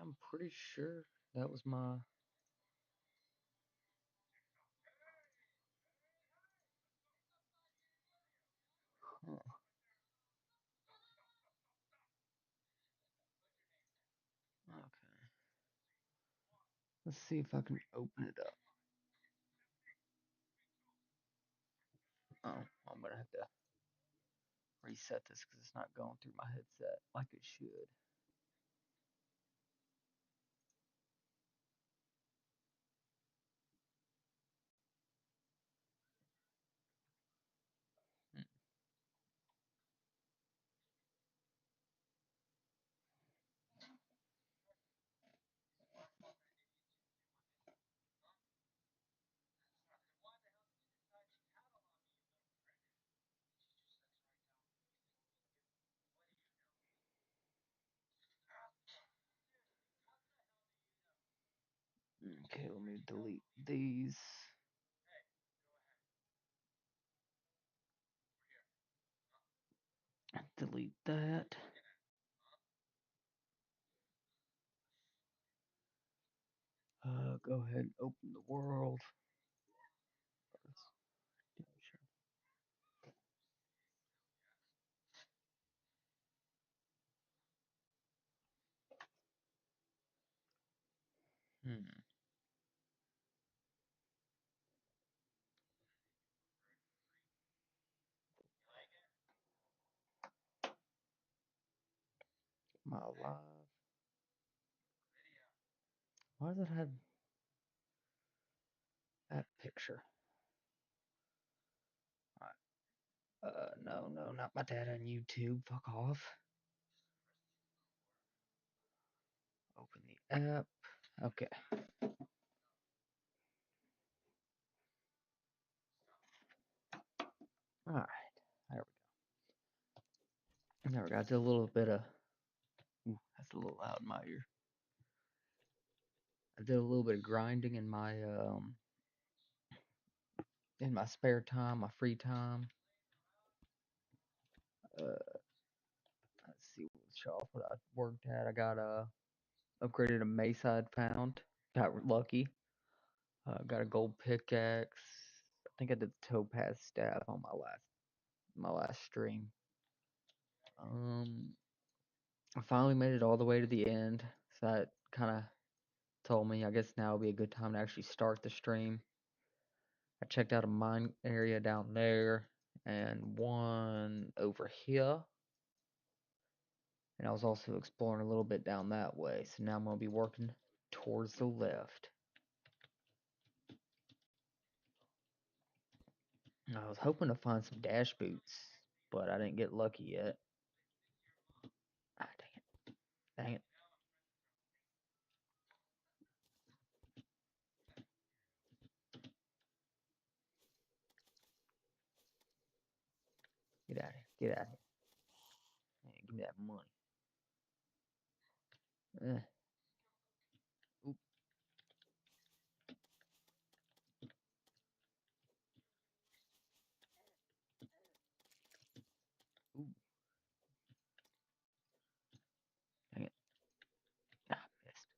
I'm pretty sure that was my. Huh, okay. Let's see if I can open it up. Oh, I'm gonna have to reset this because it's not going through my headset like it should. Okay, let me delete these. Delete that. Go ahead and open the world. Yeah, sure. My live. Why does it have that picture? No, no, not my dad on YouTube. Fuck off. Open the app. Okay. All right. There we go. There we go. I did a little bit of. Ooh, that's a little loud in my ear. I did a little bit of grinding in my spare time, my free time. Uh, let's see show off what I worked at. I got upgraded a mace I'd found. Got lucky. Got a gold pickaxe. I think I did the topaz staff on my last stream. Um, I finally made it all the way to the end, so that kind of told me I guess now would be a good time to actually start the stream. I checked out a mine area down there and one over here, and I was also exploring a little bit down that way. So now I'm gonna be working towards the left. I was hoping to find some dash boots, but I didn't get lucky yet. Ah, dang it! Dang it! Get out of here! Get out of here! Hey, give me that money. Eh. Oop, oop, dang it! Ah, missed.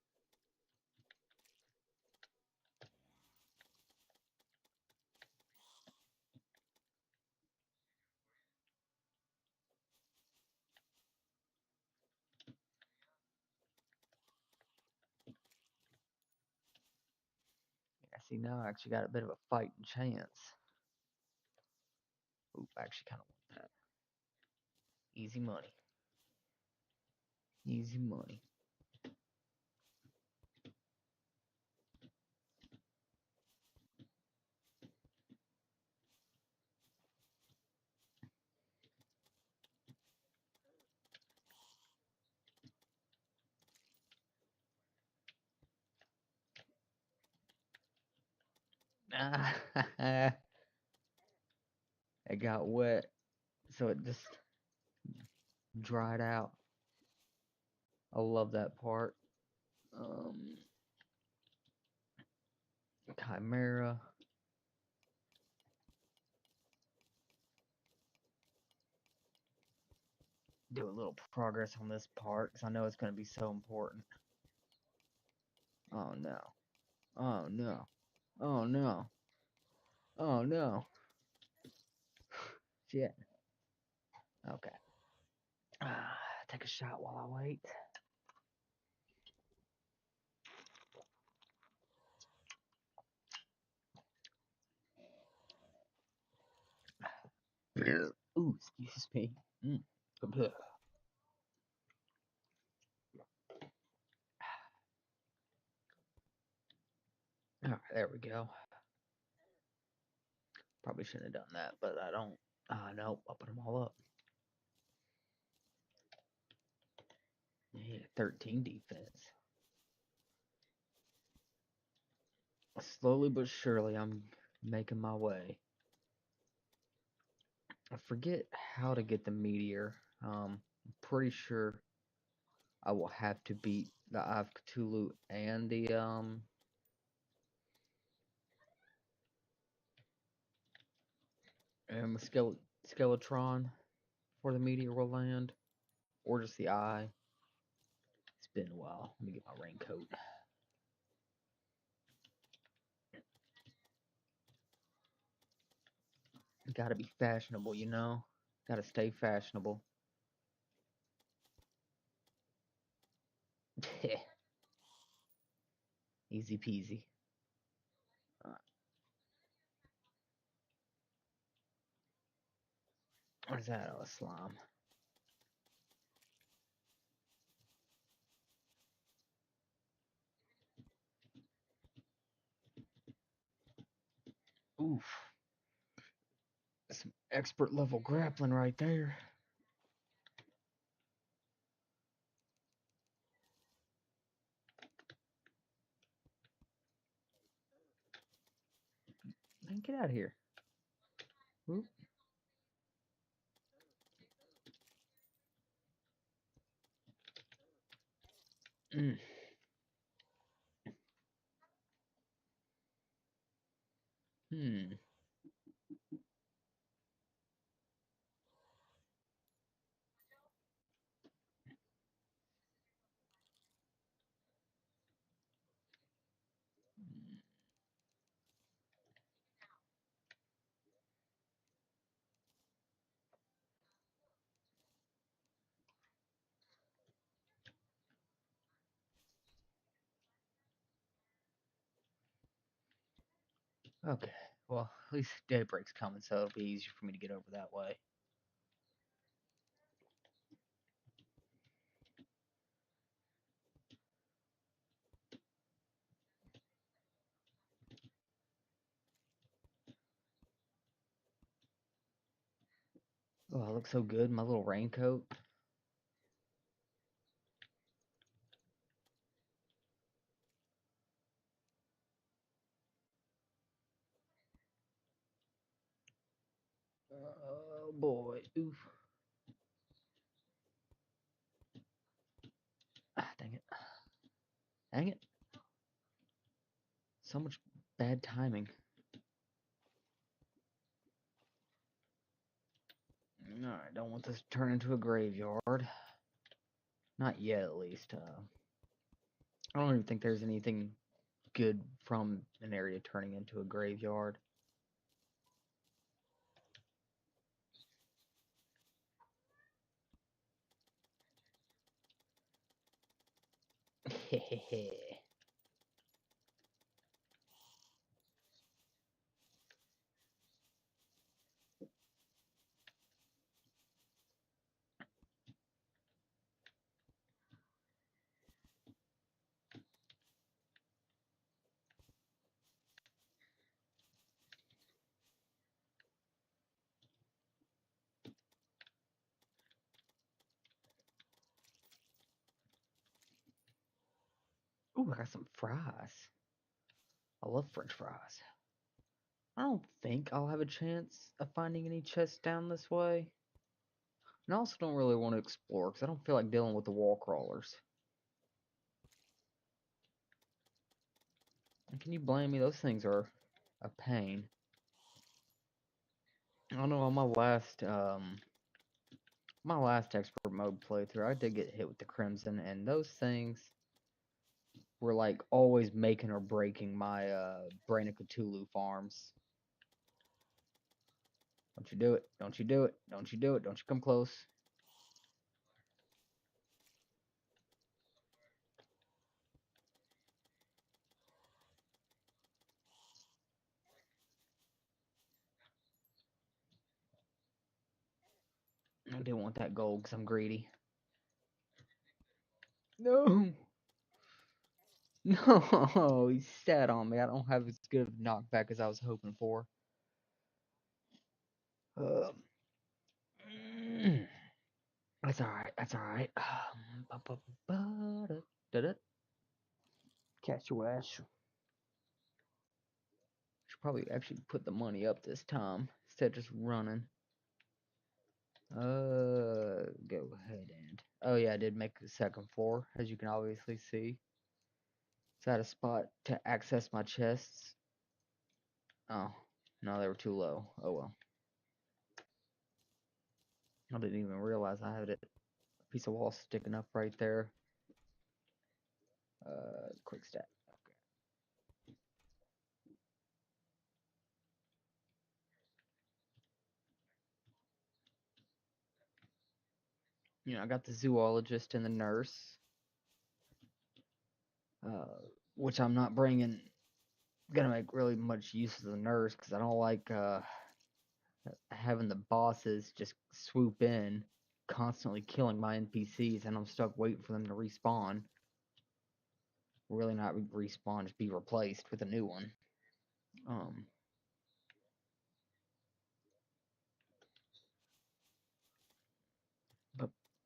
Yeah, see now I actually got a bit of a fighting chance. Oop, I actually kind of want that. Easy money. Easy money. Ah, it got wet, so it just dried out. I love that part. Um, Chimera. Do a little progress on this part because I know it's going to be so important. Oh no. Oh no. Oh no. Oh no. Shit. Okay. Take a shot while I wait. Ooh, excuse me. Alright, there we go. Probably shouldn't have done that, but I don't. Nope, I'll put them all up. Yeah, 13 defense. Slowly but surely, I'm making my way. I forget how to get the meteor. I'm pretty sure I will have to beat the Eye of Cthulhu and the Skeletron for the meteor will land, or just the eye. It's been a while. Let me get my raincoat. Gotta be fashionable, you know? Gotta stay fashionable. Easy peasy. What is that? Oh, a slime. Oof. Some expert level grappling right there. Man, get out of here. Oop. Mm. Hmm. Okay. Well, at least daybreak's coming, so it'll be easier for me to get over that way. Oh, I look so good in my little raincoat. Oh boy. Oof. Dang it. Dang it. So much bad timing. Alright, don't want this to turn into a graveyard. Not yet, at least. I don't even think there's anything good from an area turning into a graveyard. Hehehe. Ooh, I got some fries. I love French fries. I don't think I'll have a chance of finding any chests down this way. And I also don't really want to explore because I don't feel like dealing with the wall crawlers. And can you blame me? Those things are a pain. I don't know, on my last expert mode playthrough, I did get hit with the Crimson, and those things, were like always making or breaking my Brain of Cthulhu farms. Don't you do it. Don't you do it. Don't you do it. Don't you come close. I didn't want that gold because I'm greedy. No. No, he sat on me. I don't have as good of a knockback as I was hoping for. Um, that's alright. That's alright. Catch your ass. Should probably actually put the money up this time instead of just running. Go ahead and. Oh yeah, I did make the second floor, as you can obviously see. Is that a spot to access my chests? Oh, no, they were too low. Oh well. I didn't even realize I had a piece of wall sticking up right there. Quick stat. I got the zoologist and the nurse, which I'm not bringing. Gonna make really much use of the nurse because I don't like having the bosses just swoop in, constantly killing my NPCs, and I'm stuck waiting for them to respawn. Really not respawn, just be replaced with a new one. Um,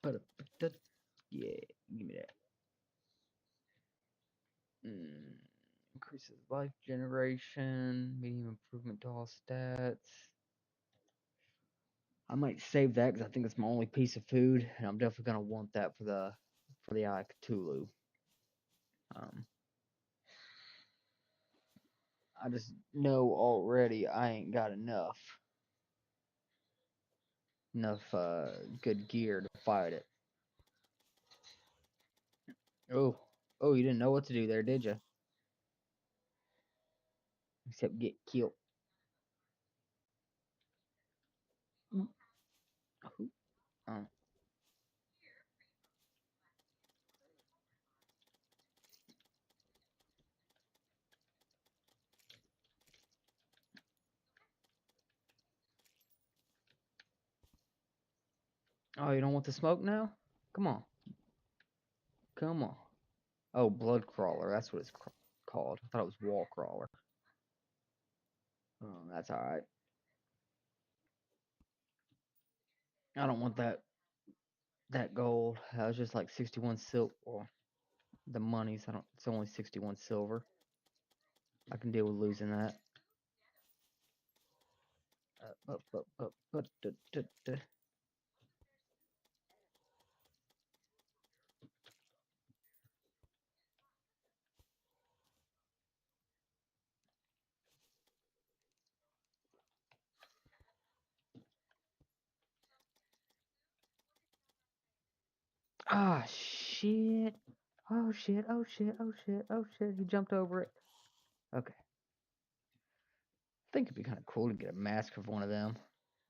but yeah, give me that. Increases life generation, medium improvement to all stats. I might save that because I think it's my only piece of food, and I'm definitely gonna want that for the Eye of Cthulhu. Um, I just know already I ain't got enough good gear to fight it. Oh, oh, you didn't know what to do there, did you? Except get killed. Um, oh, you don't want the smoke now? Come on, come on. Oh, blood crawler. That's what it's called. I thought it was wall crawler. Oh, that's all right. I don't want that gold. That was just like 61 silk. Well, the money's I don't. It's only 61 silver. I can deal with losing that. Ah, shit. Oh, shit. Oh, shit. Oh, shit. Oh, shit. He jumped over it. Okay. I think it'd be kind of cool to get a mask of one of them.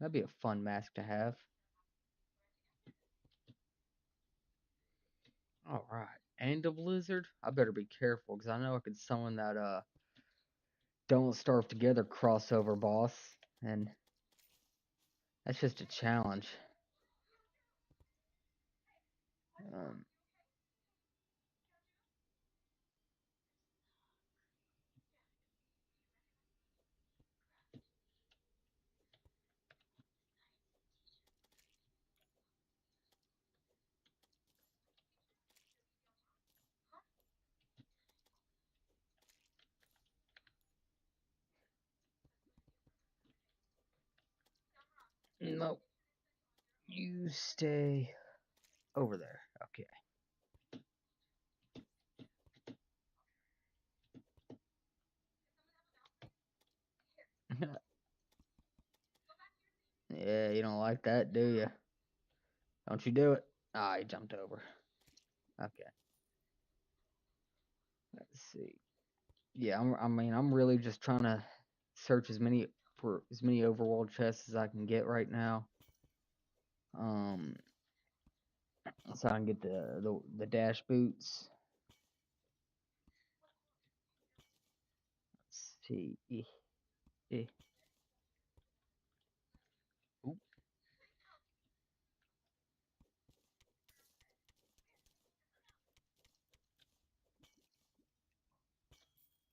That'd be a fun mask to have. All right. And a blizzard. I better be careful because I know I could summon that Don't Starve Together crossover boss, and that's just a challenge. Um, nope. You stay over there. Okay. Yeah, you don't like that, do you? Don't you do it? Ah, he jumped over. Okay. Let's see. Yeah, I mean, I'm really just trying to search for as many overworld chests as I can get right now. Um, so I can get the dash boots. Let's see. Eh. Oop.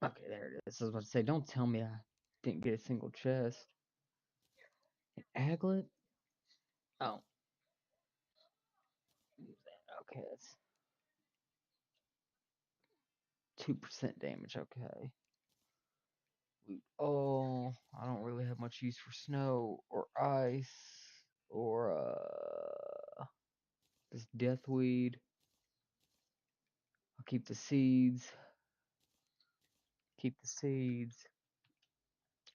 Okay, there it is. I was about to say, don't tell me I didn't get a single chest. An aglet? Oh, okay, that's 2% damage. Okay. Oh, I don't really have much use for snow or ice or this deathweed. I'll keep the seeds. Keep the seeds.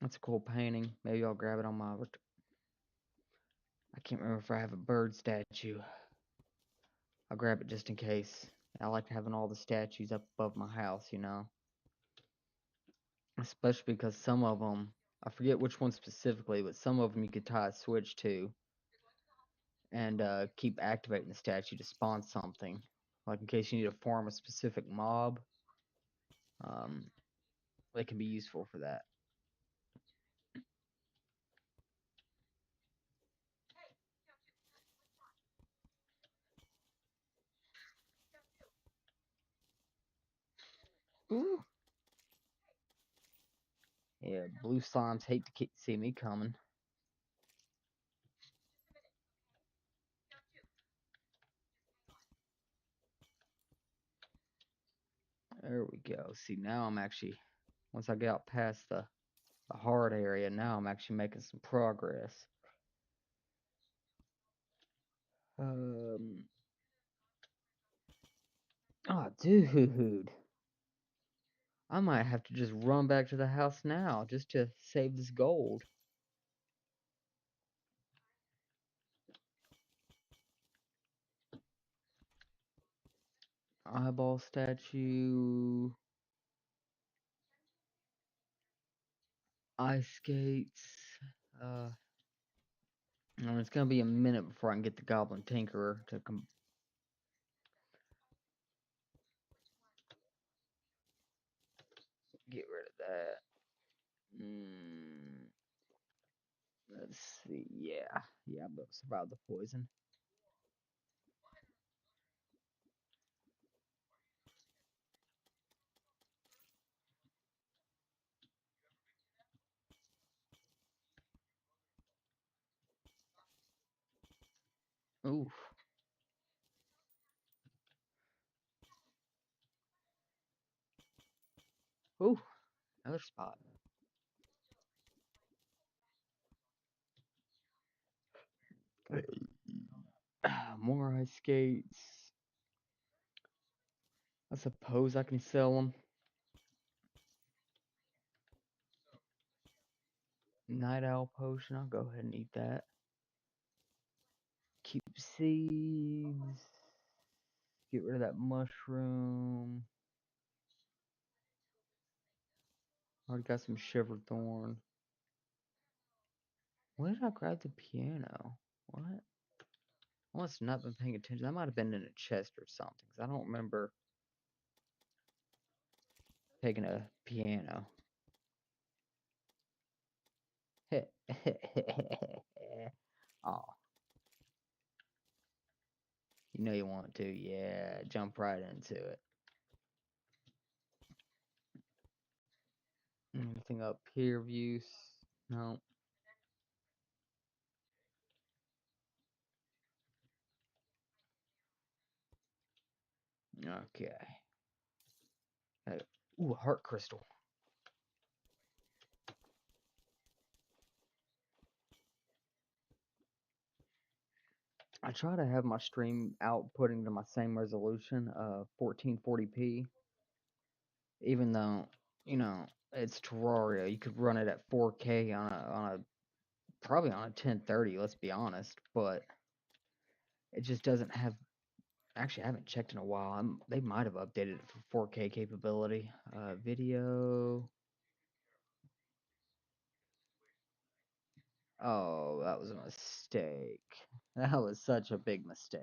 That's a cool painting. Maybe I'll grab it on my. I can't remember if I have a bird statue. I'll grab it just in case. I like having all the statues up above my house, you know. Especially because some of them, I forget which one specifically, but some of them you could tie a switch to and keep activating the statue to spawn something. Like in case you need to form a specific mob, um, they can be useful for that. Ooh. Yeah, blue slimes hate to see me coming. There we go. See, now I'm actually, once I get out past the hard area, now I'm actually making some progress. Um, oh, dude. I might have to just run back to the house now just to save this gold. Eyeball statue. Ice skates. Uh, it's gonna be a minute before I can get the Goblin Tinkerer to come. Get rid of that. Let's see. Yeah, I'm gonna survive the poison. Oof. Ooh. Another spot. More ice skates. I suppose I can sell them. Night owl potion. I'll go ahead and eat that. Keep seeds. Get rid of that mushroom. Already got some shivered thorn. When did I grab the piano? What? I must have not been paying attention. That might have been in a chest or something. 'Cause I don't remember taking a piano. Oh, you know you want to. Yeah, jump right into it. Anything up here, views? No. Okay. Ooh, heart crystal. I try to have my stream outputting to my same resolution, 1440p, even though, you know, it's Terraria. You could run it at 4K on a probably on a 1030, let's be honest, but it just doesn't have Actually, I haven't checked in a while. They might have updated it for 4K capability. Video. Oh, that was a mistake. That was such a big mistake.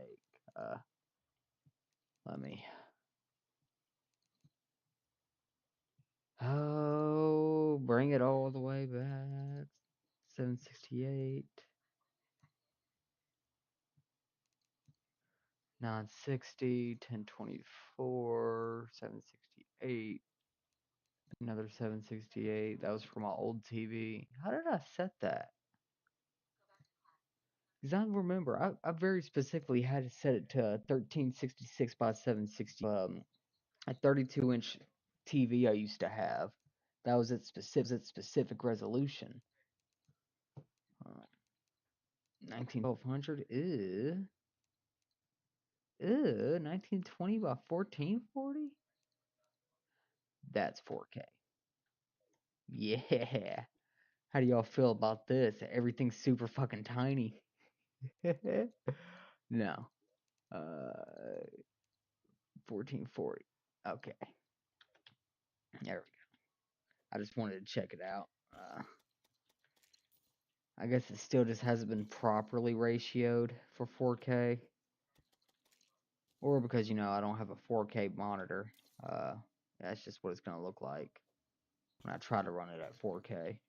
Let me. Oh, bring it all the way back. 768, 960, 1024, 768, another 768. That was from my old TV. How did I set that? Because I remember, I very specifically had to set it to 1366 by 760. A 32-inch TV I used to have. That was its specific resolution. 1200. Ew. 1920 by 1440. That's 4K. Yeah. How do y'all feel about this? Everything's super fucking tiny. No. 1440. Okay. There we go. I just wanted to check it out. I guess it still just hasn't been properly ratioed for 4K. Or because, I don't have a 4K monitor. That's just what it's going to look like when I try to run it at 4K.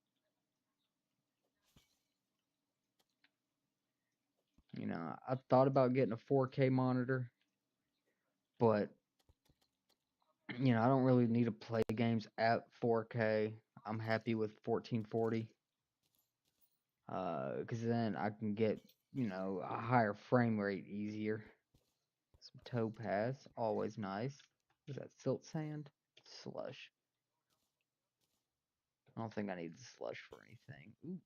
I thought about getting a 4K monitor, but, I don't really need to play games at 4K. I'm happy with 1440. Because then I can get, a higher frame rate easier. Some topaz, always nice. Is that silt sand? Slush. I don't think I need the slush for anything. Ooh.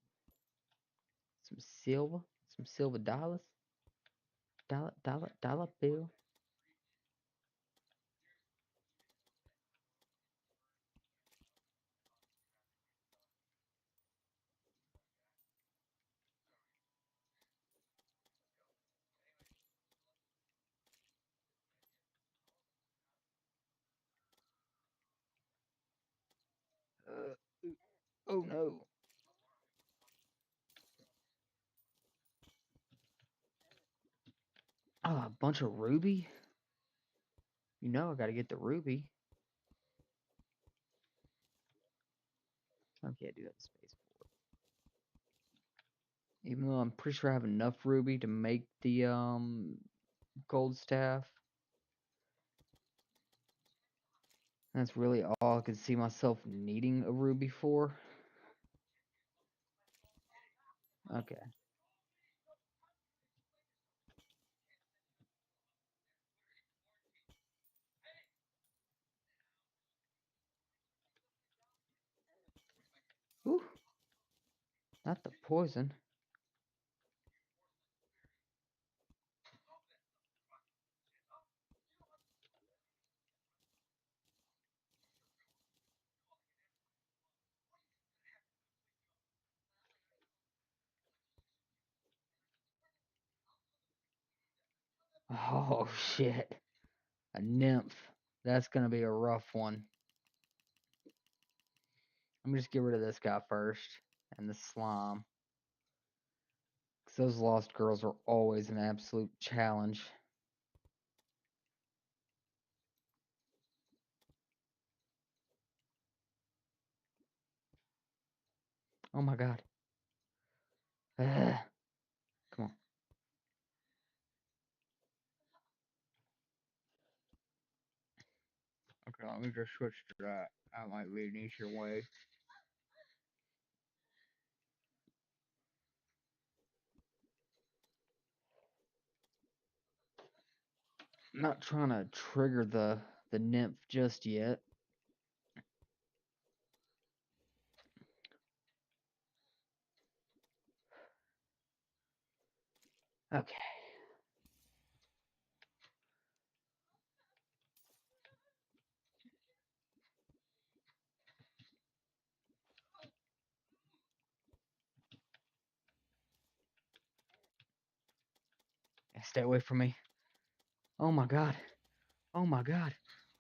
Some silver dollars. Dollar bill. Oh no. Oh, a bunch of ruby? I gotta get the ruby. Okay, I do have the space for it. Even though I'm pretty sure I have enough ruby to make the gold staff. That's really all I could see myself needing a ruby for. Okay. Ooh. Not the poison. Oh shit. A nymph. That's gonna be a rough one. Let me just get rid of this guy first. And the slime. Because those lost girls are always an absolute challenge. Oh my god. Ugh. Come on. Okay, let me just switch to that. That might be an easier way. I'm not trying to trigger the nymph just yet. Okay. Stay away from me. Oh my god. Oh my god.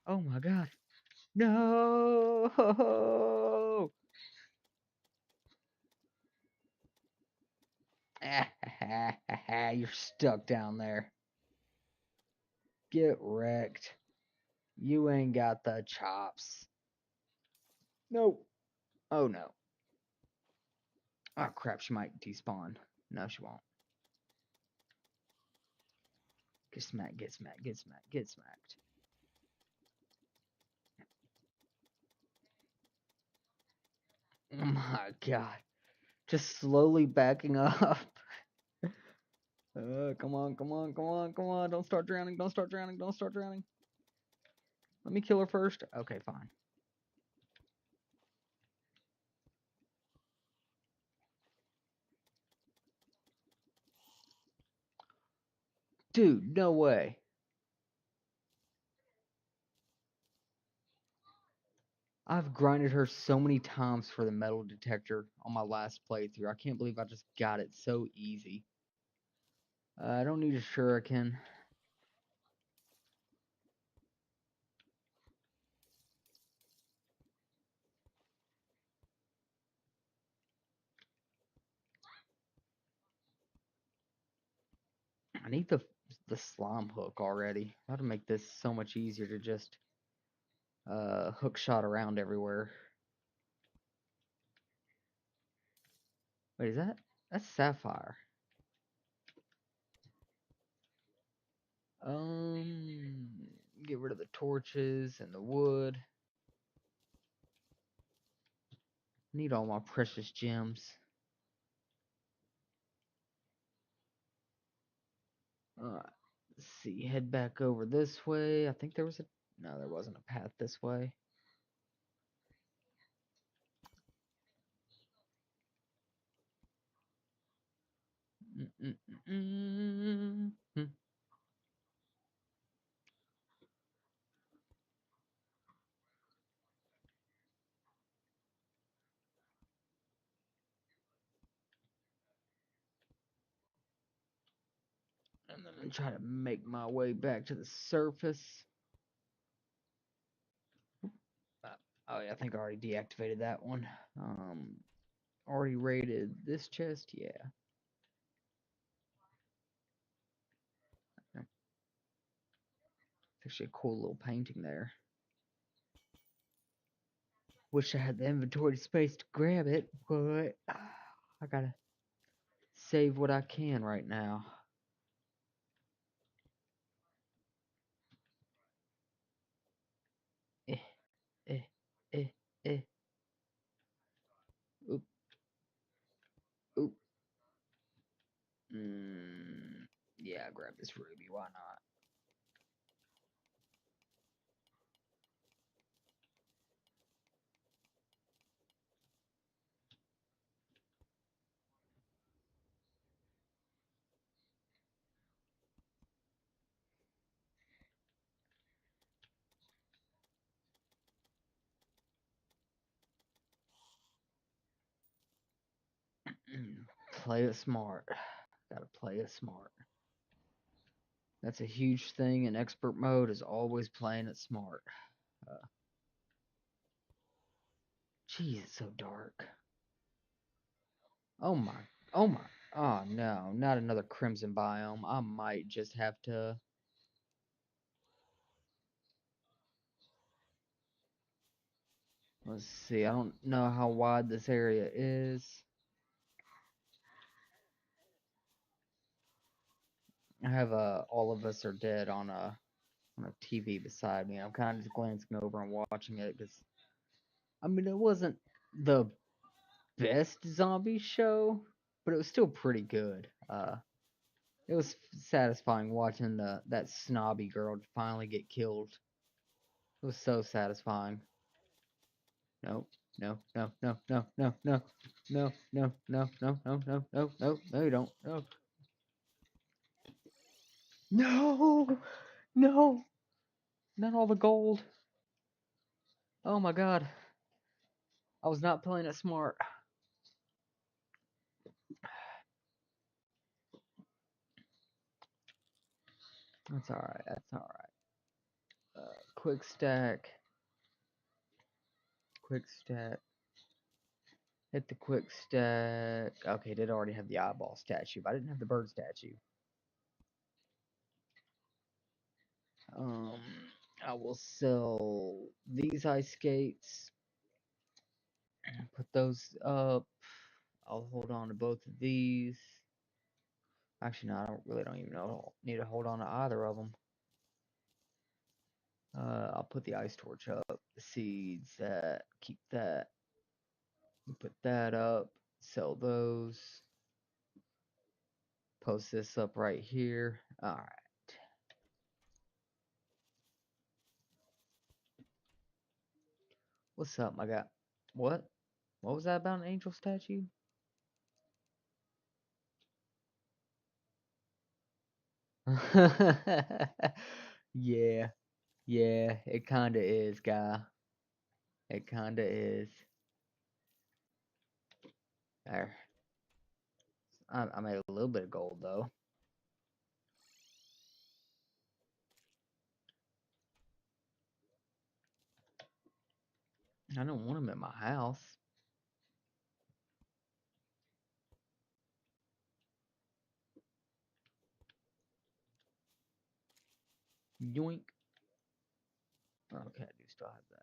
Oh my god. No! You're stuck down there. Get wrecked. You ain't got the chops. Nope. Oh no. Oh crap, she might despawn. No, she won't. Get smacked, get smacked, get smacked, get smacked. Oh my god. Just slowly backing up. Come on, come on, come on, come on. Don't start drowning, don't start drowning, don't start drowning. Let me kill her first. Okay, fine. Dude, no way. I've grinded her so many times for the metal detector on my last playthrough. I can't believe I just got it so easy. I don't need a shuriken. I need the slime hook already. That'll make this so much easier to just hook shot around everywhere. Wait, is that's sapphire? Get rid of the torches and the wood. Need all my precious gems. Alright, let's see. Head back over this way. I think there was a... No, there wasn't a path this way. Mm-mm-mm-mm. And then I'm trying to make my way back to the surface. Oh yeah, I think I already deactivated that one. Already raided this chest, yeah. It's actually a cool little painting there. Wish I had the inventory space to grab it, but I gotta save what I can right now. Eh, eh, eh, eh. Oop, oop. Yeah, grab this ruby, why not? Play it smart. Gotta play it smart. That's a huge thing in expert mode, is always playing it smart. Geez, it's so dark. Oh my, oh my, oh no, not another crimson biome. I might just have to... Let's see, I don't know how wide this area is. I have all of us are dead on a TV beside me. I'm kind of just glancing over and watching it because, I mean, it wasn't the best zombie show, but it was still pretty good. It was satisfying watching that snobby girl finally get killed. It was so satisfying. No, no, no, no, no, no, no, no, no, no, no, no, no, no, no, no, you don't. No. No, no, not all the gold. Oh my god. I was not playing it smart. That's alright. That's alright. Quick stack. Quick stack. Hit the quick stack. Okay, did already have the eyeball statue, but I didn't have the bird statue. Um, I will sell these ice skates. Put those up. I'll hold on to both of these. Actually, no, I don't even know. Need to hold on to either of them. I'll put the ice torch up. The seeds, that. Keep that. Put that up. Sell those. Post this up right here. Alright. What's up, my guy? What? What was that about an angel statue? Yeah. Yeah, it kinda is, guy. It kinda is. There. I made a little bit of gold, though. I don't want them at my house. Yoink. Okay, I do still have that.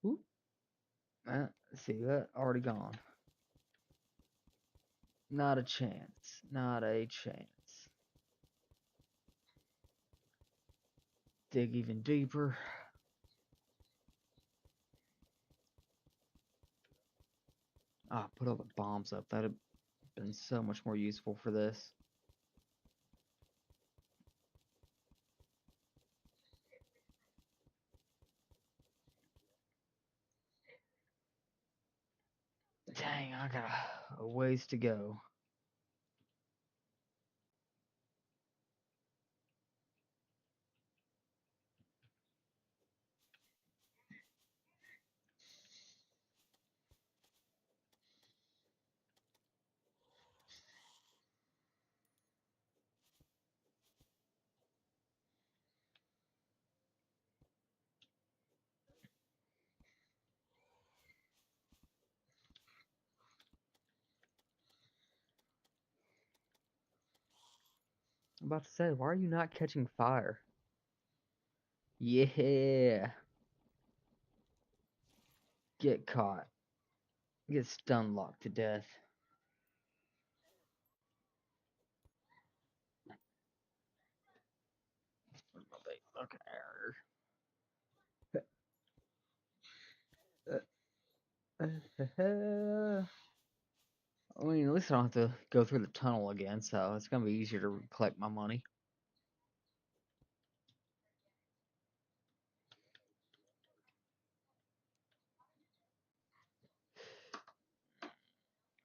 Oop. See that? Already gone. Not a chance. Not a chance. Dig even deeper. Ah, put all the bombs up. That'd have been so much more useful for this. Dang, I got a ways to go. I'm about to say, why are you not catching fire? Yeah. Get caught. Get stun locked to death. Okay. I mean, at least I don't have to go through the tunnel again, so it's gonna be easier to collect my money.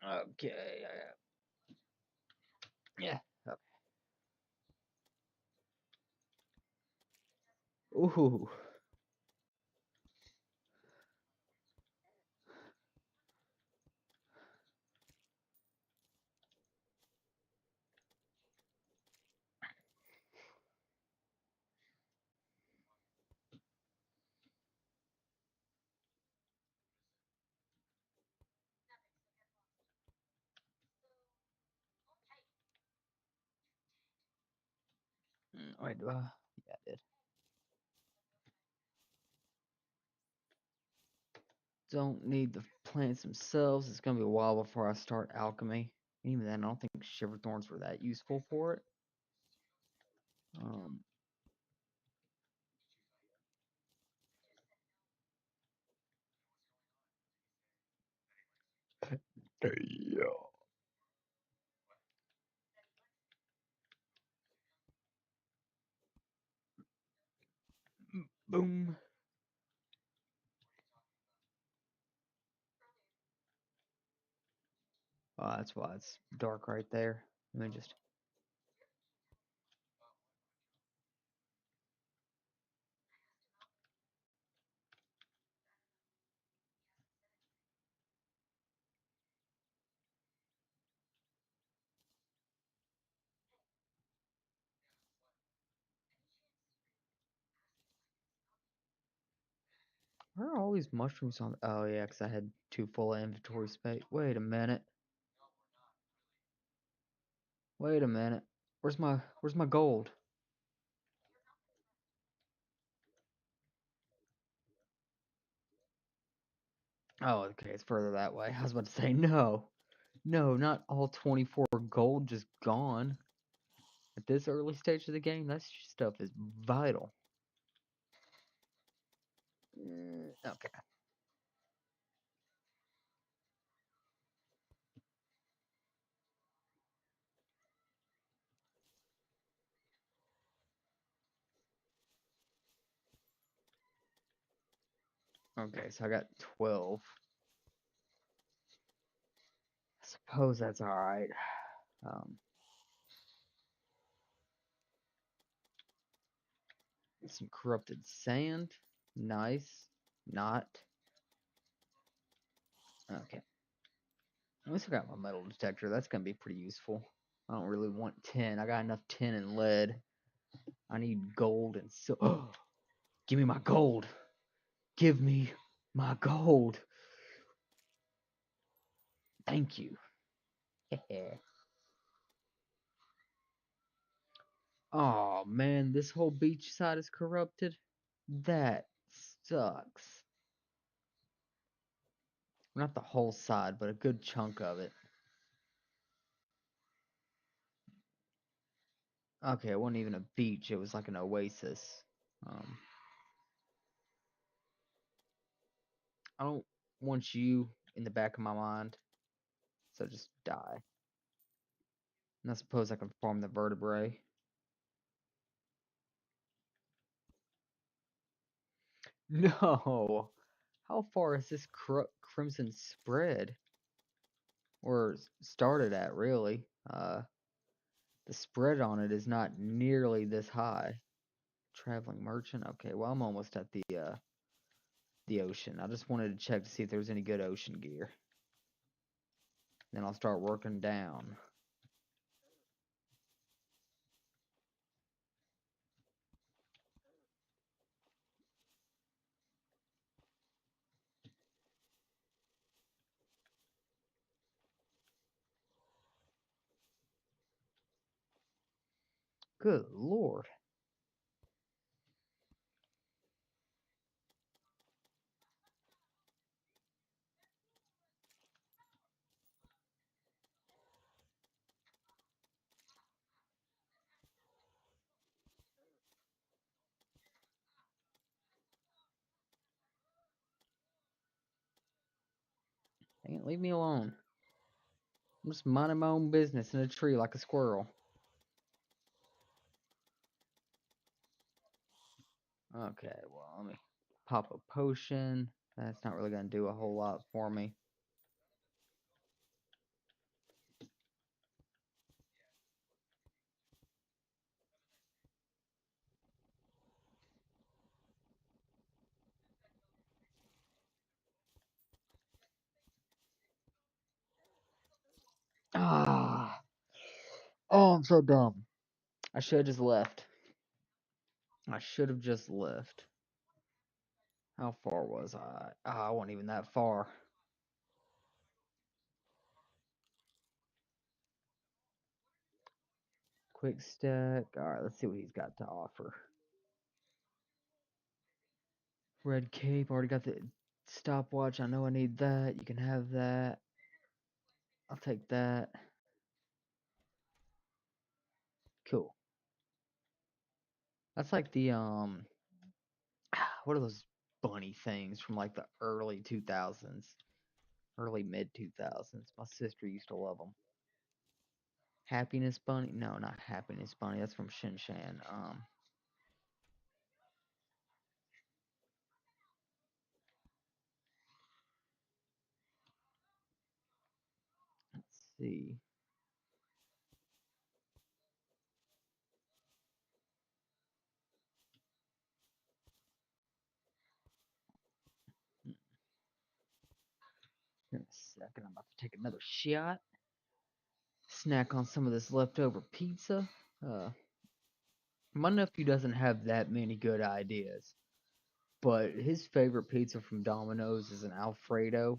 Okay. Yeah. Okay. Ooh. Wait, do I? Yeah, I did. Don't need the plants themselves. It's gonna be a while before I start alchemy. Even then, I don't think shiver thorns were that useful for it. Yeah. Boom. Oh, that's why it's dark right there. Let me just. Where are all these mushrooms on? Oh yeah, because I had too full of inventory space. Wait a minute. Wait a minute. Where's my gold? Oh, okay, it's further that way. I was about to say no. No, not all 24 gold just gone. At this early stage of the game, that stuff is vital. Okay. Okay, so I got 12. I suppose that's alright. Um, some corrupted sand. Nice. Not. Okay. At least I got my metal detector. That's going to be pretty useful. I don't really want tin. I got enough tin and lead. I need gold and so. Give me my gold. Give me my gold. Thank you. Oh man, this whole beach side is corrupted. That sucks. Not the whole side, but a good chunk of it. Okay, it wasn't even a beach, it was like an oasis. Um, I don't want you in the back of my mind, so just die. And I suppose I can farm the vertebrae. No! How far is this crimson spread? Or started at, really? The spread on it is not nearly this high. Traveling merchant? Okay, well, I'm almost at the ocean. I just wanted to check to see if there's any good ocean gear. Then I'll start working down. Good lord. Dang it, leave me alone. I'm just minding my own business in a tree like a squirrel. Okay, well, let me pop a potion. That's not really going to do a whole lot for me. Ah! Oh, I'm so dumb. I should have just left. I should have just left. How far was I? I wasn't even that far. Quick stack. Alright, let's see what he's got to offer. Red cape. Already got the stopwatch. I know I need that. You can have that. I'll take that. Cool. That's like the what are those bunny things from like the early 2000s? early mid 2000s. My sister used to love them. Happiness Bunny? No, not Happiness Bunny. That's from Shin Chan. Let's see. Here in a second, I'm about to take another shot. Snack on some of this leftover pizza. Uh, my nephew doesn't have that many good ideas, but his favorite pizza from Domino's is an Alfredo,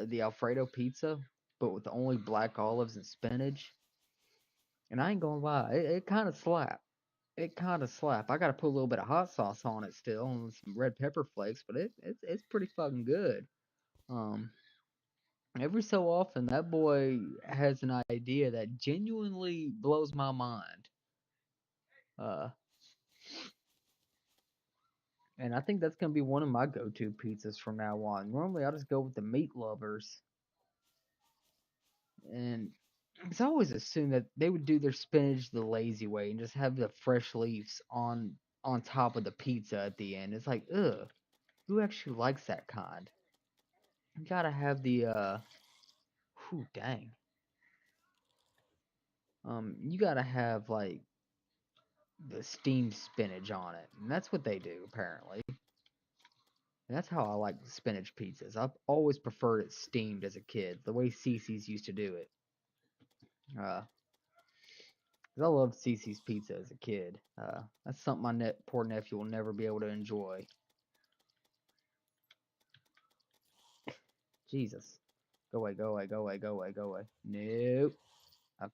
the Alfredo pizza, but with only black olives and spinach. And I ain't gonna lie, it kind of slap. It kind of slap. I gotta put a little bit of hot sauce on it still, and some red pepper flakes, but it's pretty fucking good. Um, every so often, that boy has an idea that genuinely blows my mind. Uh, and I think that's gonna be one of my go-to pizzas from now on. Normally, I just go with the meat lovers, and because I always assumed that they would do their spinach the lazy way and just have the fresh leaves on top of the pizza at the end. It's like, ugh, who actually likes that kind? You gotta have the whew, dang. You gotta have like the steamed spinach on it, and that's what they do apparently. And that's how I like spinach pizzas. I've always preferred it steamed as a kid, the way Cece's used to do it. 'Cause I loved Cece's pizza as a kid. That's something my poor nephew will never be able to enjoy. Jesus, go away, go away, go away, go away, go away. Nope. Okay.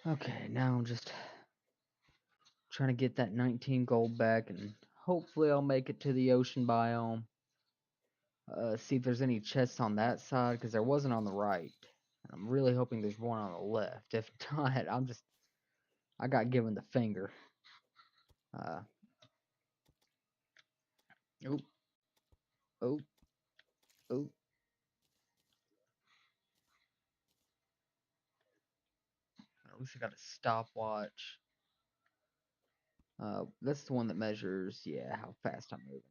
Okay, now I'm just trying to get that 19 gold back, and hopefully I'll make it to the ocean biome. See if there's any chests on that side, because there wasn't on the right. And I'm really hoping there's one on the left. If not, I got given the finger. Uh, oh, oh, oh. At least I got a stopwatch. That's the one that measures, yeah, how fast I'm moving.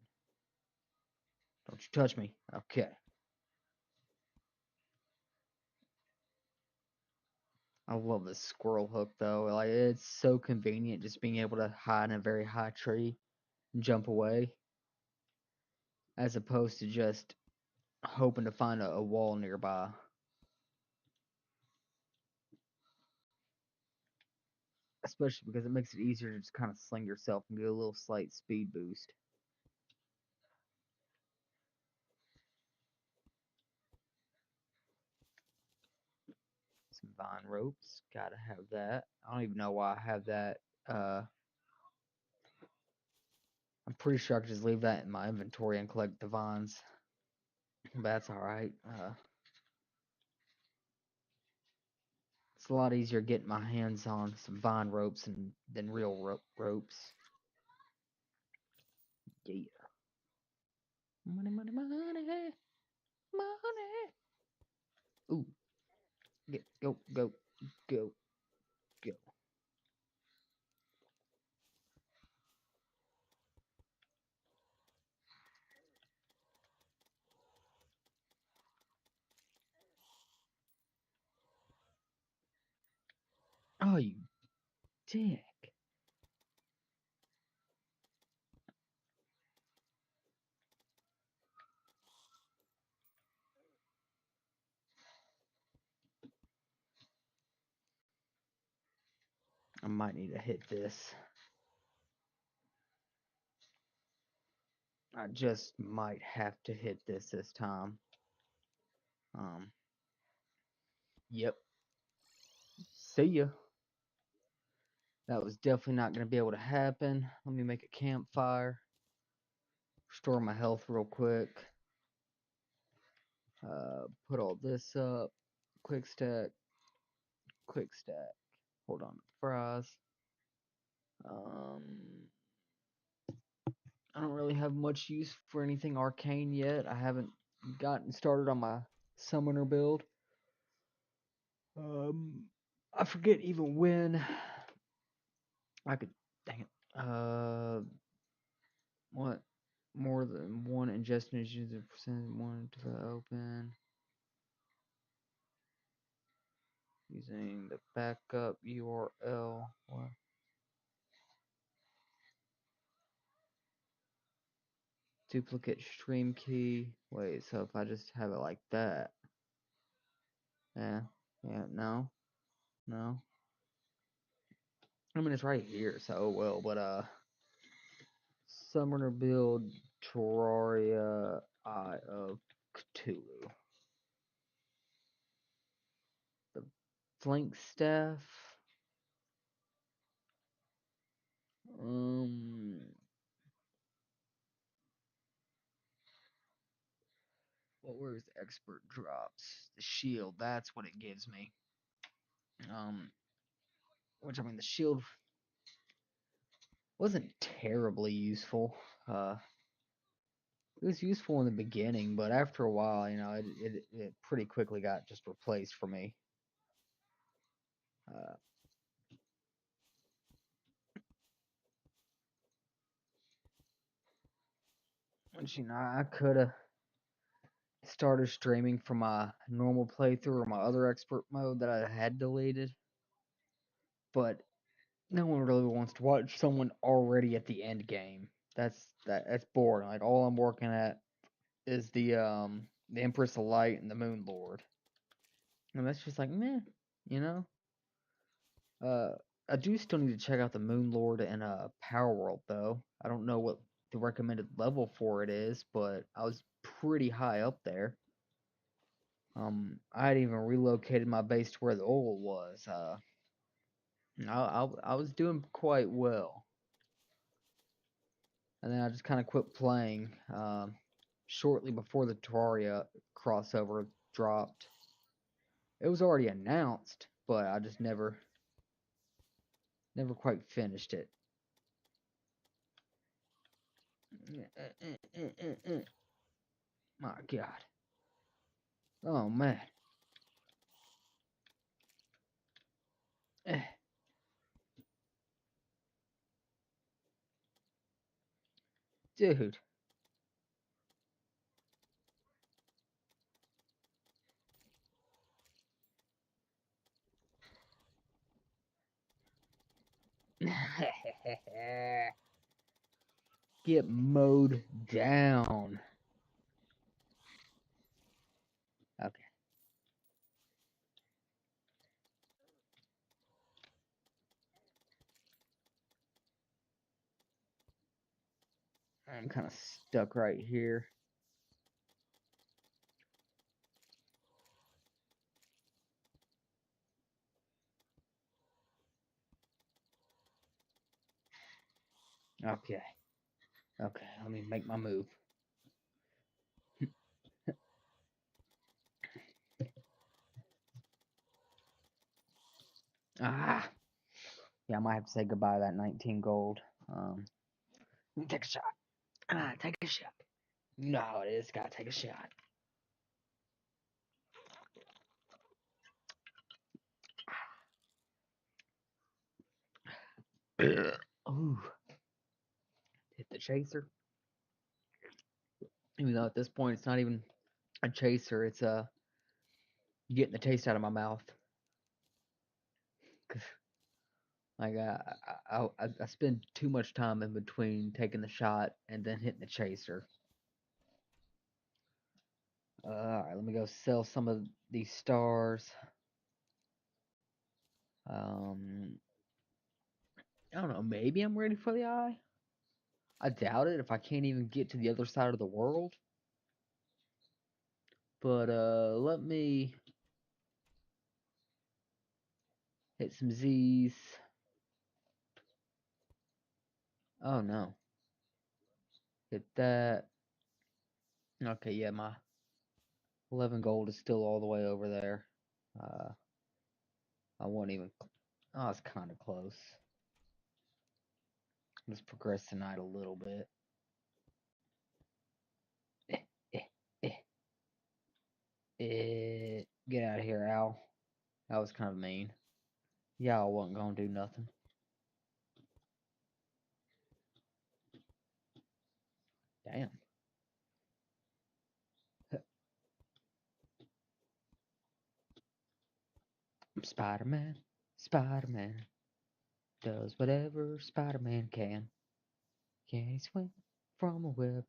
Don't you touch me. Okay. I love this squirrel hook though. Like it's so convenient just being able to hide in a very high tree and jump away, as opposed to just hoping to find a wall nearby. Especially because it makes it easier to just kind of sling yourself and get a little slight speed boost. Some vine ropes, gotta have that. I don't even know why I have that. Uh, I'm pretty sure I could just leave that in my inventory and collect the vines. But that's alright. It's a lot easier getting my hands on some vine ropes than real ropes. Yeah. Money, money, money, money. Ooh, go, go, go, go. Oh, you dick. I might need to hit this. I just might have to hit this time. Um, Yep. See ya. That was definitely not going to be able to happen. Let me make a campfire. Restore my health real quick. Put all this up. Quick stack. Quick stack. Hold on. Fries. I don't really have much use for anything arcane yet. I haven't gotten started on my summoner build. I forget even when I could. Dang it. What? More than one ingestion is used a percentage one to the open. Using the backup URL. What? Duplicate stream key. Wait, so if I just have it like that. Yeah. Yeah, no. No. I mean, it's right here, so oh well, but Summoner build Terraria Eye of Cthulhu. The flank staff. Well, where's the expert drops? The shield, that's what it gives me. Which I mean, the shield wasn't terribly useful. It was useful in the beginning, but after a while, it pretty quickly got just replaced for me. Which I could have started streaming from my normal playthrough or my other expert mode that I had deleted, but no one really wants to watch someone already at the end game. That's boring. Like all I'm working at is the Empress of Light and the Moon Lord, and that's just like meh, you know. Uh, I do still need to check out the Moon Lord and Power World though. I don't know what the recommended level for it is, but I was pretty high up there. I had even relocated my base to where the oil was. I was doing quite well, and then I just kind of quit playing shortly before the Terraria crossover dropped. It was already announced, but I just never quite finished it. My God. Oh man. Eh, dude. Get mowed down. Okay. I'm kind of stuck right here. Okay. Okay, let me make my move. Ah. Yeah, I might have to say goodbye to that 19 gold. Let me take a shot. Take a shot. You know how it is. Gotta take a shot. Ooh. Hit the chaser. Even though at this point it's not even a chaser, it's getting the taste out of my mouth. Cause like I spend too much time in between taking the shot and then hitting the chaser. All right, let me go sell some of these stars. I don't know. Maybe I'm ready for the eye. I doubt it if I can't even get to the other side of the world. But let me Hit some Z's. Oh no. Hit that. Okay, yeah, my 11 gold is still all the way over there. Uh, I won't even. Oh, it's kind of close. Let's progress tonight a little bit. Eh, eh, eh, Get out of here, Al. That was kind of mean. Y'all wasn't gonna do nothing. Damn. Spider-Man. Spider-Man does whatever Spider-Man can. Can he swing from a web?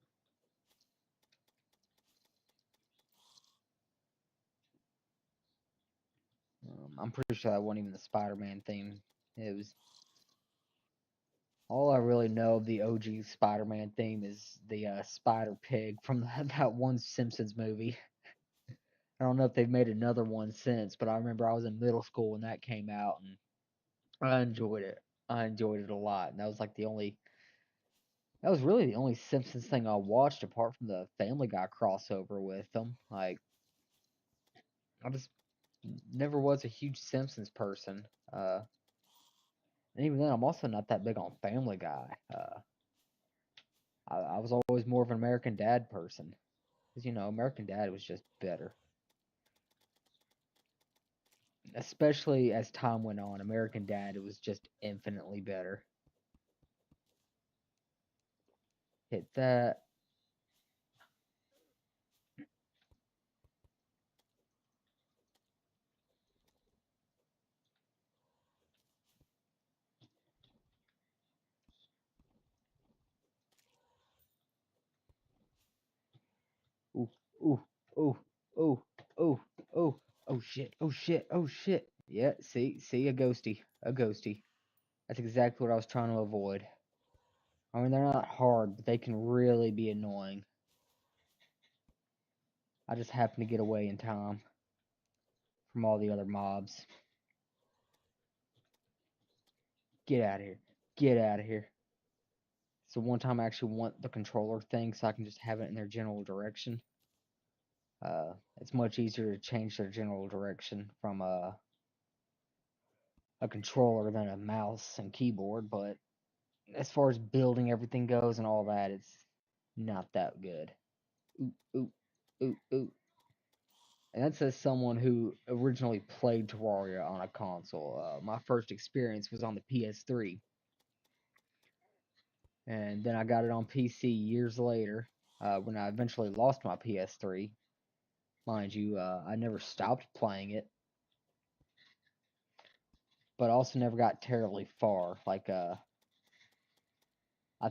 I'm pretty sure that wasn't even the Spider-Man theme. It was all I really know of the OG Spider-Man theme is the Spider Pig from that one Simpsons movie. I don't know if they've made another one since, but I remember I was in middle school when that came out, and I enjoyed it. I enjoyed it a lot, and that was like that was really the only Simpsons thing I watched apart from the Family Guy crossover with them. Like, I just never was a huge Simpsons person. And even then, I'm also not that big on Family Guy. I was always more of an American Dad person. Because, American Dad was just better. Especially as time went on, American Dad was just infinitely better. Hit that. Ooh, ooh, ooh, ooh, ooh, ooh. Oh shit, oh shit, oh shit. Yeah, see, a ghosty. A ghosty. That's exactly what I was trying to avoid. I mean, they're not hard, but they can really be annoying. I just happened to get away in time from all the other mobs. Get out of here. Get out of here. So one time I actually want the controller thing so I can just have it in their general direction. It's much easier to change their general direction from a controller than a mouse and keyboard, but as far as building everything goes and all that, it's not that good. Ooh, ooh, ooh, ooh. And that says someone who originally played Terraria on a console. My first experience was on the PS3, and then I got it on PC years later when I eventually lost my PS3. Mind you, I never stopped playing it, but also never got terribly far. Like, I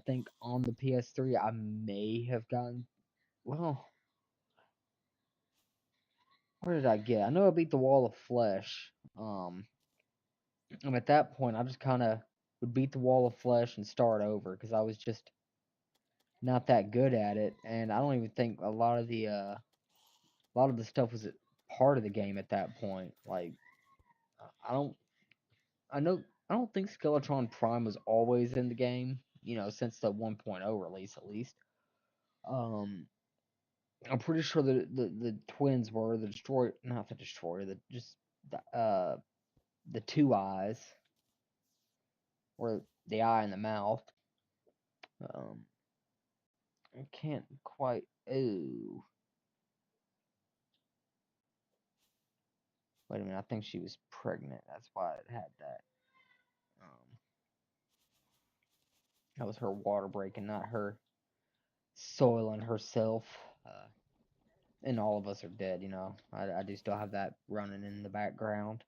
think on the PS3, I may have gotten. Well, where did I get? I know I beat the Wall of Flesh. And at that point, I just kind of would beat the Wall of Flesh and start over because I was just not that good at it, and I don't even think a lot of the stuff was part of the game at that point. Like, I don't, I know, I don't think Skeletron Prime was always in the game. Since the 1.0 release at least. Um, I'm pretty sure the twins were the destroyer, not the destroyer, the two eyes, or the eye and the mouth. Um, I can't quite. Ooh, wait a minute. I think she was pregnant. That's why it had that. Um, that was her water breaking, not her soiling herself. Uh, and all of us are dead. I do still have that running in the background.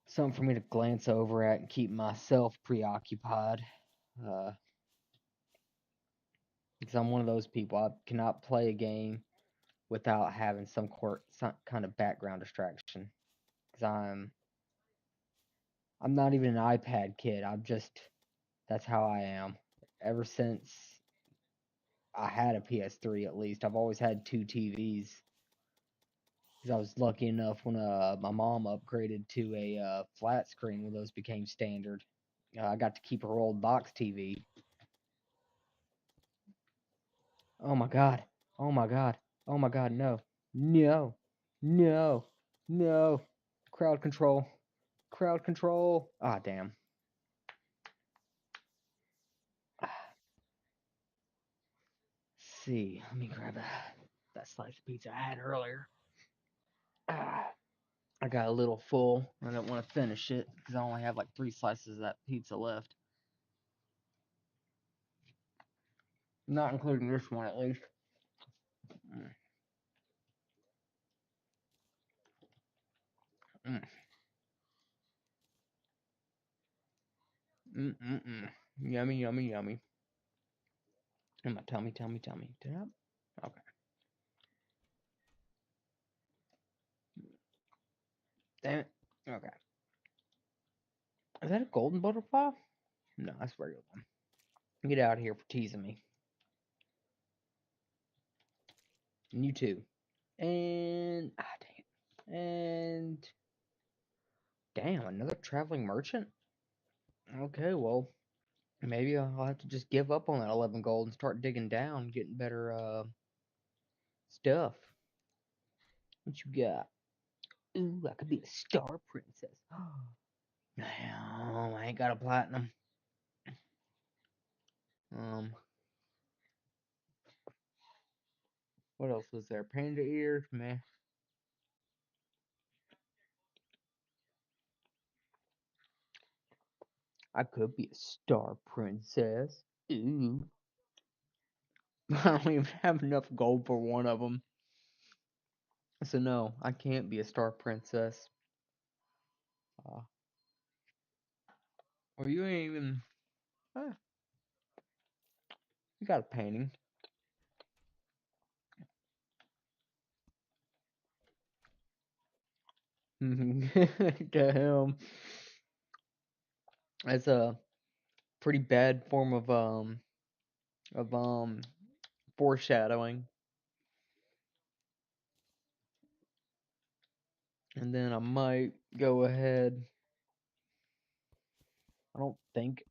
Something for me to glance over at and keep myself preoccupied. Uh, because I'm one of those people. I cannot play a game without having some kind of background distraction. Because I'm not even an iPad kid. That's how I am. Ever since I had a PS3, at least I've always had two TVs Because I was lucky enough when my mom upgraded to a flat screen when those became standard. I got to keep her old box TV. Oh my god. Oh my god. Oh my god, no. No. No. No. Crowd control. Crowd control. Ah, damn. Let's see. Let me grab that slice of pizza I had earlier. Ah, I got a little full. I don't want to finish it because I only have like 3 slices of that pizza left. Not including this one, at least. Mm. Mm. Mm-mm-mm. Yummy, yummy, yummy. And my tummy. Did I? Okay. Damn it. Okay. Is that a golden butterfly? No, that's a regular one. Get out of here for teasing me. And you too. And dang it. And damn, another traveling merchant? Okay, well, maybe I'll have to just give up on that 11 gold and start digging down, getting better stuff. What you got? Ooh, I could be a star princess. Damn, I ain't got a platinum. Um, what else was there? Panda ears, meh. I could be a star princess. Ooh. I don't even have enough gold for one of them. So no, I can't be a star princess. Uh, or you ain't even. You got a painting. Damn. That's a pretty bad form of foreshadowing. And then I might go ahead. I don't think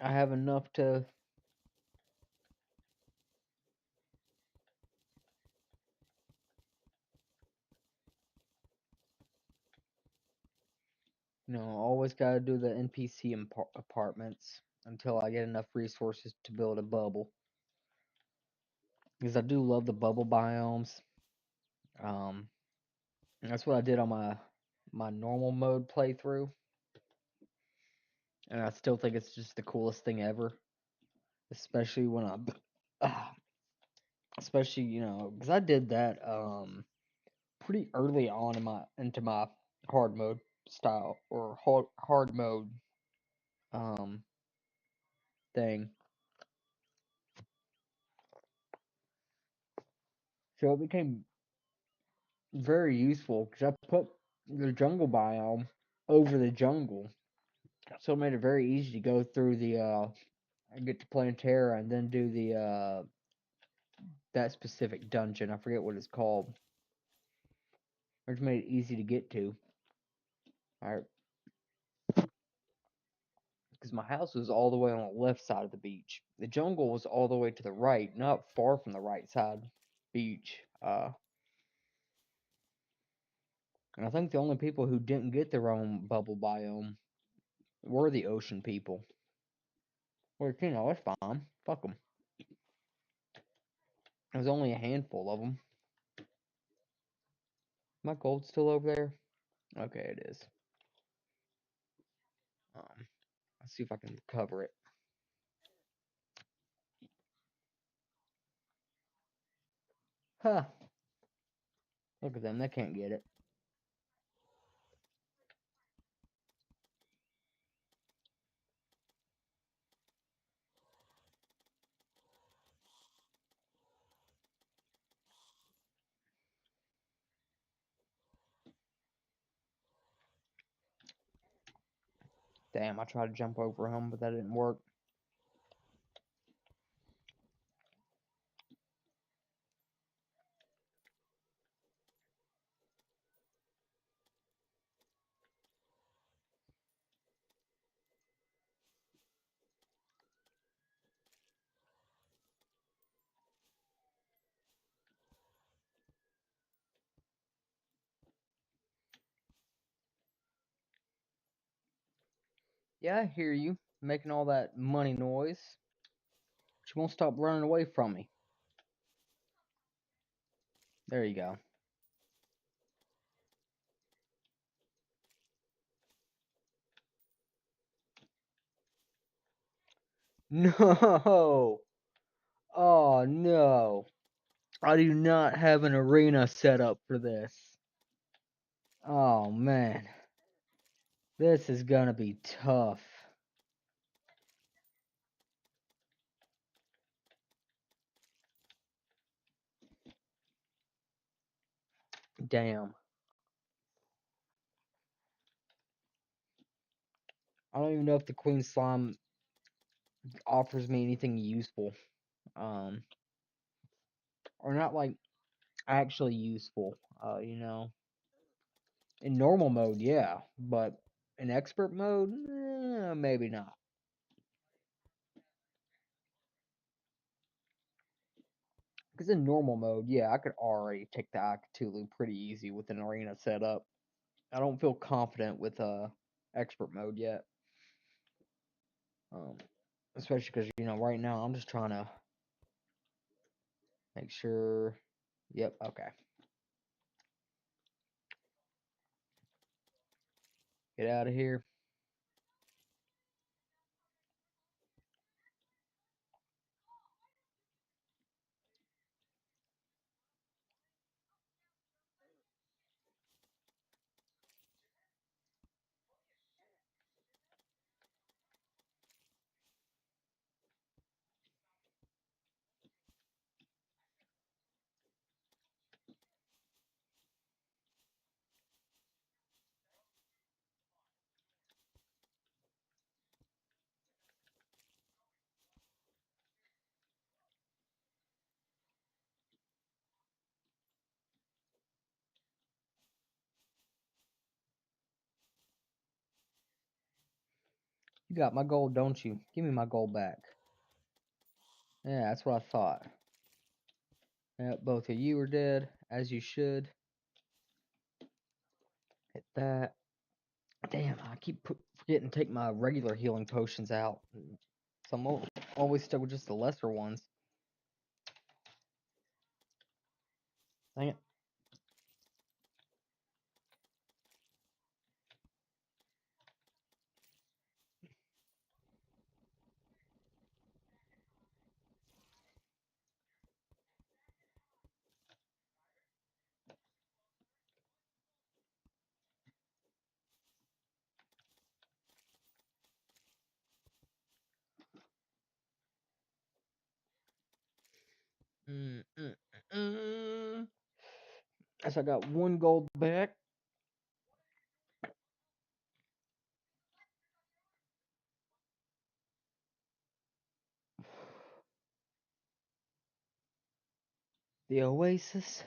I have enough to. Always gotta do the NPC apartments until I get enough resources to build a bubble. Because I do love the bubble biomes. Um, that's what I did on my normal mode playthrough, and I still think it's just the coolest thing ever. Especially when especially because I did that pretty early on into my hard mode style or hard mode um thing. So it became very useful because I put the jungle biome over the jungle, so it made it very easy to go through the get to Terraria and then do the that specific dungeon. I forget what it's called. Which made it easy to get to. Alright. Because my house was all the way on the left side of the beach. The jungle was all the way to the right, not far from the right side beach. And I think the only people who didn't get their own bubble biome were the ocean people. Which, it's fine. Fuck them. There's only a handful of them. My gold still over there? Okay, it is. Let's see if I can cover it. Huh. Look at them. They can't get it. Damn, I tried to jump over him, but that didn't work. Yeah, I hear you. Making all that money noise. But you won't stop running away from me. There you go. No! Oh no. I do not have an arena set up for this. Oh man. This is gonna be tough. Damn. I don't even know if the Queen Slime offers me anything useful. Um, or not like actually useful. In normal mode, yeah, but in expert mode, maybe not. Because in normal mode, yeah, I could already take the Cthulhu pretty easy with an arena setup. I don't feel confident with expert mode yet. Um, Especially because right now I'm just trying to make sure. Yep, okay. Get out of here. You got my gold, don't you? Give me my gold back. Yeah, that's what I thought. Yep, both of you are dead, as you should. Hit that. Damn, I keep forgetting to take my regular healing potions out. So I'm always stuck with just the lesser ones. Dang it. Mm, mm, mm. Guess I got one gold back. The Oasis.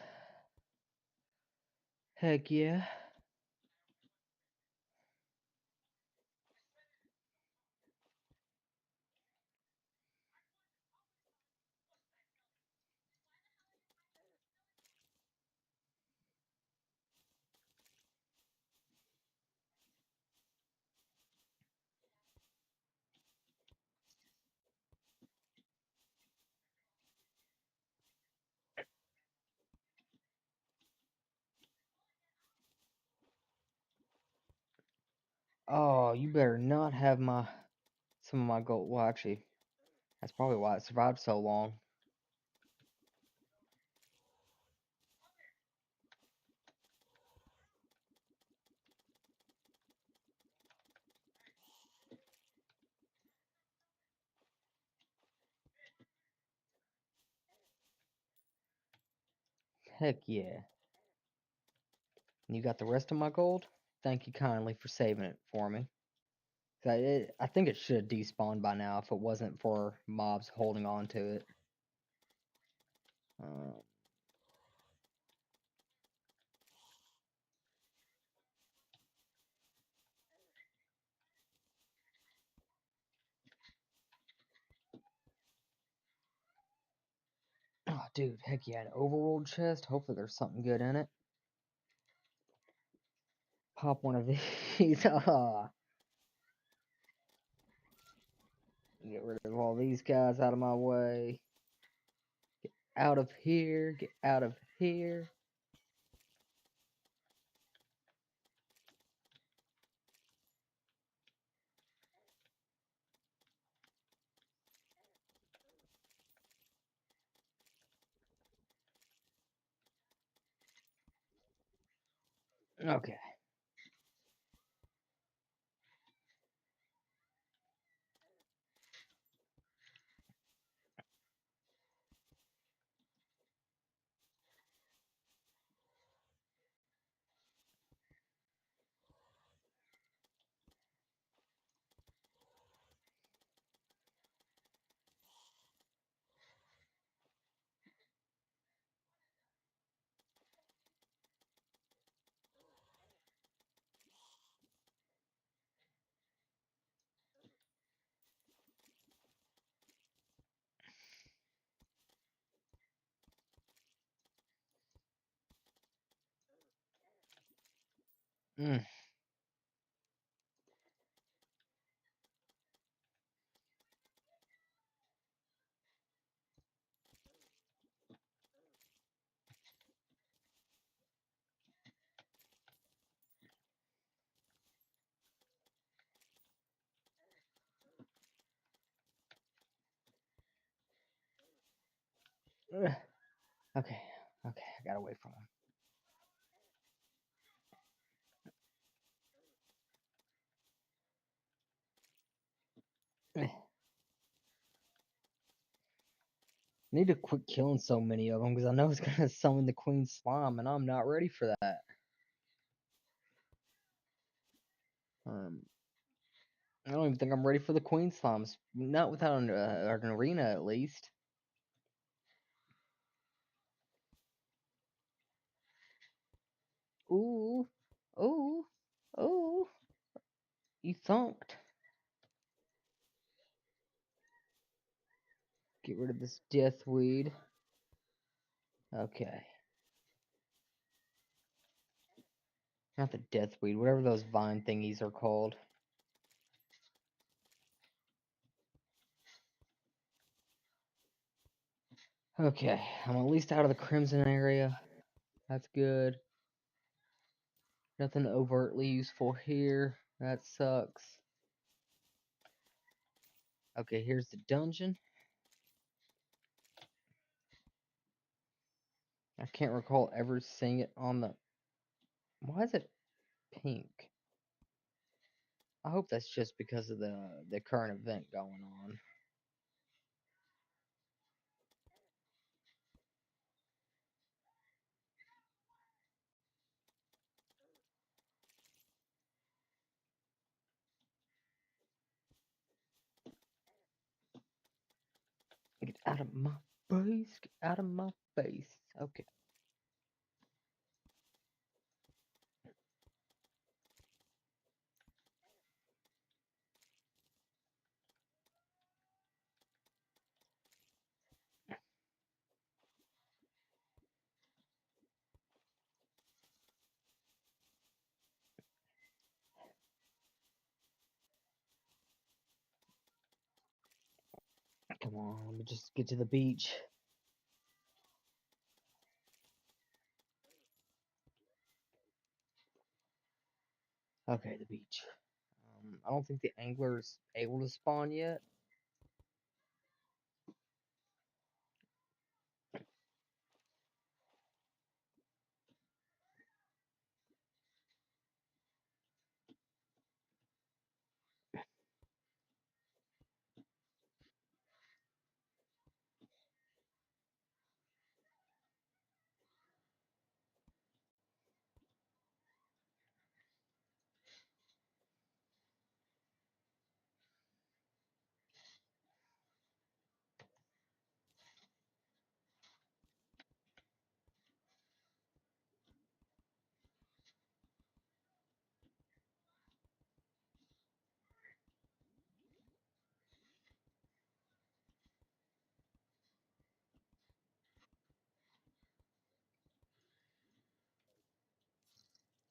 Heck yeah. Oh, you better not have some of my gold. Well, actually, that's probably why it survived so long. Heck yeah. And you got the rest of my gold? Thank you kindly for saving it for me. I think it should have despawned by now if it wasn't for mobs holding on to it. Uh, oh, dude, heck yeah, an overworld chest. Hopefully there's something good in it. Pop one of these. Ah. Get rid of all these guys out of my way. Get out of here. Get out of here. Okay. Mm. Ugh. Okay. Okay. I got away from him. Need to quit killing so many of them because I know it's gonna summon the Queen Slime, and I'm not ready for that. Um, I don't even think I'm ready for the Queen Slimes. Not without an arena, at least. Ooh, ooh, ooh! You thunked. Get rid of this deathweed. Okay. Not the deathweed, whatever those vine thingies are called. Okay, I'm at least out of the crimson area. That's good. Nothing overtly useful here. That sucks. Okay, here's the dungeon. I can't recall ever seeing it on the... Why is it pink? I hope that's just because of the current event going on. Get out of my face. Get out of my face. Okay. Come on, let me just get to the beach. Okay, the beach. I don't think the angler's able to spawn yet.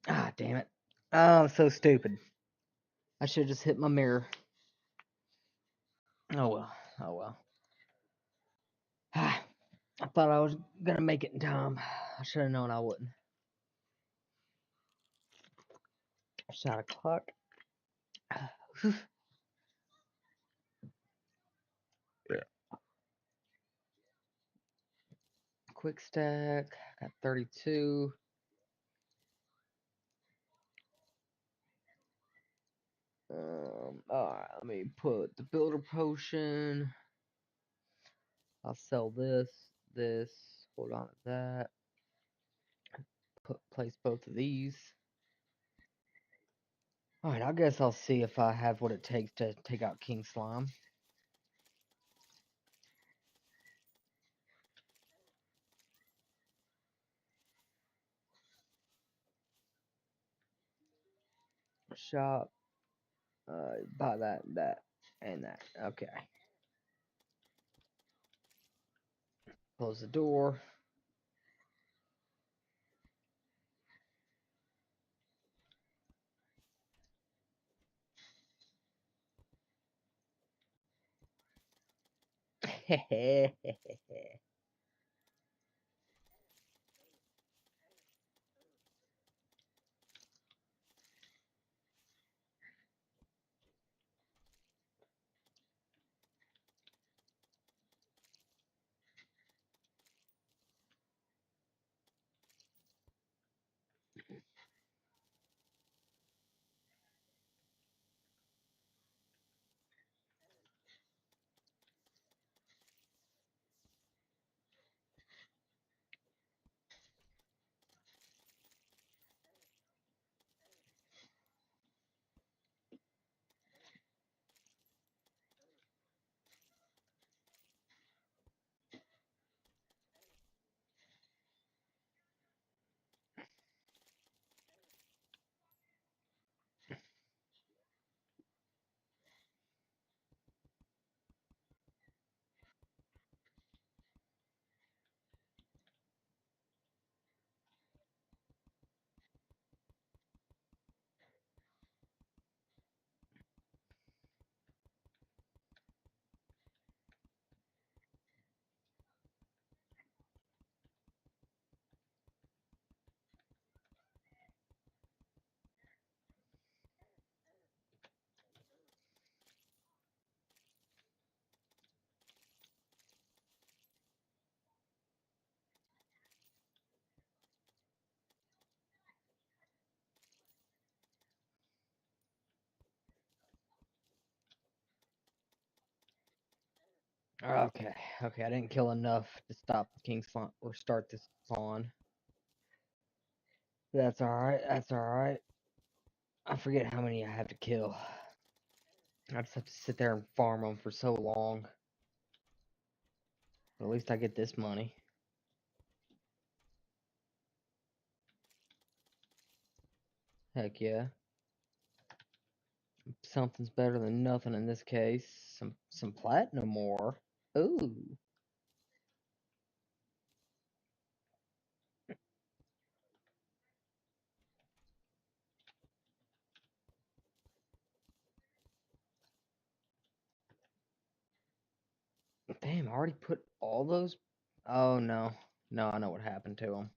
Ah, damn it. Oh, I'm so stupid. I should have just hit my mirror. Oh well. Oh well. I thought I was gonna make it in time. I should have known I wouldn't. Shot a clock. Yeah. Quick stack. Got 32. Alright, let me put the builder potion. I'll sell this. Hold on to that. Place both of these. Alright, I guess I'll see if I have what it takes to take out King Slime. Shop. Buy that, and that. Okay. Close the door. Okay, okay, I didn't kill enough to stop the King Slime or start this spawn. That's alright, that's alright. I forget how many I have to kill. I just have to sit there and farm them for so long. But at least I get this money. Heck yeah. Something's better than nothing in this case. Some platinum ore. Ooh. Damn, I already put all those. Oh no. No, I know what happened to them.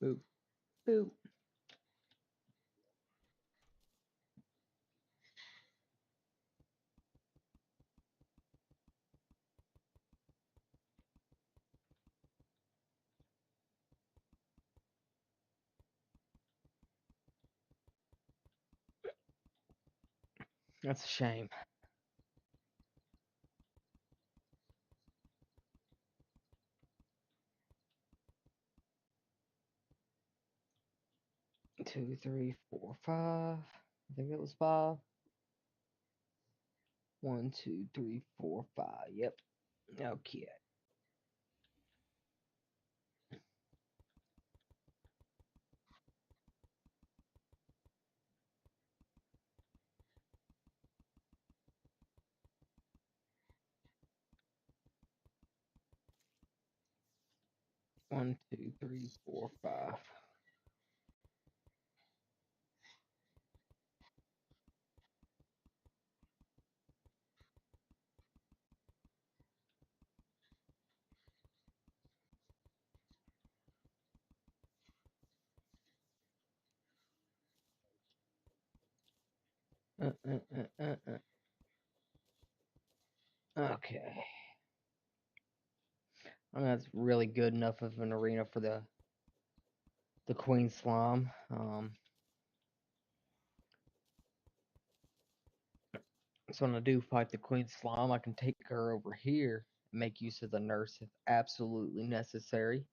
Boop. Boop. That's a shame. 2, 3, 4, 5. I think that was 5. 1, 2, 3, 4, 5. Yep. Okay. 1, 2, 3, 4, 5. Uh, uh, okay. I mean, that's really good enough of an arena for the Queen Slime. So when I do fight the Queen Slime, I can take her over here and make use of the nurse if absolutely necessary.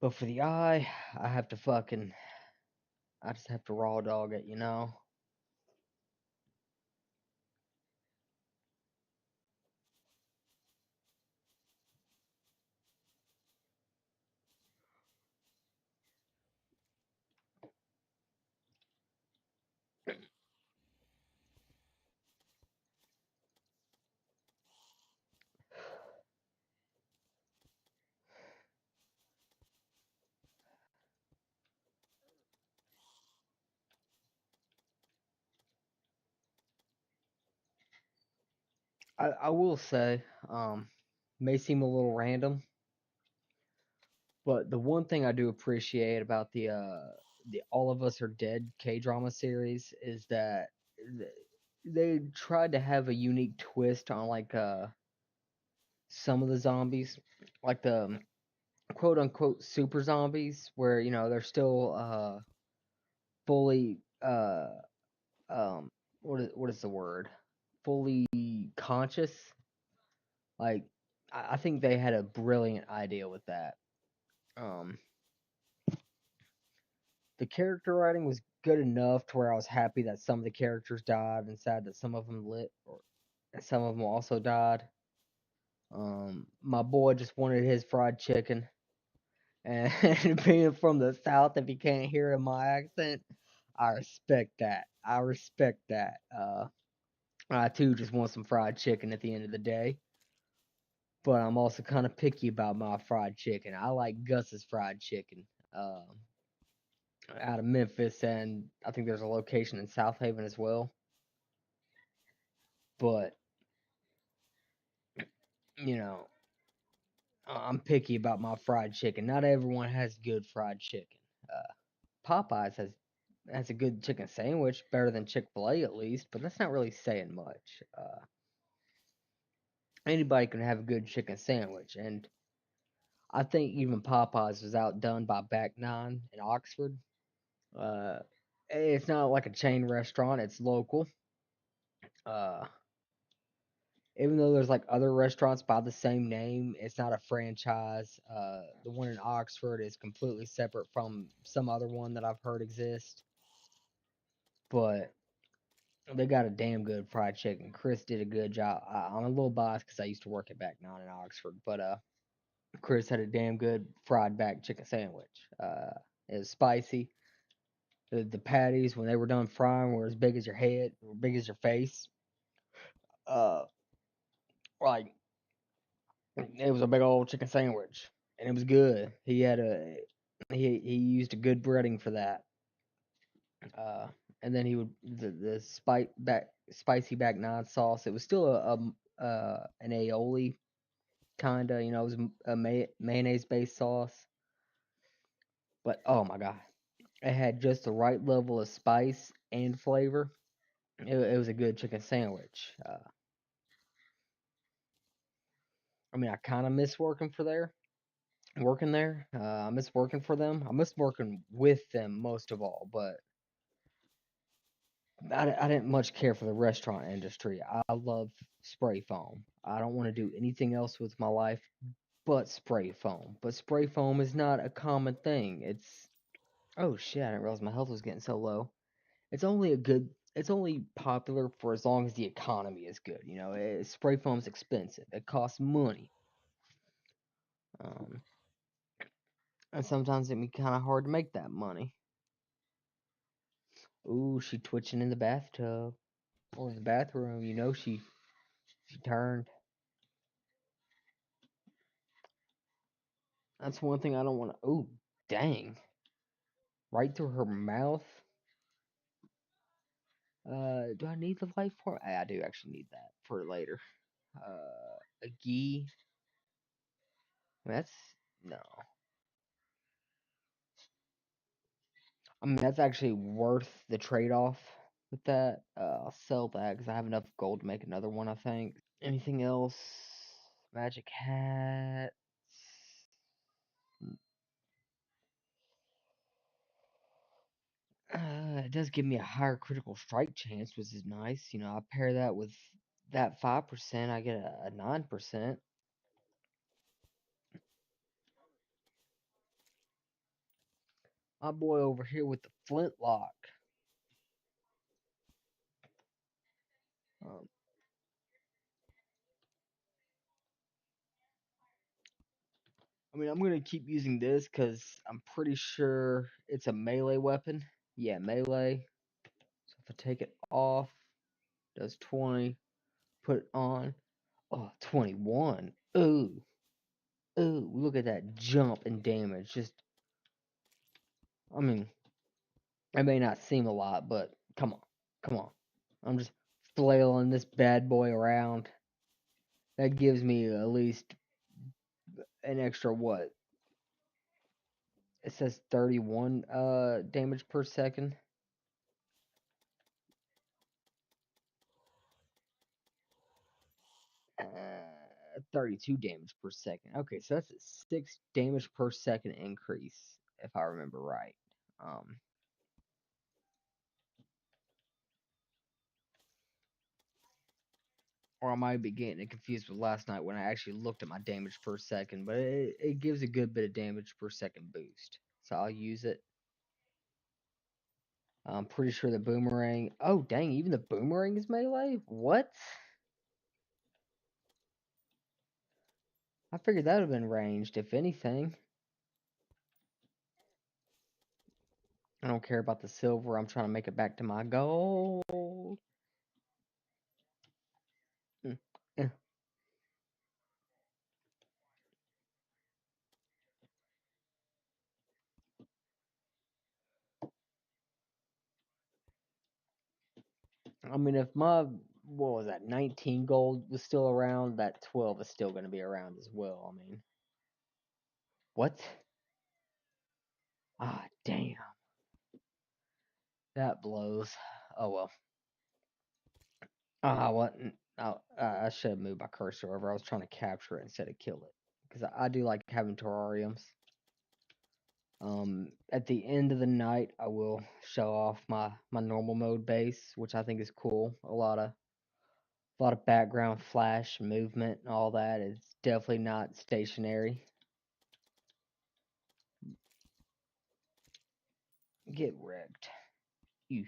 But for the eye, I have to fucking, I just have to raw dog it, you know? I will say, may seem a little random, but the one thing I do appreciate about the All of Us Are Dead K drama series is that th- they tried to have a unique twist on like some of the zombies, like the quote unquote super zombies, where you know they're still fully um what is the word? Fully conscious. Like I think they had a brilliant idea with that. Um, the character writing was good enough to where I was happy that some of the characters died and sad that some of them lit or some of them also died. My boy just wanted his fried chicken, and being from the south, if you can't hear in my accent, I respect that. I respect that. I too just want some fried chicken at the end of the day, but I'm also kind of picky about my fried chicken. I like Gus's fried chicken. Um, Out of Memphis, and I think there's a location in South Haven as well. But you know, I'm picky about my fried chicken. Not everyone has good fried chicken. Popeyes has a good chicken sandwich, better than Chick-fil-A at least, but that's not really saying much. Anybody can have a good chicken sandwich, and I think even Popeyes was outdone by Back Nine in Oxford. Uh, it's not like a chain restaurant; it's local. Uh, Even though there's like other restaurants by the same name, it's not a franchise. The one in Oxford is completely separate from some other one that I've heard exist. But they got a damn good fried chicken. Chris did a good job. I'm a little biased because I used to work at Back Nine in Oxford, but Chris had a damn good fried back chicken sandwich. It was spicy. The patties when they were done frying were as big as your head, or big as your face. Uh, like it was a big old chicken sandwich, and it was good. He used a good breading for that. Uh, and then he would the spicy back nine sauce. It was still an aioli kinda, you know, it was a mayonnaise based sauce, but oh my god, it had just the right level of spice and flavor. It was a good chicken sandwich. I mean, I kind of miss working there. I miss working for them. I miss working with them most of all, but I didn't much care for the restaurant industry. I love spray foam. I don't want to do anything else with my life but spray foam. But spray foam is not a common thing. It's oh shit, I didn't realize my health was getting so low. It's only popular for as long as the economy is good. You know, spray foam's expensive. It costs money. Um, and sometimes it can be kind of hard to make that money. Ooh, she twitching in the bathtub or the bathroom. You know, she turned. That's one thing I don't want to. Ooh, dang! Right through her mouth. Do I need the life form? I do actually need that for later. A gi. That's no. I mean, that's actually worth the trade off. with that. I'll sell that because I have enough gold to make another one, I think. Anything else? Magic hat. It does give me a higher critical strike chance, which is nice. I pair that with that 5%, I get a 9%. My boy over here with the flintlock. Um, I'm gonna keep using this because I'm pretty sure it's a melee weapon. Yeah, melee. So if I take it off, does 20. Put it on. Oh, 21. Ooh, ooh, look at that jump in damage. I mean, it may not seem a lot, but come on, come on. I'm just flailing this bad boy around. That gives me at least an extra what? It says 31 damage per second. 32 damage per second. Okay, so that's a 6 damage per second increase, if I remember right. Um, or I might be getting it confused with last night when I actually looked at my damage per second, but it gives a good bit of damage per second boost. So I'll use it. I'm pretty sure the boomerang. Oh, dang, even the boomerang is melee? What? I figured that would have been ranged, if anything. I don't care about the silver. I'm trying to make it back to my gold. Mm, eh. If my, what was that, 19 gold was still around, that 12 is still going to be around as well. What? Ah, damn. That blows. Oh, well. What? Oh, I should have moved my cursor over. I was trying to capture it instead of kill it. Because I do like having terrariums. At the end of the night, I will show off my normal mode base, which I think is cool. A lot of background flash, movement, and all that. It's definitely not stationary. Get wrecked. Eesh.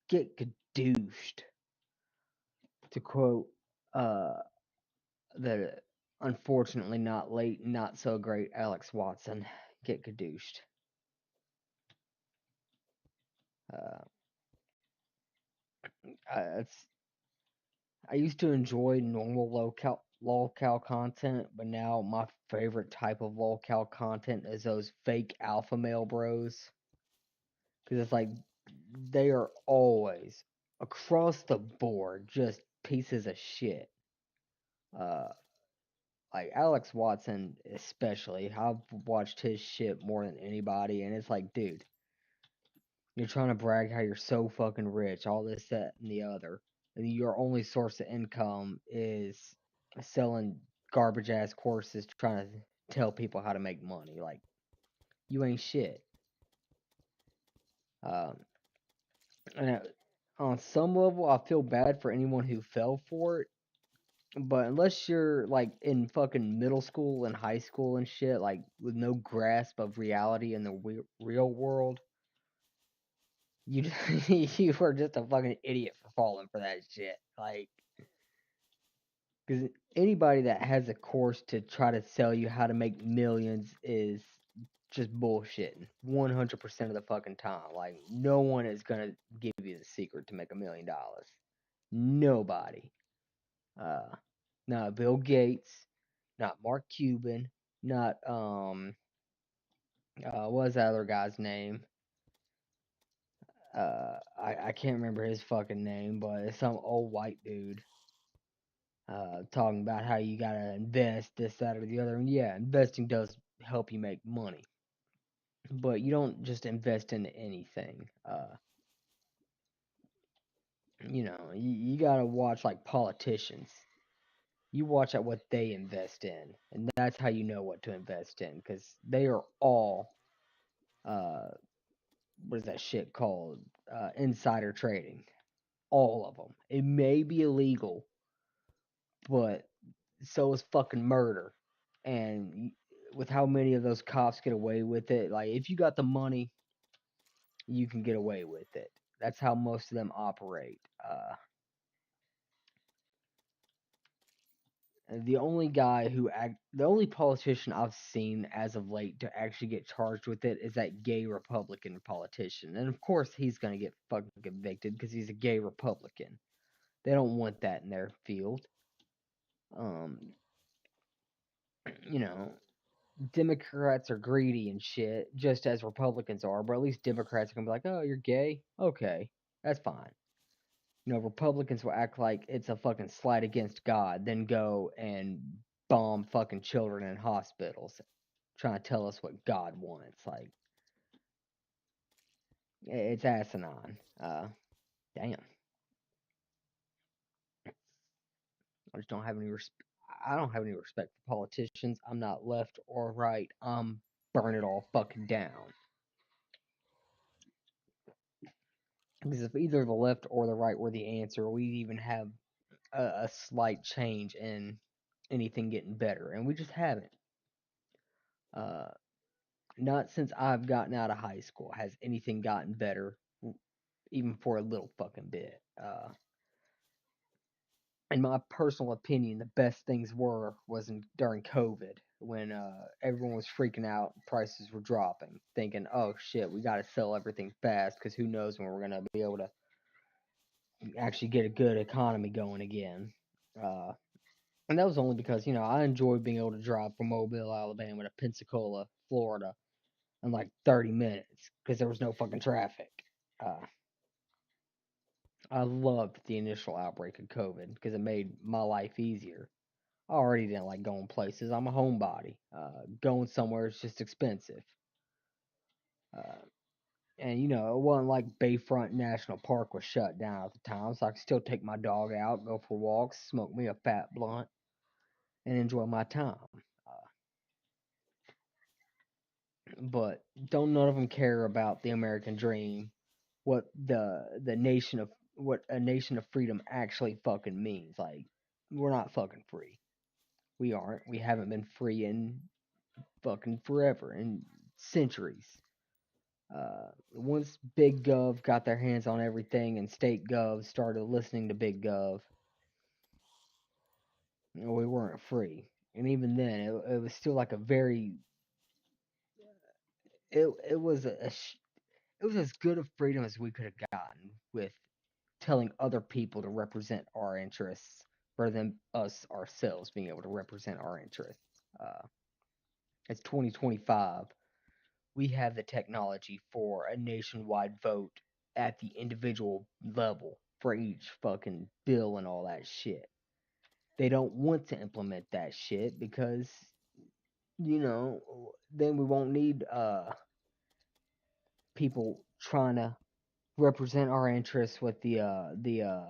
Get gadooshed. To quote uh the unfortunately not late, not so great Alex Watson. Get gadooshed. Uh, I used to enjoy normal lolcal content, but now my favorite type of lolcal content is those fake alpha male bros. Because it's like they are always across the board just pieces of shit. Uh, like Alex Watson, especially. I've watched his shit more than anybody, and it's like, dude, you're trying to brag how you're so fucking rich, all this, that, and the other, and your only source of income is selling garbage ass courses, trying to tell people how to make money. Like, you ain't shit. Um, and on some level, I feel bad for anyone who fell for it. But unless you're like in fucking middle school and high school and shit, like with no grasp of reality in the real world, you you are just a fucking idiot for falling for that shit. Like, because anybody that has a course to try to sell you how to make millions is just bullshitting 100% of the fucking time. Like, no one is gonna give you the secret to make $1 million. Nobody. Uh, Not Bill Gates, not Mark Cuban, not what was that other guy's name? I can't remember his fucking name, but it's some old white dude. Talking about how you gotta invest this, that, or the other. And yeah, investing does help you make money, but you don't just invest into anything. You gotta watch like politicians. You watch at what they invest in, and that's how you know what to invest in, because they are all uh, what is that shit called? Insider trading. All of them. It may be illegal, but so is fucking murder. And with how many of those cops get away with it, like if you got the money, you can get away with it. That's how most of them operate. The only politician I've seen as of late to actually get charged with it is that gay Republican politician, and of course he's gonna get fucking convicted because he's a gay Republican. They don't want that in their field. Um, you know, Democrats are greedy and shit, just as Republicans are, but at least Democrats are gonna be like, "Oh, you're gay? Okay, that's fine." Republicans will act like it's a fucking slight against God, then go and bomb fucking children in hospitals, trying to tell us what God wants. Like, it's asinine. Damn, I just don't have any respect. I don't have any respect for politicians. I'm not left or right. I'm burn it all fucking down. Because if either the left or the right were the answer, we'd even have a slight change in anything getting better, and we just haven't. Uh, Not since I've gotten out of high school has anything gotten better, even for a little fucking bit. In my personal opinion, the best things during COVID when everyone was freaking out, prices were dropping, thinking, "Oh shit, we got to sell everything fast because who knows when we're gonna be able to actually get a good economy going again." Uh, and that was only because I enjoyed being able to drive from Mobile, Alabama to Pensacola, Florida, in like 30 minutes because there was no fucking traffic. Uh, I loved the initial outbreak of COVID because it made my life easier. I already didn't like going places. I'm a homebody. Going somewhere is just expensive. Uh, and it wasn't like Bayfront National Park was shut down at the time, so I could still take my dog out, go for walks, smoke me a fat blunt, and enjoy my time. Uh, but don't none of them care about the American dream, what a nation of freedom actually fucking means. Like, we're not fucking free. We aren't. We haven't been free in fucking forever, in centuries. Once Big Gov got their hands on everything and State Gov started listening to Big Gov, we weren't free. And even then, it was still like a very it was it was as good of freedom as we could have gotten with telling other people to represent our interests rather than us ourselves being able to represent our interests. It's 2025. We have the technology for a nationwide vote at the individual level for each fucking bill and all that shit. They don't want to implement that shit because, then we won't need people trying to represent our interests with the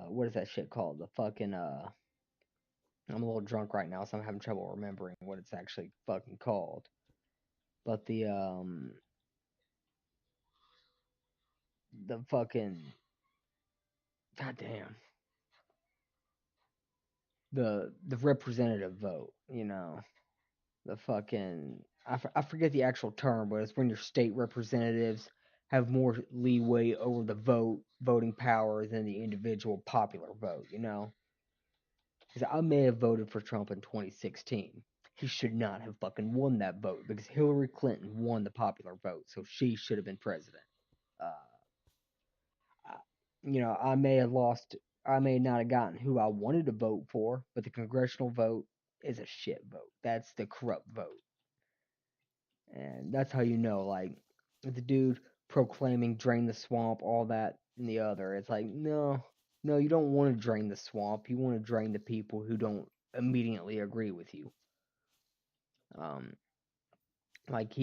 what is that shit called? The fucking I'm a little drunk right now, so I'm having trouble remembering what it's actually fucking called. But the fucking goddamn the representative vote, the fucking I forget the actual term, but it's when your state representatives have more leeway over the voting power than the individual popular vote. Because I may have voted for Trump in 2016. He should not have fucking won that vote because Hillary Clinton won the popular vote, so she should have been president. Uh, I may have lost. I may not have gotten who I wanted to vote for, but the congressional vote is a shit vote. That's the corrupt vote, and that's how like the dude proclaiming drain the swamp, all that and the other. It's like no, no, you don't want to drain the swamp. You want to drain the people who don't immediately agree with you. Um, like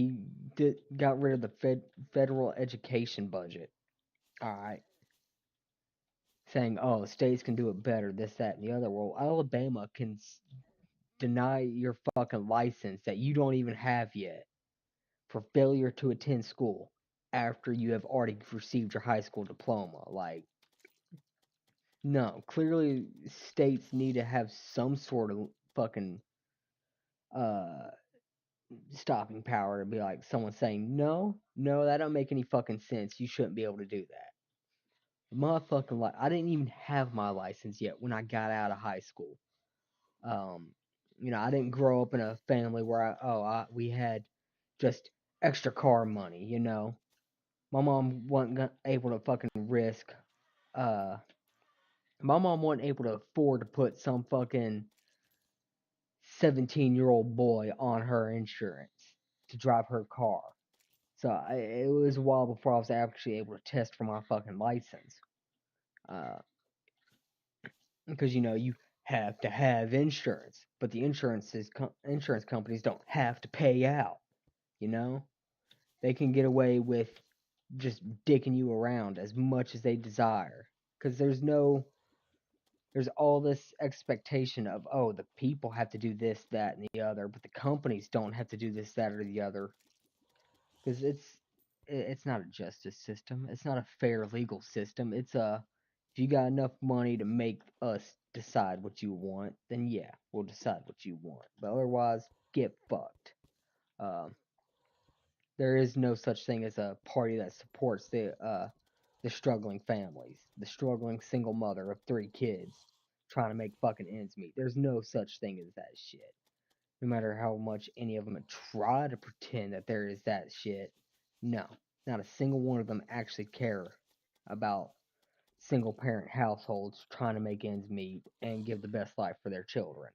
got rid of the federal education budget. All right, saying, "Oh, states can do it better, this, that, and the other." Well, Alabama can deny your fucking license that you don't even have yet for failure to attend school after you have already received your high school diploma. Like, no, clearly states need to have some sort of fucking uh stopping power to be like someone saying, "No, no, that don't make any fucking sense. You shouldn't be able to do that." Motherfucking I didn't even have my license yet when I got out of high school. Um, I didn't grow up in a family where we had just extra car money. My mom wasn't able to fucking risk uh my mom wasn't able to afford to put some fucking 17-year-old boy on her insurance to drive her car. So it was a while before I was actually able to test for my fucking license. Uh, because you have to have insurance, but the insurance companies don't have to pay out. You know, they can get away with just dicking you around as much as they desire. Because there's all this expectation of, oh, the people have to do this, that, and the other, but the companies don't have to do this, that, or the other. Because it's not a justice system. It's not a fair legal system. It's a if you got enough money to make us decide what you want, then yeah, we'll decide what you want. But otherwise, get fucked. Um, there is no such thing as a party that supports the struggling families, the struggling single mother of 3 kids trying to make fucking ends meet. There's no such thing as that shit. No matter how much any of them try to pretend that there is that shit, no, not a single one of them actually care about single parent households trying to make ends meet and give the best life for their children.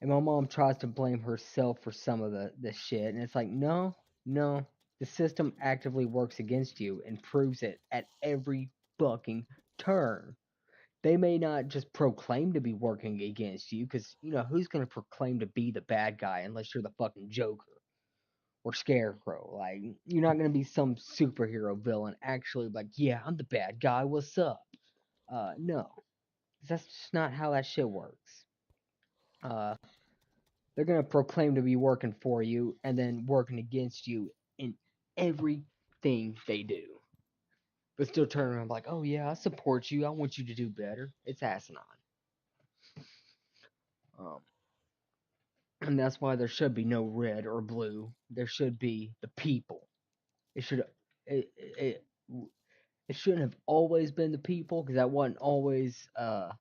And my mom tries to blame herself for some of the shit, and it's like, no, no, the system actively works against you and proves it at every fucking turn. They may not just proclaim to be working against you, because who's gonna proclaim to be the bad guy unless you're the fucking Joker or Scarecrow? Like, you're not gonna be some superhero villain actually like, yeah, I'm the bad guy. What's up? No, that's just not how that shit works. Uh, they're gonna proclaim to be working for you and then working against you in everything they do. But still turn around like, oh yeah, I support you. I want you to do better. It's asinine. Um, and that's why there should be no red or blue. There should be the people. It should it it, it shouldn't have always been the people, because that wasn't always a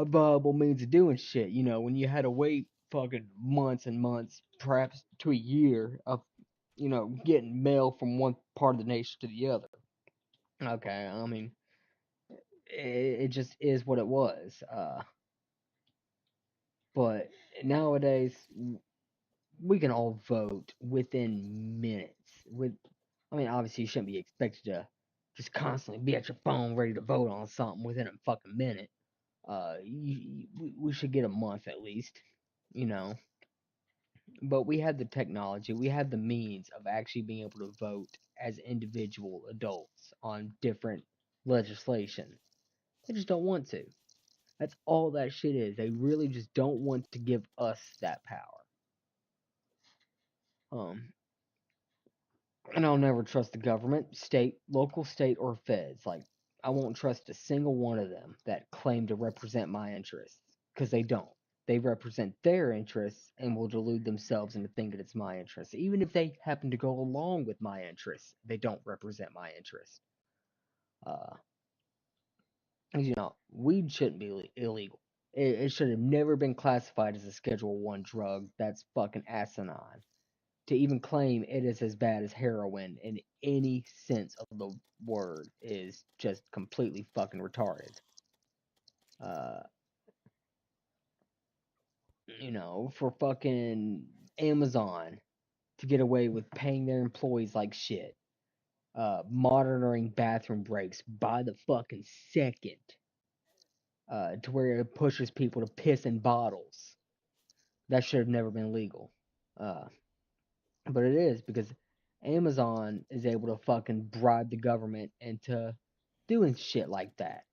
viable means of doing shit. When you had to wait fucking months and months, perhaps to a year of getting mail from one part of the nation to the other. Okay, I mean, it just is what it was. But nowadays, we can all vote within minutes. I mean, obviously, you shouldn't be expected to just constantly be at your phone ready to vote on something within a fucking minute. We should get a month at least, you know. But we have the technology, we have the means of actually being able to vote as individual adults on different legislation. They just don't want to. That's all that shit is. They really just don't want to give us that power. Um, and I'll never trust the government, local, state, or feds. Like, I won't trust a single one of them that claim to represent my interests, because they don't. They represent their interests and will delude themselves into thinking it's my interests. Even if they happen to go along with my interests, they don't represent my interests. Uh, weed shouldn't be illegal. It should have never been classified as a Schedule 1 drug. That's fucking asinine. To even claim it is as bad as heroin in any sense of the word is just completely fucking retarded. Uh, for fucking Amazon to get away with paying their employees like shit, monitoring bathroom breaks by the fucking second, to where it pushes people to piss in bottles. That should have never been legal. Uh, but it is, because Amazon is able to fucking bribe the government into doing shit like that.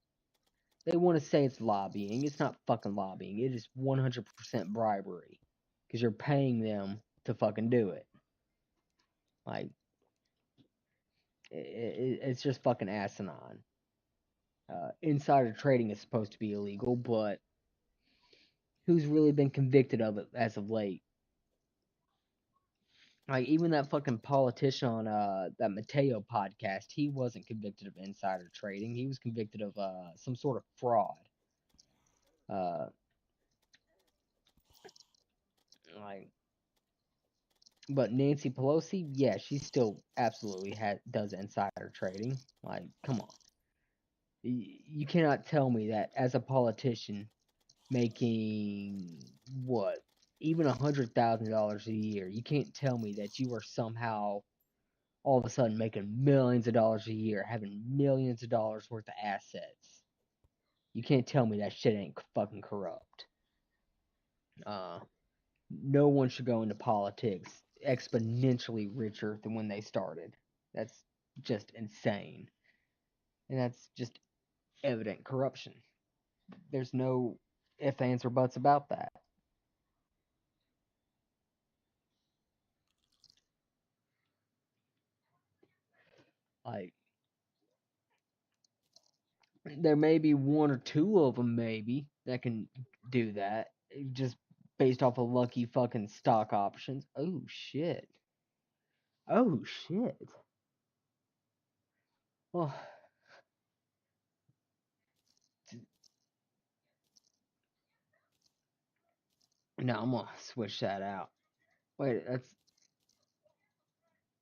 They want to say it's lobbying. It's not fucking lobbying. It is 100% bribery because you're paying them to fucking do it. Like, it's just fucking asinine. Insider trading is supposed to be illegal, but who's really been convicted of it as of late? Like, even that fucking politician on that Mateo podcast, he wasn't convicted of insider trading. He was convicted of some sort of fraud. Uh, like, but Nancy Pelosi, yeah, she still absolutely does insider trading. Like, come on, you cannot tell me that as a politician making what, even $100,000 a year, you can't tell me that you are somehow all of a sudden making millions of dollars a year, having millions of dollars worth of assets. You can't tell me that shit ain't fucking corrupt. Uh, no one should go into politics exponentially richer than when they started. That's just insane. And that's just evident corruption. There's no ifs, ands, or buts about that. Like, there may be one or two of them, maybe, that can do that, just based off of lucky fucking stock options. Oh, shit. Oh, shit. Well, no, I'm gonna switch that out. Wait, that's.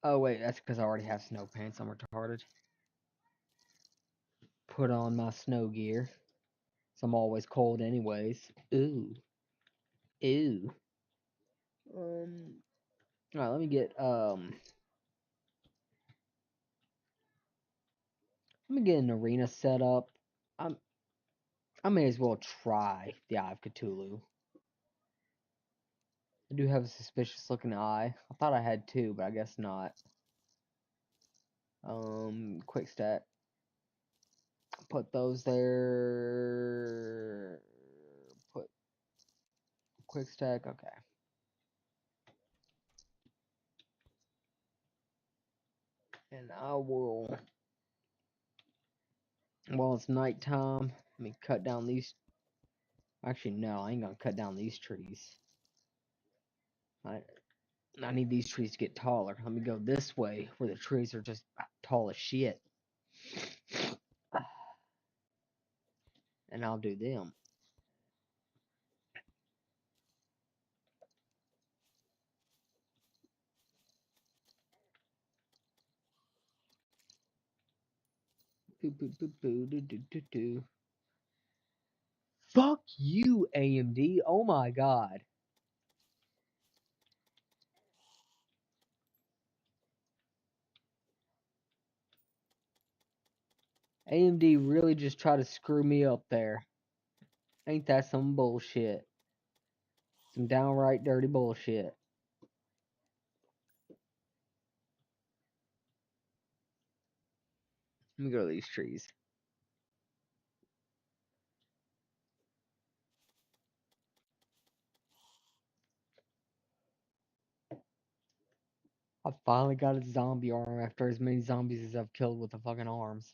Oh, wait, that's because I already have snow pants. I'm retarded. Put on my snow gear. So I'm always cold, anyways. Ooh. Ooh. Alright, let me get, let me get an arena set up. I'm, I may as well try the Eye of Cthulhu. I do have a suspicious looking eye. I thought I had two, but I guess not. Quick stack. Put those there. Put quick stack. Okay. And I will. Well, it's nighttime. Let me cut down these. Actually, no, I ain't gonna cut down these trees. I I need these trees to get taller. Let me go this way where the trees are just tall as shit. And I'll do them. Boo, boo, boo, boo, doo, doo, doo, doo. Fuck you, AMD. Oh my god. AMD really just tried to screw me up there. Ain't that some bullshit? Some downright dirty bullshit. Let me go to these trees. I finally got a zombie arm after as many zombies as I've killed with the fucking arms.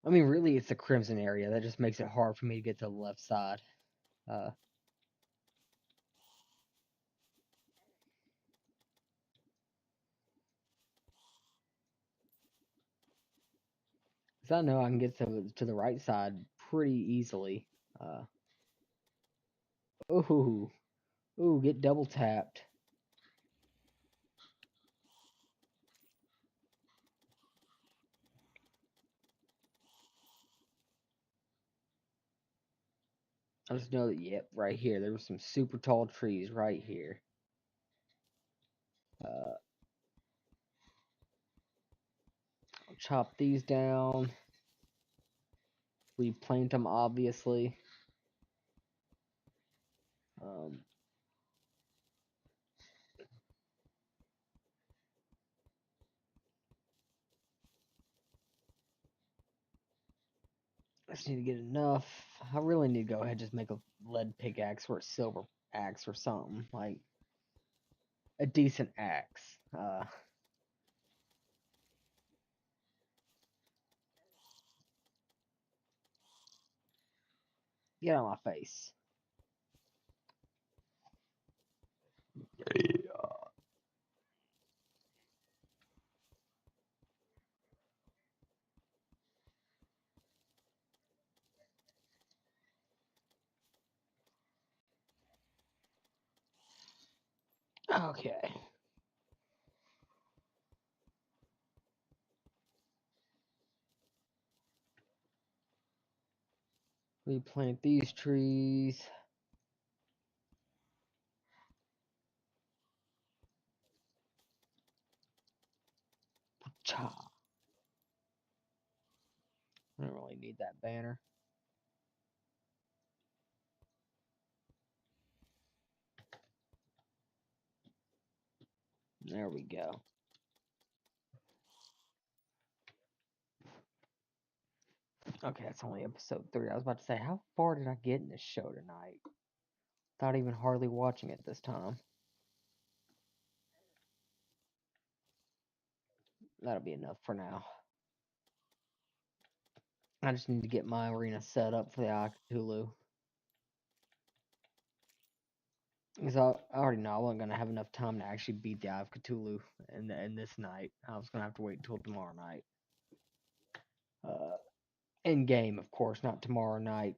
I mean, really, it's the Crimson area. That just makes it hard for me to get to the left side. Uh, 'Cause I know I can get to the right side pretty easily. Uh, ooh, ooh, get double tapped. I just know that, yep, right here. There were some super tall trees right here. Uh, I'll chop these down. Replant them, obviously. Um, I just need to get enough. I really need to go ahead and just make a lead pickaxe or a silver axe or something. Like a decent axe. Get out of my face. Okay. Replant these trees. Cha. I don't really need that banner. There we go. Okay, that's only episode 3. I was about to say, how far did I get in this show tonight? Without even hardly watching it this time. That'll be enough for now. I just need to get my arena set up for the Cthulu. Because I already know I wasn't going to have enough time to actually beat the Eye of Cthulhu in this night. I was going to have to wait until tomorrow night. In game, of course, not tomorrow night,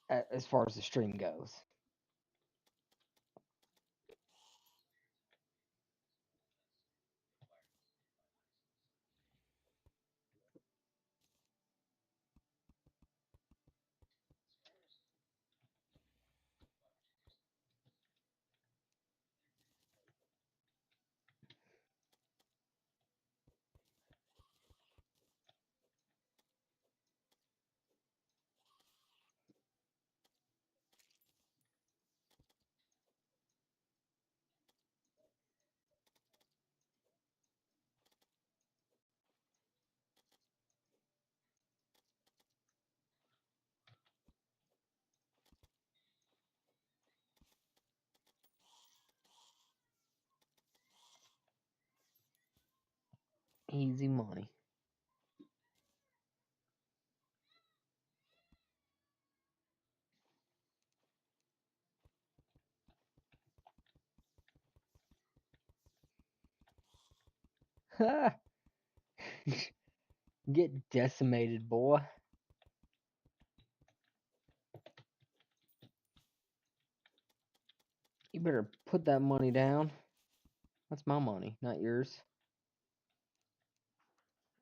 as far as the stream goes. Easy money. Get decimated, boy. You better put that money down. That's my money, not yours.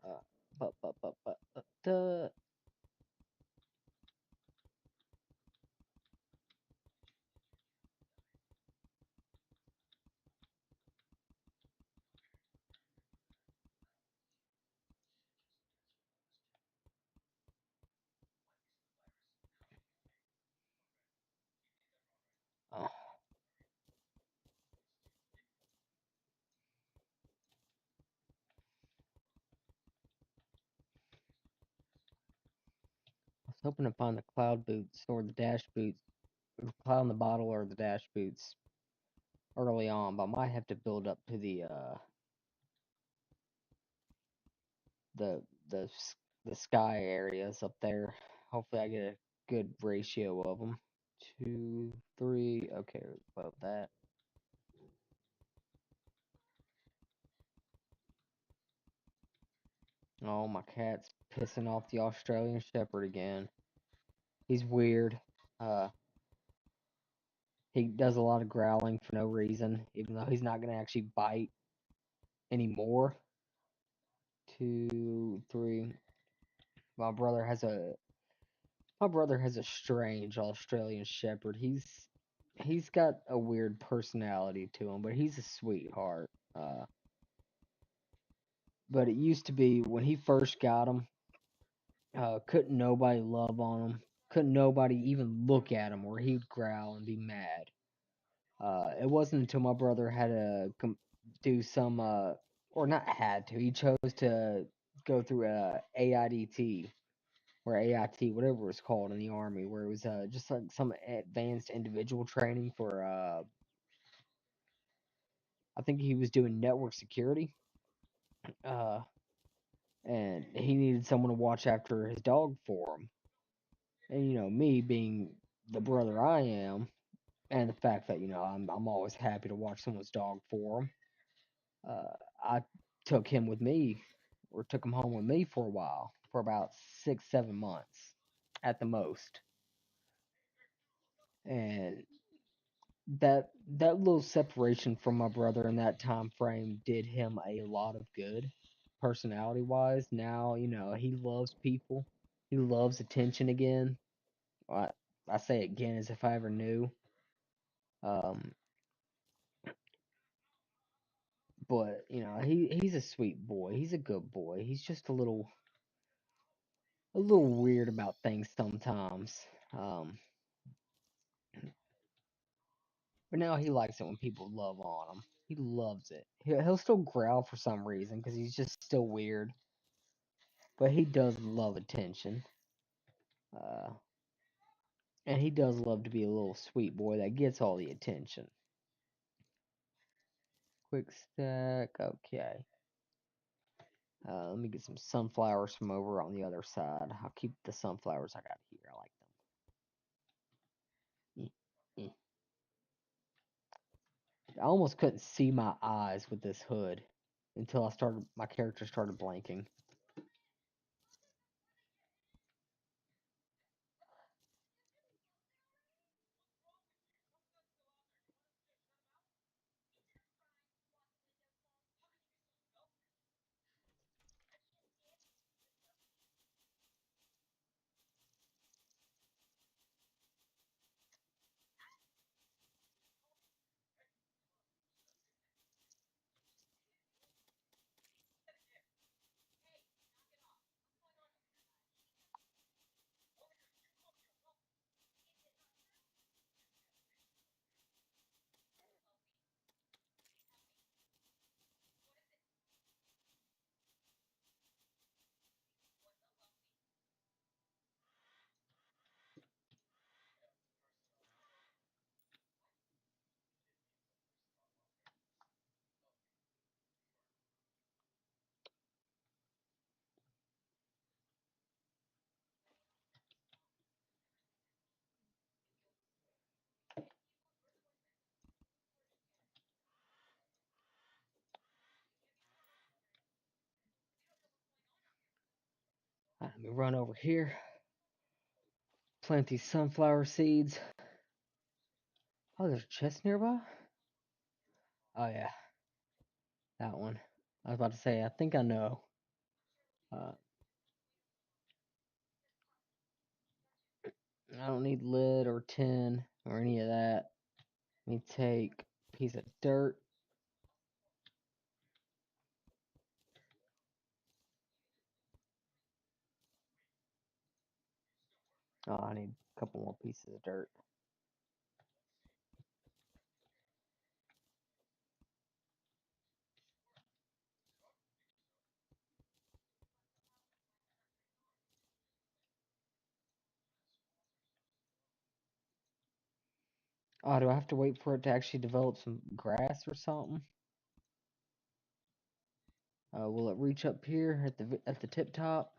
Uh, but, oh, I was hoping to find the cloud boots or the dash boots, the cloud in the bottle or the dash boots early on, but I might have to build up to the the the sky areas up there. Hopefully, I get a good ratio of them. 2, 3. Okay, about that. Oh, my cat's pissing off the Australian Shepherd again. He's weird. Uh, he does a lot of growling for no reason, even though he's not gonna actually bite anymore. 2, 3. My brother has a my brother has a strange Australian Shepherd. He's got a weird personality to him, but he's a sweetheart. But it used to be when he first got him, couldn't nobody love on him. Couldn't nobody even look at him, or he'd growl and be mad. It wasn't until my brother had to do some, or not had to. He chose to go through a AIDT, or AIT, whatever it was called in the army, where it was just like some advanced individual training for I think he was doing network security. Uh, and he needed someone to watch after his dog for him. And me being the brother I am, and the fact that I'm always happy to watch someone's dog for him. I took him with me, or took him home with me for a while, for about 6, 7 months at the most, and that little separation from my brother in that time frame did him a lot of good, personality wise. Now he loves people, he loves attention again. I, I say again as if I ever knew. Um, but he's a sweet boy. He's a good boy. He's just a little weird about things sometimes. Um, but now he likes it when people love on him. He loves it. He'll still growl for some reason because he's just still weird. But he does love attention. Uh, and he does love to be a little sweet boy that gets all the attention. Quick stack. Okay. Let me get some sunflowers from over on the other side. I'll keep the sunflowers I got here. I like them. Mm, mm. I almost couldn't see my eyes with this hood until my character started blinking. Let me run over here, plant these sunflower seeds. Oh, there's a chest nearby? Oh, yeah, that one. I was about to say, I think I know. Uh, I don't need lead or tin or any of that. Let me take a piece of dirt. Oh, I need a couple more pieces of dirt. Oh, do I have to wait for it to actually develop some grass or something? Will it reach up here at the tip top?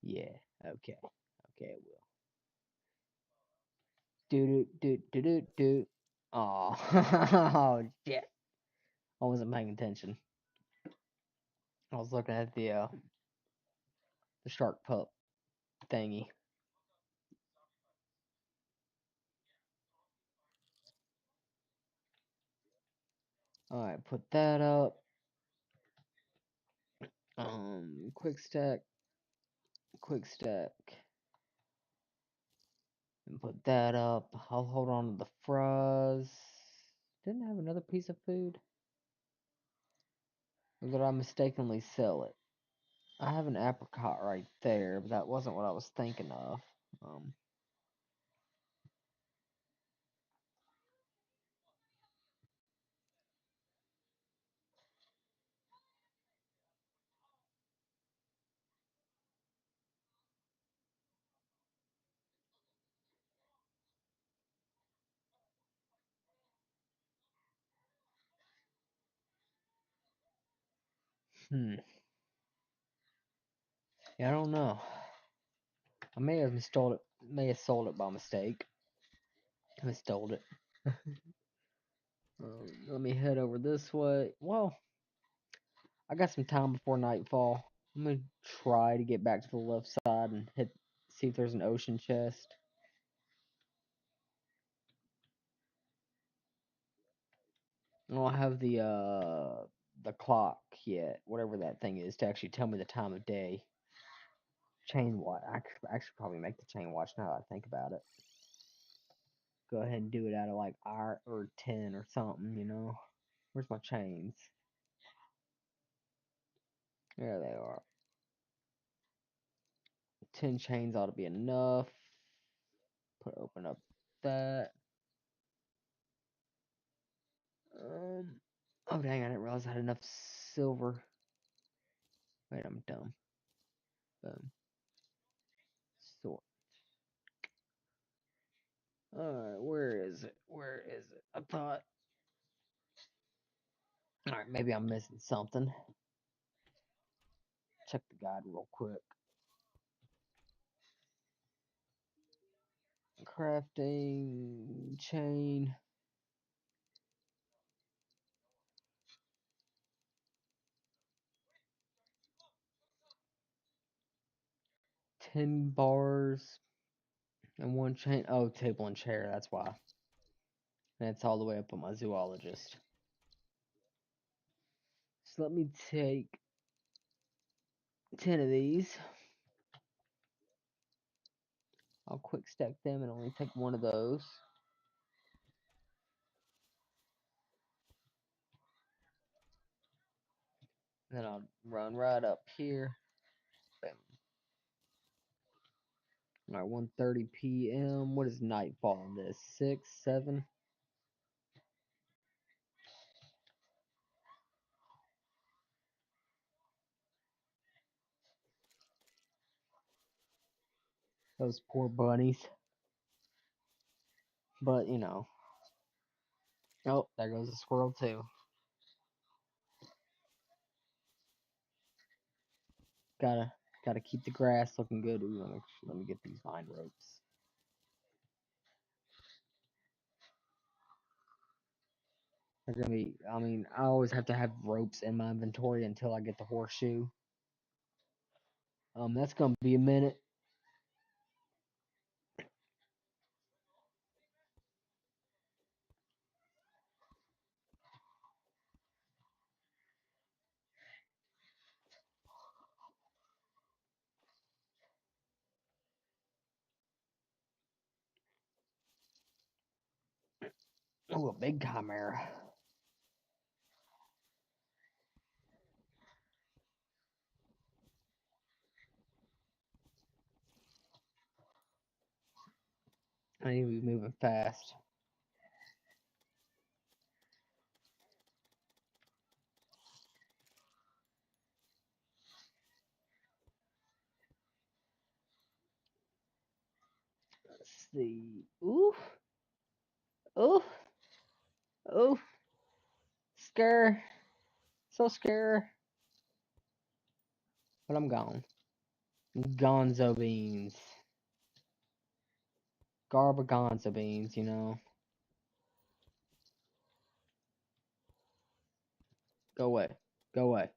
Yeah. Okay. Okay, it will. Do do do do do do. Oh, oh shit! I wasn't paying attention. I was looking at the shark pup thingy. All right, put that up. Quick stack, quick stack, and put that up. I'll hold on to the fries. Didn't I have another piece of food? Or did I mistakenly sell it? I have an apricot right there, but that wasn't what I was thinking of. Um, Hmm. Yeah, I don't know. I may have installed it. May have sold it by mistake. I stole it. Let me head over this way. Well, I got some time before nightfall. I'm gonna try to get back to the left side and see if there's an ocean chest. I don't have the clock yet, whatever that thing is, to actually tell me the time of day. Chain watch. I could actually probably make the chain watch now that I think about it. Go ahead and do it out of like hour or 10 or something, you know. Where's my chains? There they are. 10 chains ought to be enough. Open up that. Oh dang, I didn't realize I had enough silver. Wait, I'm dumb. Boom. Sort. Alright, where is it? Where is it? I thought. Alright, maybe I'm missing something. Check the guide real quick. Crafting chain. 10 bars and one chain. Oh, table and chair, that's why. And it's all the way up on my zoologist. So let me take 10 of these. I'll quick stack them and only take one of those. And then I'll run right up here. Bam. Alright, 1:30 p.m. What is nightfall on this? 6, 7? Those poor bunnies. But, you know. Oh, there goes the squirrel too. Gotta keep the grass looking good. Ooh, let me get these vine ropes. They're gonna be. I mean, I always have to have ropes in my inventory until I get the horseshoe. That's gonna be a minute. Oh, a big chimera. I need to be moving fast. Let's see. Ooh, ooh, ooh. Scare. So scare. But I'm gone. Gonzo beans. Garbagonzo beans, you know. Go away. Go away.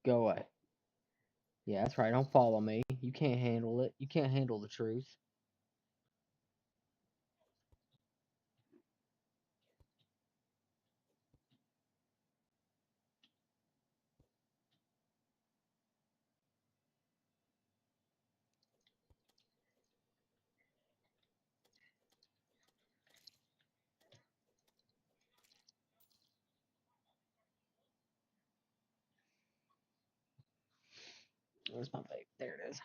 Go away. Yeah, that's right. Don't follow me. You can't handle it. You can't handle the truth. Where's my vape? There it is.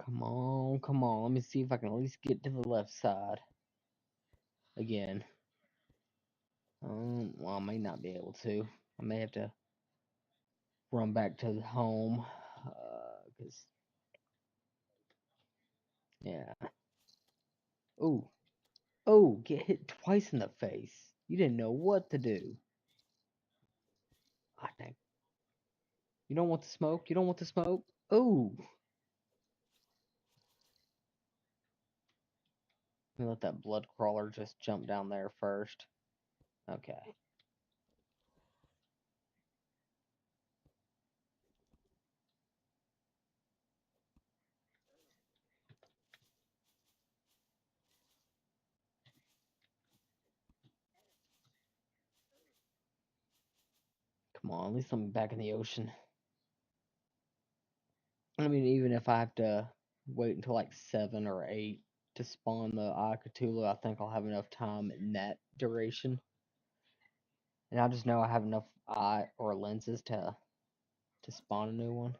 Come on, come on. Let me see if I can at least get to the left side again. Well, I may not be able to. I may have to run back to the home. Cause yeah. Oh, oh, get hit twice in the face. You didn't know what to do. I think you don't want the smoke. You don't want the smoke. Oh, let me let that blood crawler just jump down there first. Okay. Come on, at least I'm back in the ocean. I mean, even if I have to wait until like 7 or 8 to spawn the Eye of Cthulhu, I think I'll have enough time in that duration. And I just know I have enough eye or lenses to spawn a new one.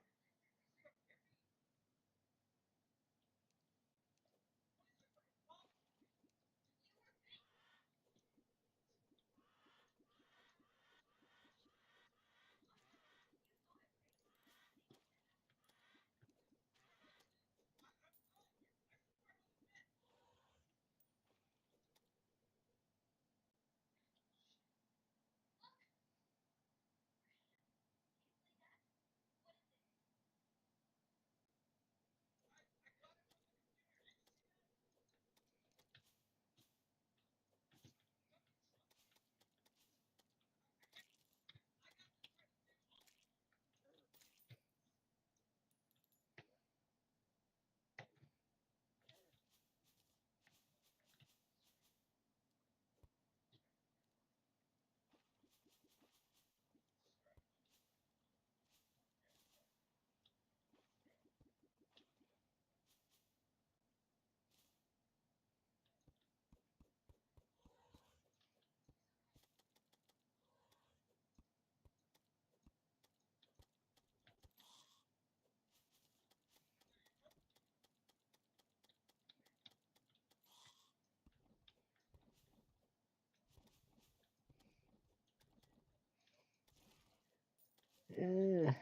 Eh,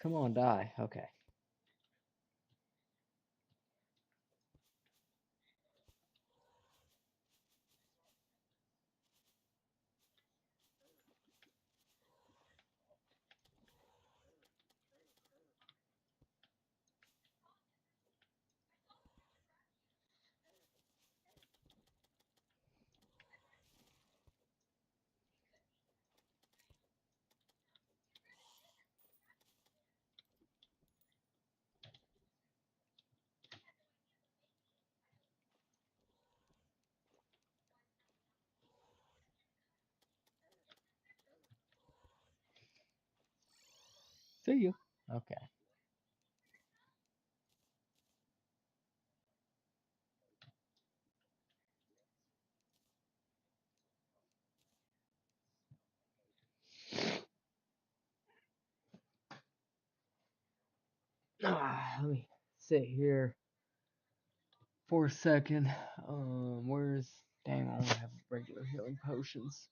come on, die. Okay. See you. Okay. Let me sit here for a second. Where's dang? I only have regular healing potions.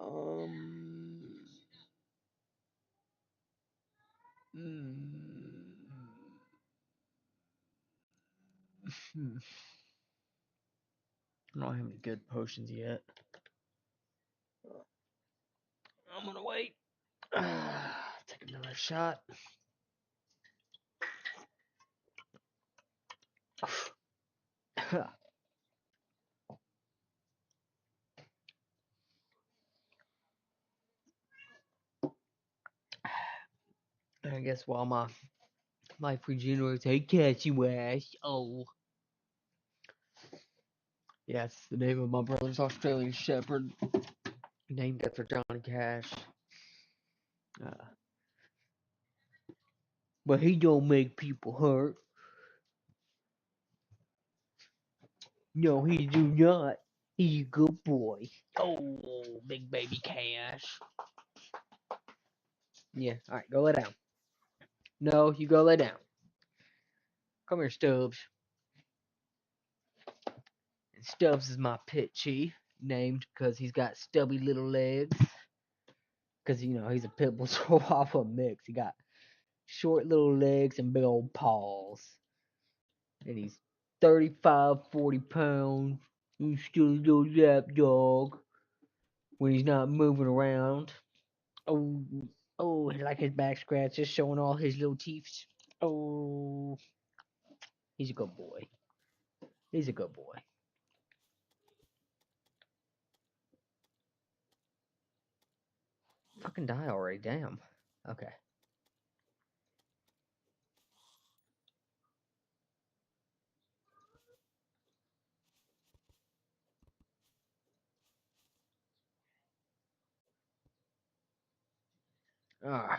Um. mm, hmm, I don't have any good potions yet. I'm gonna wait. Take another shot. I guess while my life regenerates, hey, catch you ass. Oh. Yes, the name of my brother's Australian Shepherd, named after Johnny Cash. Uh, but he don't make people hurt. No, he do not. He's a good boy. Oh, big baby Cash. Yeah, alright, go lay down. No, you go lay down. Come here, Stubbs. And Stubbs is my pit chief, named because he's got stubby little legs. Because, he's a pit bull chihuahua mix. He got short little legs and big old paws. And he's 35, 40 pounds. He's still a little lap dog when he's not moving around. Oh, oh, like his back scratches, showing all his little teeth. Oh, he's a good boy. He's a good boy. Fucking die already, damn. Okay. Alright.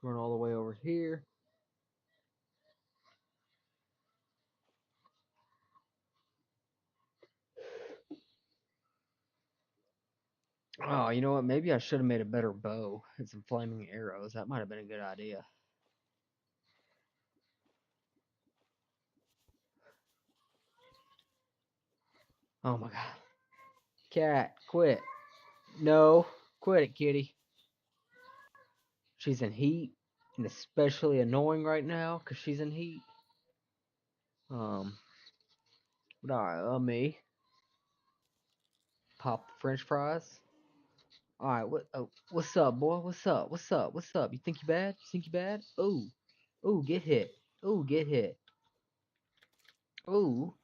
Run all the way over here. Oh, you know what? Maybe I should have made a better bow and some flaming arrows. That might have been a good idea. Oh my god. Cat, quit. No, quit it, kitty. She's in heat and especially annoying right now because she's in heat. But alright, let me pop the French fries. Alright, what's up, boy? What's up? What's up? What's up? You think you bad? You think you bad? Ooh. Ooh, get hit. Ooh, get hit. Ooh.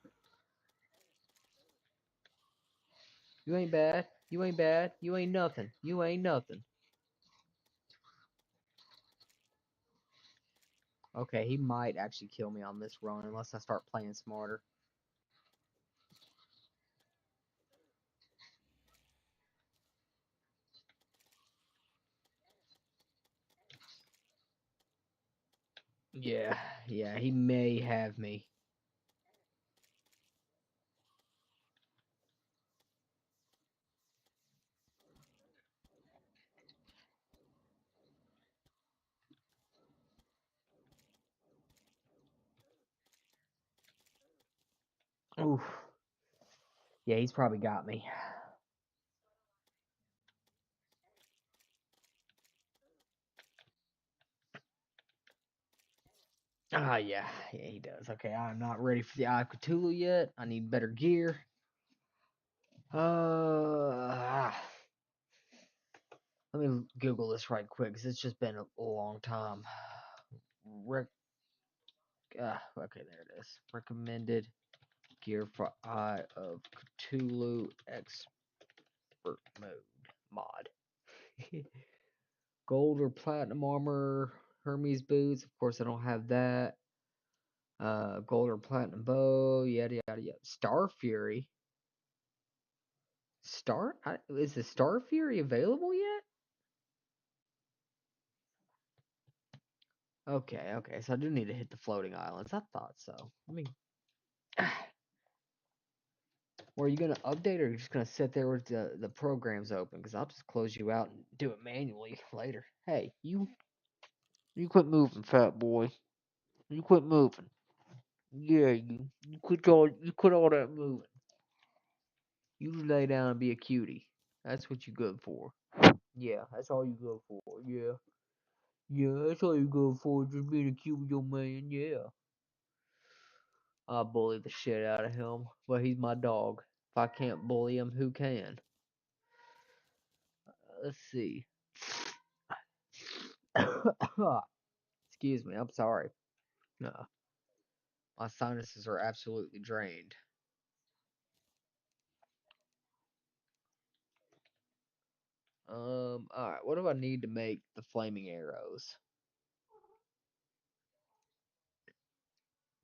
You ain't bad. You ain't bad. You ain't nothing. You ain't nothing. Okay, he might actually kill me on this run unless I start playing smarter. Yeah, yeah, he may have me. Oof. Yeah, he's probably got me. Yeah, he does. Okay, I'm not ready for the Eye of Cthulhu yet. I need better gear. Uh, Let me Google this right quick because it's just been a long time. Okay, there it is. Recommended gear for Eye of Cthulhu Expert mod. Gold or platinum armor, Hermes boots. Of course, I don't have that. Gold or platinum bow, yada yada yada. Star Fury. Is the Star Fury available yet? Okay. So I do need to hit the floating islands. I thought so. I mean, or are you gonna update, or are you just gonna sit there with the programs open? Because I'll just close you out and do it manually later. Hey, you quit moving, fat boy. You quit moving. Yeah, you quit all that moving. You lay down and be a cutie. That's what you good for. Yeah, that's all you good for. Yeah, that's all you good for. Just being a cute with your man. Yeah. I bully the shit out of him, but he's my dog. If I can't bully him, who can? Let's see. Excuse me. I'm sorry. My sinuses are absolutely drained. Alright, what do I need to make the flaming arrows?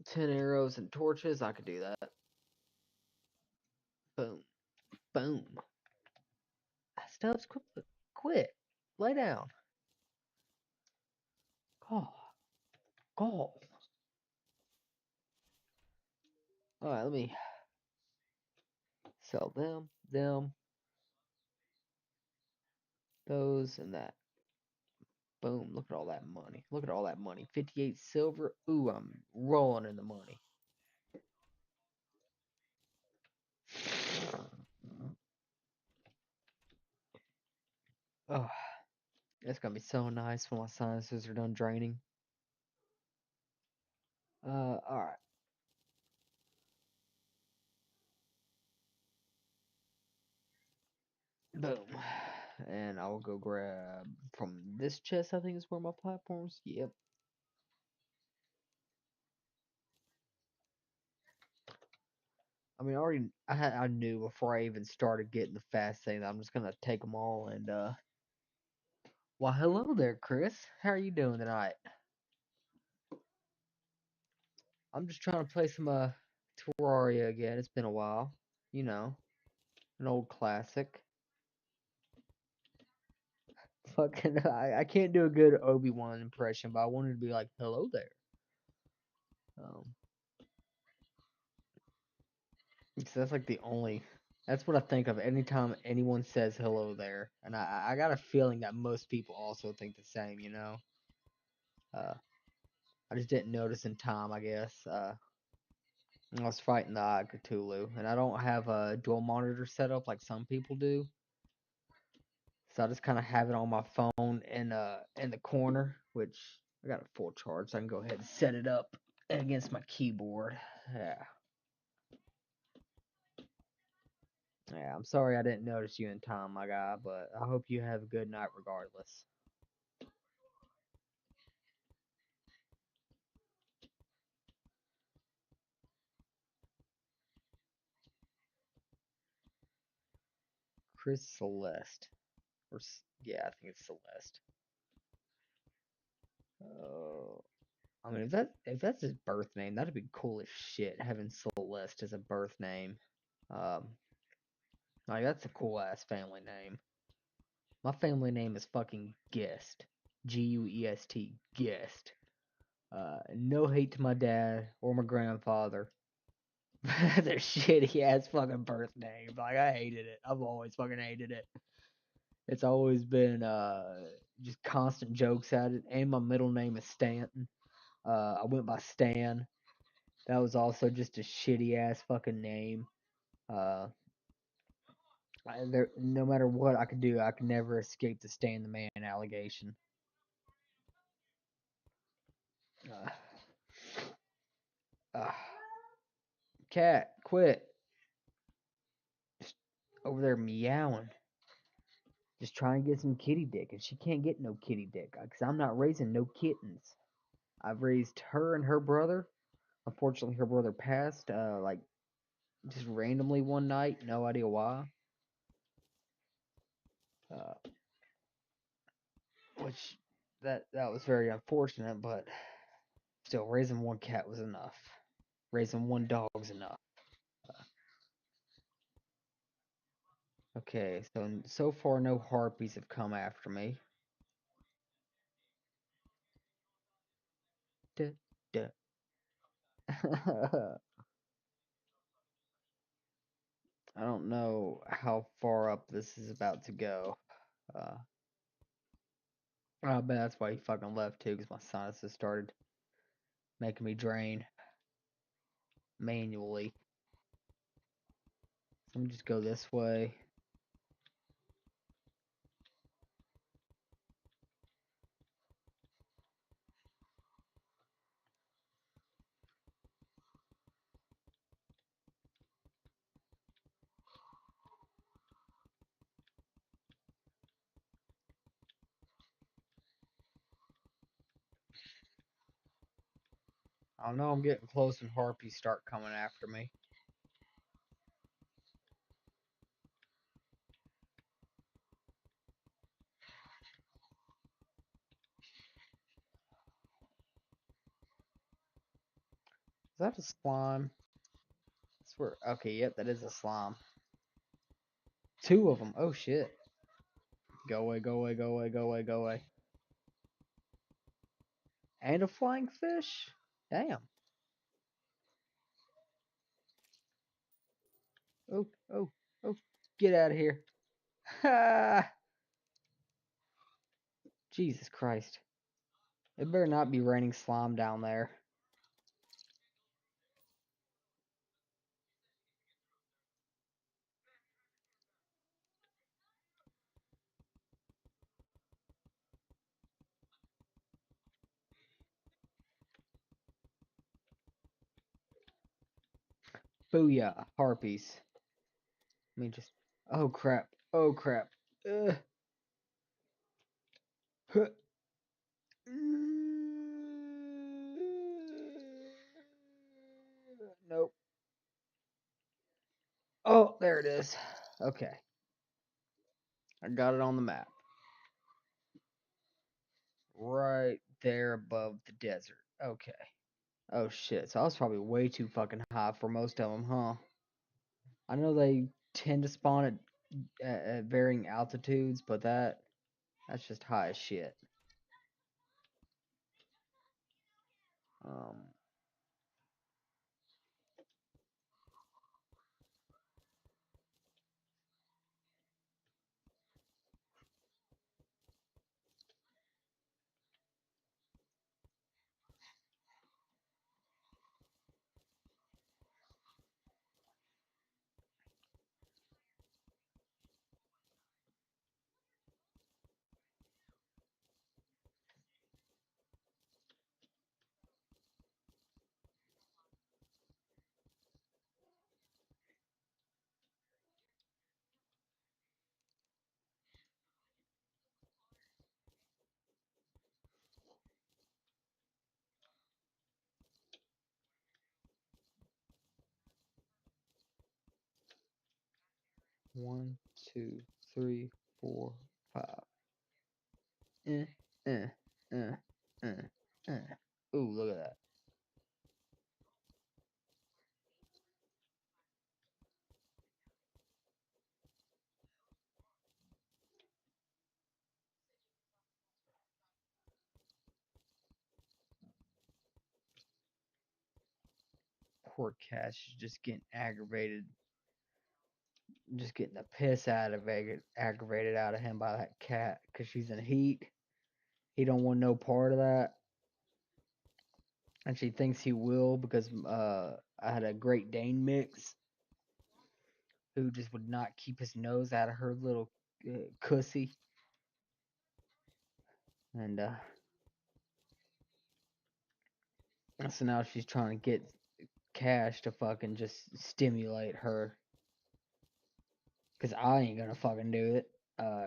10 arrows and torches, I could do that. Boom. Boom. Stubbs, quit. Lay down. Oh, God. Alright, let me sell them, those, and that. Boom. Look at all that money. Look at all that money. 58 silver. Ooh, I'm rolling in the money. Oh, it's gonna be so nice when my sinuses are done draining. Alright. Boom. And I'll go grab from this chest, I think is where my platforms. Yep. I mean, I knew before I even started getting the fast thing that I'm just gonna take them all and well, hello there, Chris. How are you doing tonight? I'm just trying to play some Terraria again. It's been a while, you know, an old classic. Fucking, I can't do a good Obi-Wan impression, but I wanted to be like, hello there. Um, because that's like the only. That's what I think of anytime anyone says hello there, and I got a feeling that most people also think the same. Uh, I just didn't notice in time, I guess. I was fighting the Cthulhu, and I don't have a dual monitor set up like some people do. So I just kind of have it on my phone in the corner, which I got a full charge, so I can go ahead and set it up against my keyboard. Yeah. Yeah, I'm sorry I didn't notice you in time, my guy, but I hope you have a good night regardless. Chris Celeste. Yeah, I think it's Celeste. Oh, I mean, if that's his birth name, that'd be cool as shit. Having Celeste as a birth name. Um, like that's a cool ass family name. My family name is fucking Guest. Guest. Guest. No hate to my dad or my grandfather. They're shitty ass fucking birth names. Like I hated it. I've always fucking hated it. It's always been just constant jokes at it. And my middle name is Stanton. I went by Stan. That was also just a shitty ass fucking name. Uh, no matter what I could do, I could never escape the Stan the Man allegation. Uh, uh, cat, quit. Just over there meowing. Just trying to get some kitty dick, and she can't get no kitty dick because I'm not raising no kittens. I've raised her and her brother. Unfortunately, her brother passed, like just randomly one night. No idea why. Uh, which that was very unfortunate, but still, raising one cat was enough. Raising one dog was enough. Okay, so far no harpies have come after me. Duh, duh. I don't know how far up this is about to go. Uh, I bet that's why he fucking left too, because my sinuses started making me drain manually. So let me just go this way. I know I'm getting close and harpies start coming after me. Is that a slime? I swear. Okay, yep, that is a slime. Two of them. Oh shit. Go away, go away, go away, go away, go away. And a flying fish? Damn. Oh, oh, oh. Get out of here. Ha! Jesus Christ. It better not be raining slime down there. Booyah, harpies. Let me just. Oh crap. Oh crap. Ugh. Huh. Nope. Oh, there it is. Okay. I got it on the map. Right there above the desert. Okay. Oh shit. So I was probably way too fucking high for most of them, huh? I know they tend to spawn at varying altitudes, but that's just high as shit. Um, 1, 2, 3, 4, 5. Eh, eh, eh, eh, eh. Ooh, look at that. Poor cat, she's just getting aggravated, just getting the piss out of aggravated out of him by that cat because she's in heat. He don't want no part of that, and she thinks he will because I had a Great Dane mix who just would not keep his nose out of her little cussy, and so now she's trying to get Cash to fucking just stimulate her because I ain't gonna fucking do it.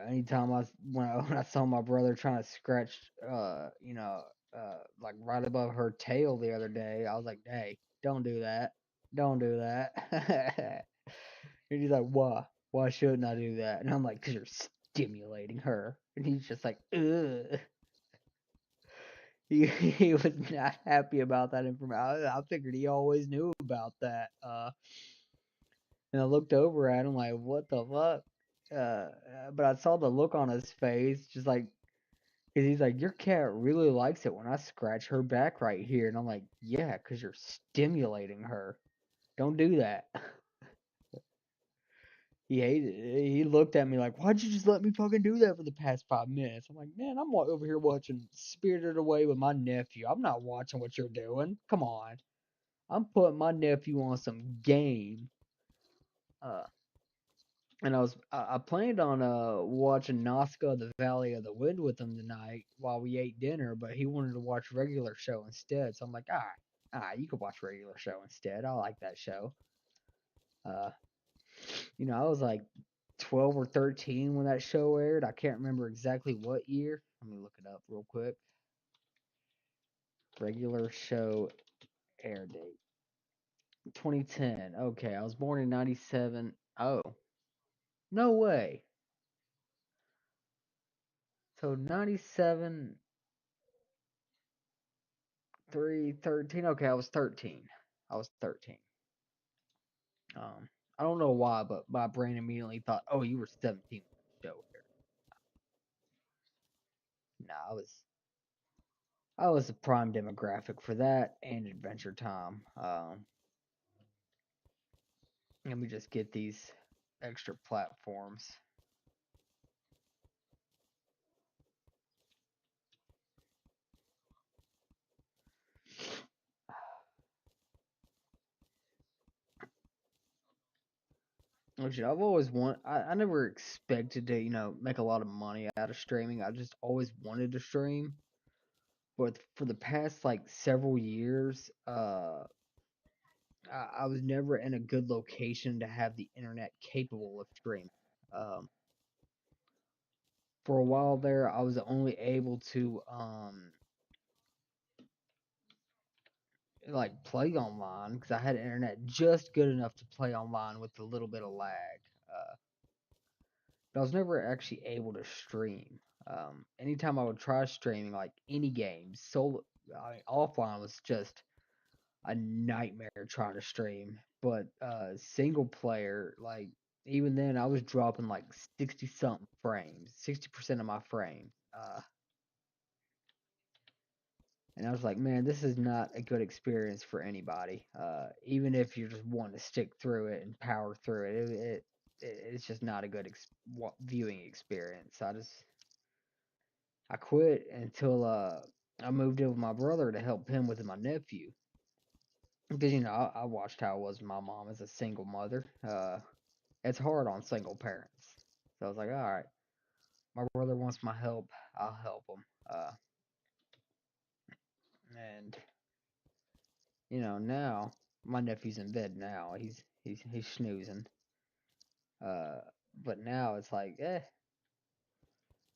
Anytime when I saw my brother trying to scratch, like right above her tail the other day, I was like, "Hey, don't do that, don't do that." And he's like, "Why? Why shouldn't I do that?" And I'm like, "Cause you're stimulating her." And he's just like, "Ugh." He was not happy about that information. I figured he always knew about that. And I looked over at him like, what the fuck? But I saw the look on his face, just like, cause he's like, your cat really likes it when I scratch her back right here. And I'm like, yeah, cause you're stimulating her. Don't do that. He hated it. He looked at me like, why'd you just let me fucking do that for the past 5 minutes? I'm like, man, I'm over here watching Spirited Away with my nephew. I'm not watching what you're doing. Come on. I'm putting my nephew on some game. Uh, And I planned on watching Nazca the Valley of the Wind with him tonight while we ate dinner, but he wanted to watch regular show instead. So I'm like, you can watch regular show instead. I like that show. Uh, I was like 12 or 13 when that show aired. I can't remember exactly what year. Let me look it up real quick. Regular show air date 2010. Okay, I was born in 97. Oh, no way. So 97 3, 13. Okay, I was 13. I was 13. Um, I don't know why, but my brain immediately thought, "Oh, you were 17 when the show aired." No, I was a prime demographic for that and Adventure Time. Let me just get these extra platforms. Which I've always I never expected to, make a lot of money out of streaming. I just always wanted to stream. But for the past like several years, I was never in a good location to have the internet capable of streaming. Um, for a while there, I was only able to like play online because I had internet just good enough to play online with a little bit of lag. But I was never actually able to stream. Anytime I would try streaming, like any game, offline was just a nightmare trying to stream. But single player, like even then, I was dropping like 60 something frames, 60% of my frame. And I was like, man, this is not a good experience for anybody. Even if you're just wanting to stick through it and power through it's just not a good viewing experience. I quit until I moved in with my brother to help him with my nephew. Because I watched how it was with my mom as a single mother. It's hard on single parents. So I was like, all right, my brother wants my help. I'll help him. And now my nephew's in bed now. He's snoozing. Uh, but now it's like,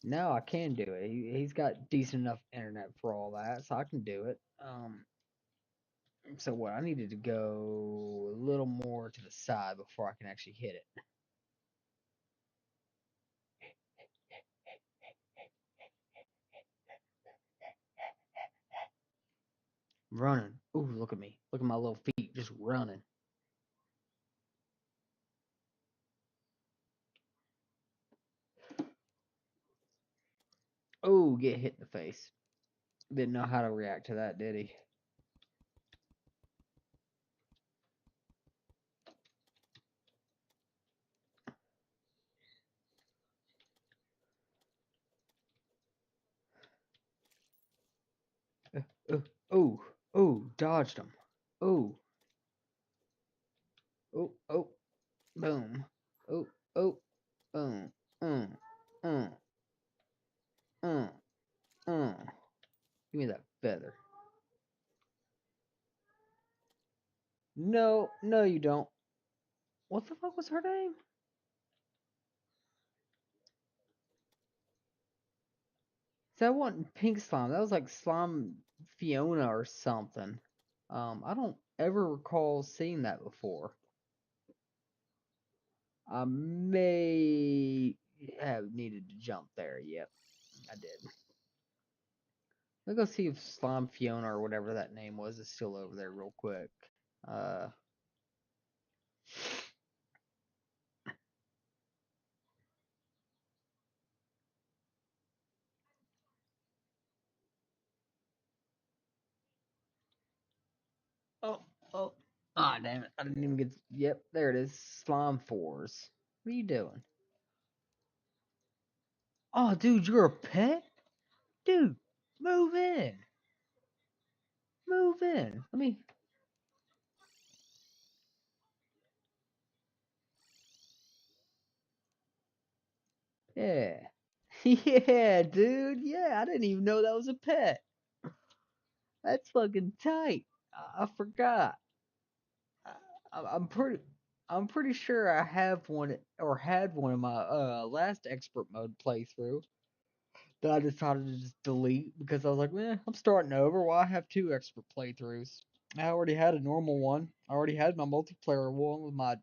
now I can do it. He's got decent enough internet for all that, so I can do it. So what? I needed to go a little more to the side before I can actually hit it. Running. Ooh, look at me. Look at my little feet just running. Oh, get hit in the face. Didn't know how to react to that, did he? Oh, oh, dodged him. Oh, oh, oh, boom. Oh, oh, boom. Mm, mm, mm, mm. Give me that feather. No, no, you don't. What the fuck was her name? That wasn't Pink Slime. That was like Slime Fiona or something. I don't ever recall seeing that before. I may have needed to jump there. Yep, I did. Let's go see if Slime Fiona or whatever that name was is still over there real quick. Uh, oh, oh. Ah, damn it. I didn't even get. Yep, there it is. Slime Fours. What are you doing? Oh, dude, you're a pet? Dude, move in. Move in. Let me. Yeah. Yeah, dude. Yeah, I didn't even know that was a pet. That's fucking tight. I forgot. I'm pretty. I'm pretty sure I have one or had one in my last expert mode playthrough that I decided to just delete because I was like, man, I'm starting over. Why have two expert playthroughs? I already had a normal one. I already had my multiplayer one with my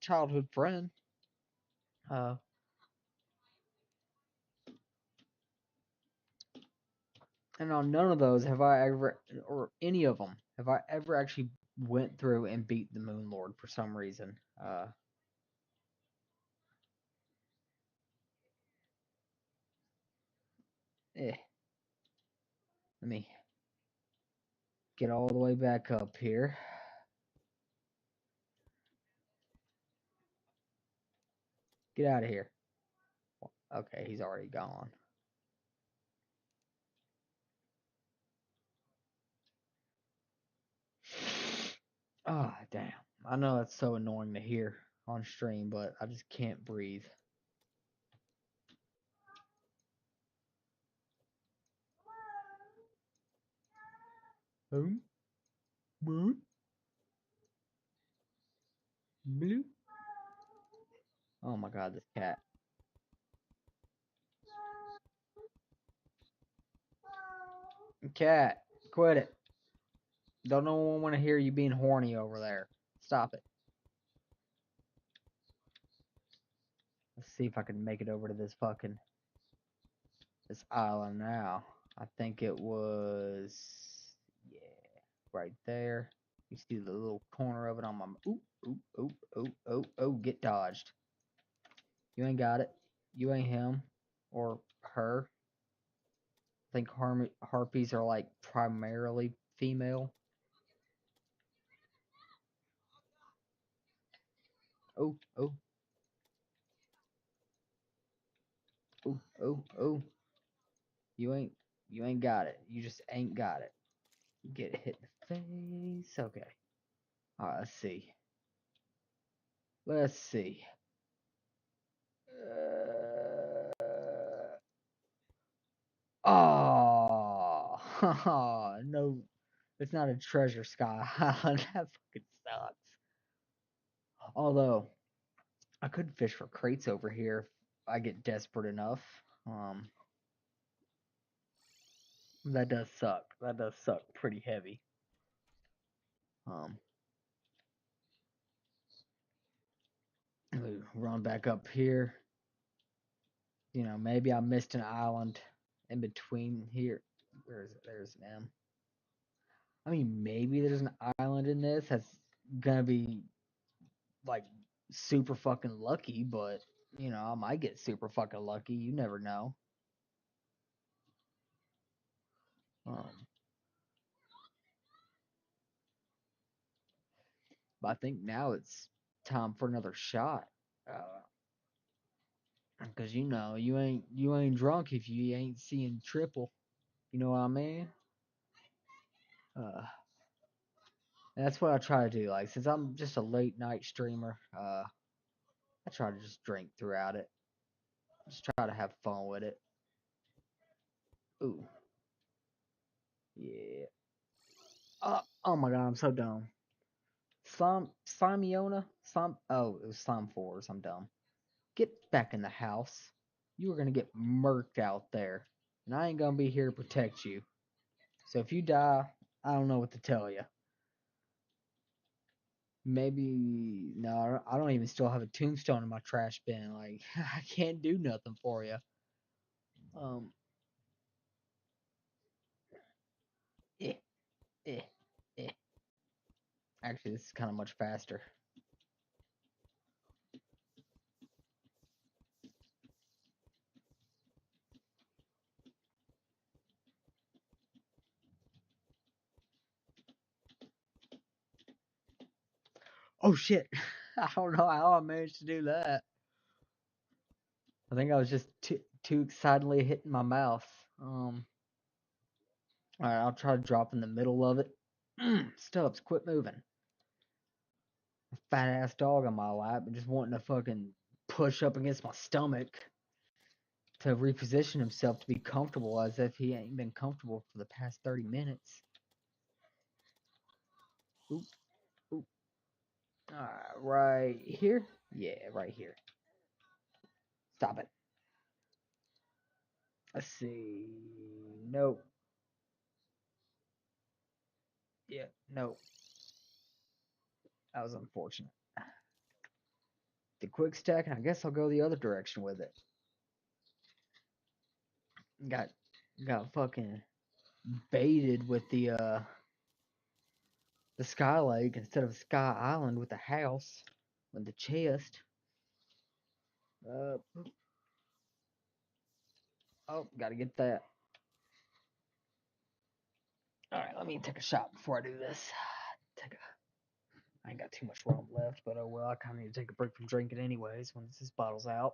childhood friend. Uh, and on none of those have I ever, or any of them, have I ever actually went through and beat the Moon Lord for some reason. Eh, let me get all the way back up here. Get out of here. Okay, he's already gone. Ah, damn. I know that's so annoying to hear. on stream, but I just can't breathe. Boom, boom, blue. Oh my god, this cat. Cat, quit it. Don't no one want to hear you being horny over there. Stop it. Let's see if I can make it over to this island now. I think it was, yeah, right there. You see the little corner of it on my, oop, oop, oop, oop, oop, oh, get dodged. You ain't got it. You ain't him or her. I think harpies are like primarily female. Oh, oh, oh, oh, oh. You ain't, you ain't got it. You just ain't got it. Get hit in the face. Okay. Alright, let's see. Let's see. Oh, no, it's not a treasure sky island. That fucking sucks. Although I could fish for crates over here if I get desperate enough. Um, that does suck. That does suck pretty heavy. Um, run back up here. You know, maybe I missed an island in between here. Where is it? There's an M. I mean, maybe there's an island in this that's gonna be like super fucking lucky, but you know, I might get super fucking lucky. You never know. Um, but I think now it's time for another shot. Because you know, you ain't drunk if you ain't seeing triple. You know what I mean? Uh, that's what I try to do. Like, since I'm just a late night streamer, I try to just drink throughout it. Just try to have fun with it. Ooh, yeah. Oh my god, I'm so dumb. Simiona? Oh, it was Slime 4s. I'm dumb. Get back in the house. You are gonna get murked out there. And I ain't gonna be here to protect you. So if you die, I don't know what to tell you. Maybe no, I don't even still have a tombstone in my trash bin. Like I can't do nothing for you. Um, eh, eh, eh. Actually, this is kind of much faster. Oh shit! I don't know how I managed to do that. I think I was just too excitedly hitting my mouth. All right, I'll try to drop in the middle of it. Stubbs, quit moving. A fat ass dog on my lap and just wanting to fucking push up against my stomach to reposition himself to be comfortable as if he ain't been comfortable for the past 30 minutes. Oop, oop. Right here? Yeah, right here. Stop it. Let's see. Nope. Yeah, nope. That was unfortunate. The quick stack, and I guess I'll go the other direction with it. Got got fucking baited with the Sky Lake instead of Sky Island with the house with the chest. Uh, oh, gotta get that. All right, let me take a shot before I do this. I ain't got too much rum left, but oh well. I kind of need to take a break from drinking anyways once this bottle's out.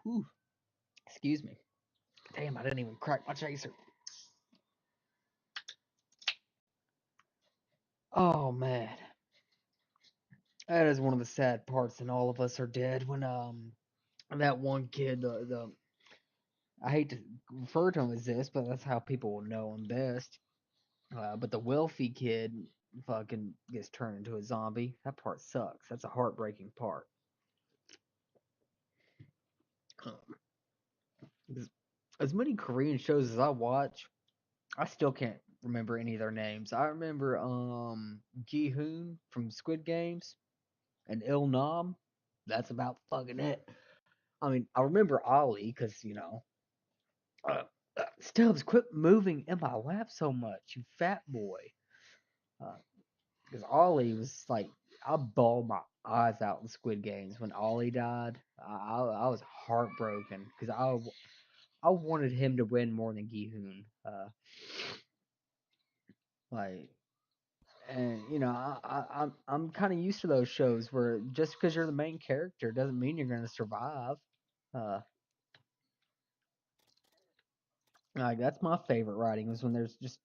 Whew. Excuse me. Damn, I didn't even crack my chaser. Oh man, that is one of the sad parts, and all of us are dead when that one kid, the I hate to refer to him as this, but that's how people will know him best. But the wealthy kid fucking gets turned into a zombie. That part sucks. That's a heartbreaking part. Um, as many Korean shows as I watch, I still can't remember any of their names. I remember Gi Hoon from Squid Games and Il Nam. That's about fucking it. I mean, I remember Ollie because uh, Stubbs, quit moving in my lap so much, you fat boy. Because Ollie was like, I bawled my eyes out in Squid Games when Ollie died. I was heartbroken because I wanted him to win more than Gi-hoon. Like, and I'm kind of used to those shows where just because you're the main character doesn't mean you're gonna survive. Uh, like that's my favorite writing is when there's just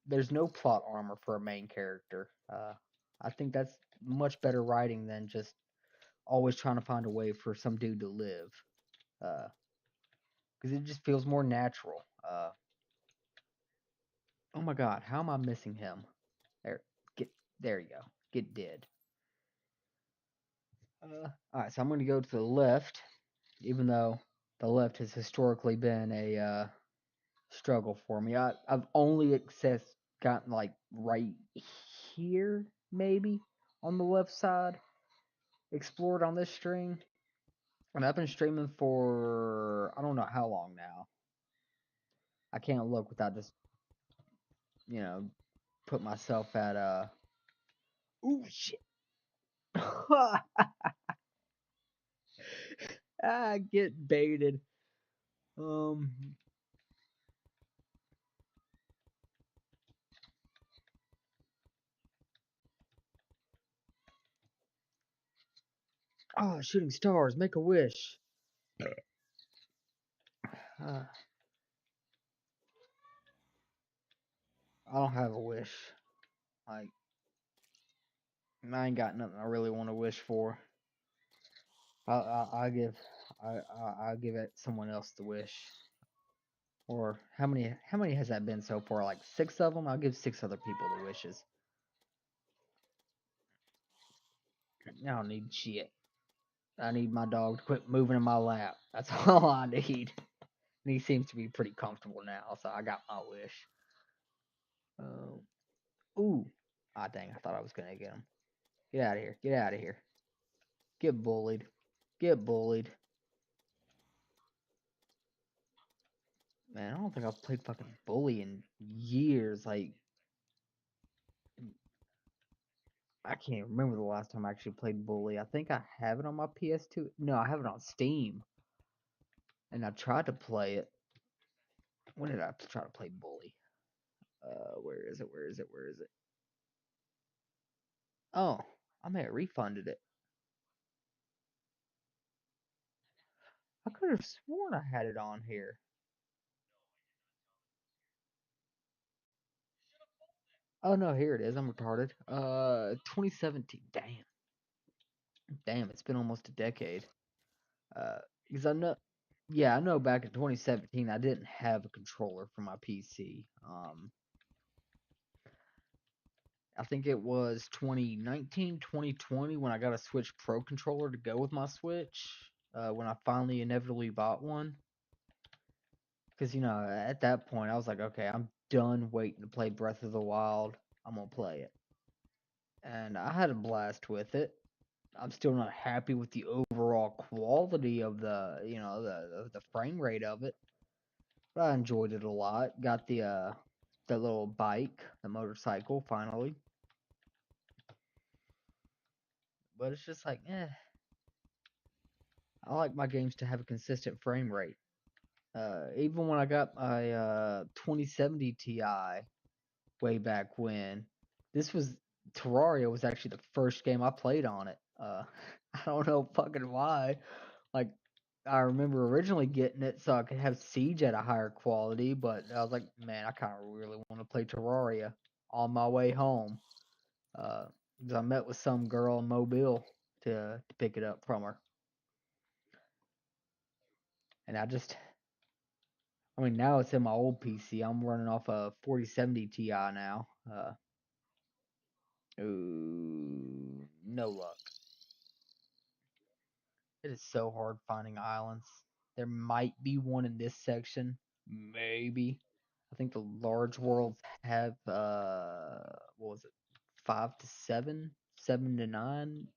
there's no plot armor for a main character. I think that's much better writing than just always trying to find a way for some dude to live. Because it just feels more natural. Oh my god, how am I missing him? There, get there you go. Get dead. All right, so I'm gonna go to the left, even though the left has historically been a struggle for me. I've only gotten like right here, maybe on the left side, explored on this stream, and I've been streaming for I don't know how long now. I can't look without just you know put myself at ooh shit. I get baited. Um. Oh, shooting stars. Make a wish. Uh, I don't have a wish. Like I ain't got nothing I really want to wish for. I give I give it someone else the wish. Or how many has that been so far? Like 6 of them. I'll give 6 other people the wishes. I don't need shit. I need my dog to quit moving in my lap. That's all I need. And he seems to be pretty comfortable now, so I got my wish. Um, ooh. Ah, dang, I thought I was gonna get him. Get out of here. Get out of here. Get bullied. Get bullied. Man, I don't think I've played fucking Bully in years. Like, I can't remember the last time I actually played Bully. I think I have it on my PS2. No, I have it on Steam. And I tried to play it. When did I try to play Bully? Where is it? Where is it? Where is it? Oh, I may have refunded it. I could have sworn I had it on here. Oh no, here it is. I'm retarded. 2017. Damn, damn. It's been almost a decade. Because I know, yeah, I know. Back in 2017, I didn't have a controller for my PC. I think it was 2019, 2020 when I got a Switch Pro controller to go with my Switch. When I finally inevitably bought one. Because at that point, I was like, okay, I'm done waiting to play Breath of the Wild. I'm gonna play it, and I had a blast with it. I'm still not happy with the overall quality of the frame rate of it, but I enjoyed it a lot. Got the little bike, the motorcycle finally, but it's just like, I like my games to have a consistent frame rate. Even when I got my 2070 Ti way back when, this was Terraria was actually the first game I played on it. I don't know fucking why. Like I remember originally getting it so I could have Siege at a higher quality, but I was like, man, I kind of really want to play Terraria on my way home. 'Cause I met with some girl in Mobile to pick it up from her, and I mean, now it's in my old PC. I'm running off a 4070 Ti now. Ooh, no luck. It is so hard finding islands. There might be one in this section, maybe. I think the large worlds have what was it, 5 to 7, 7 to 9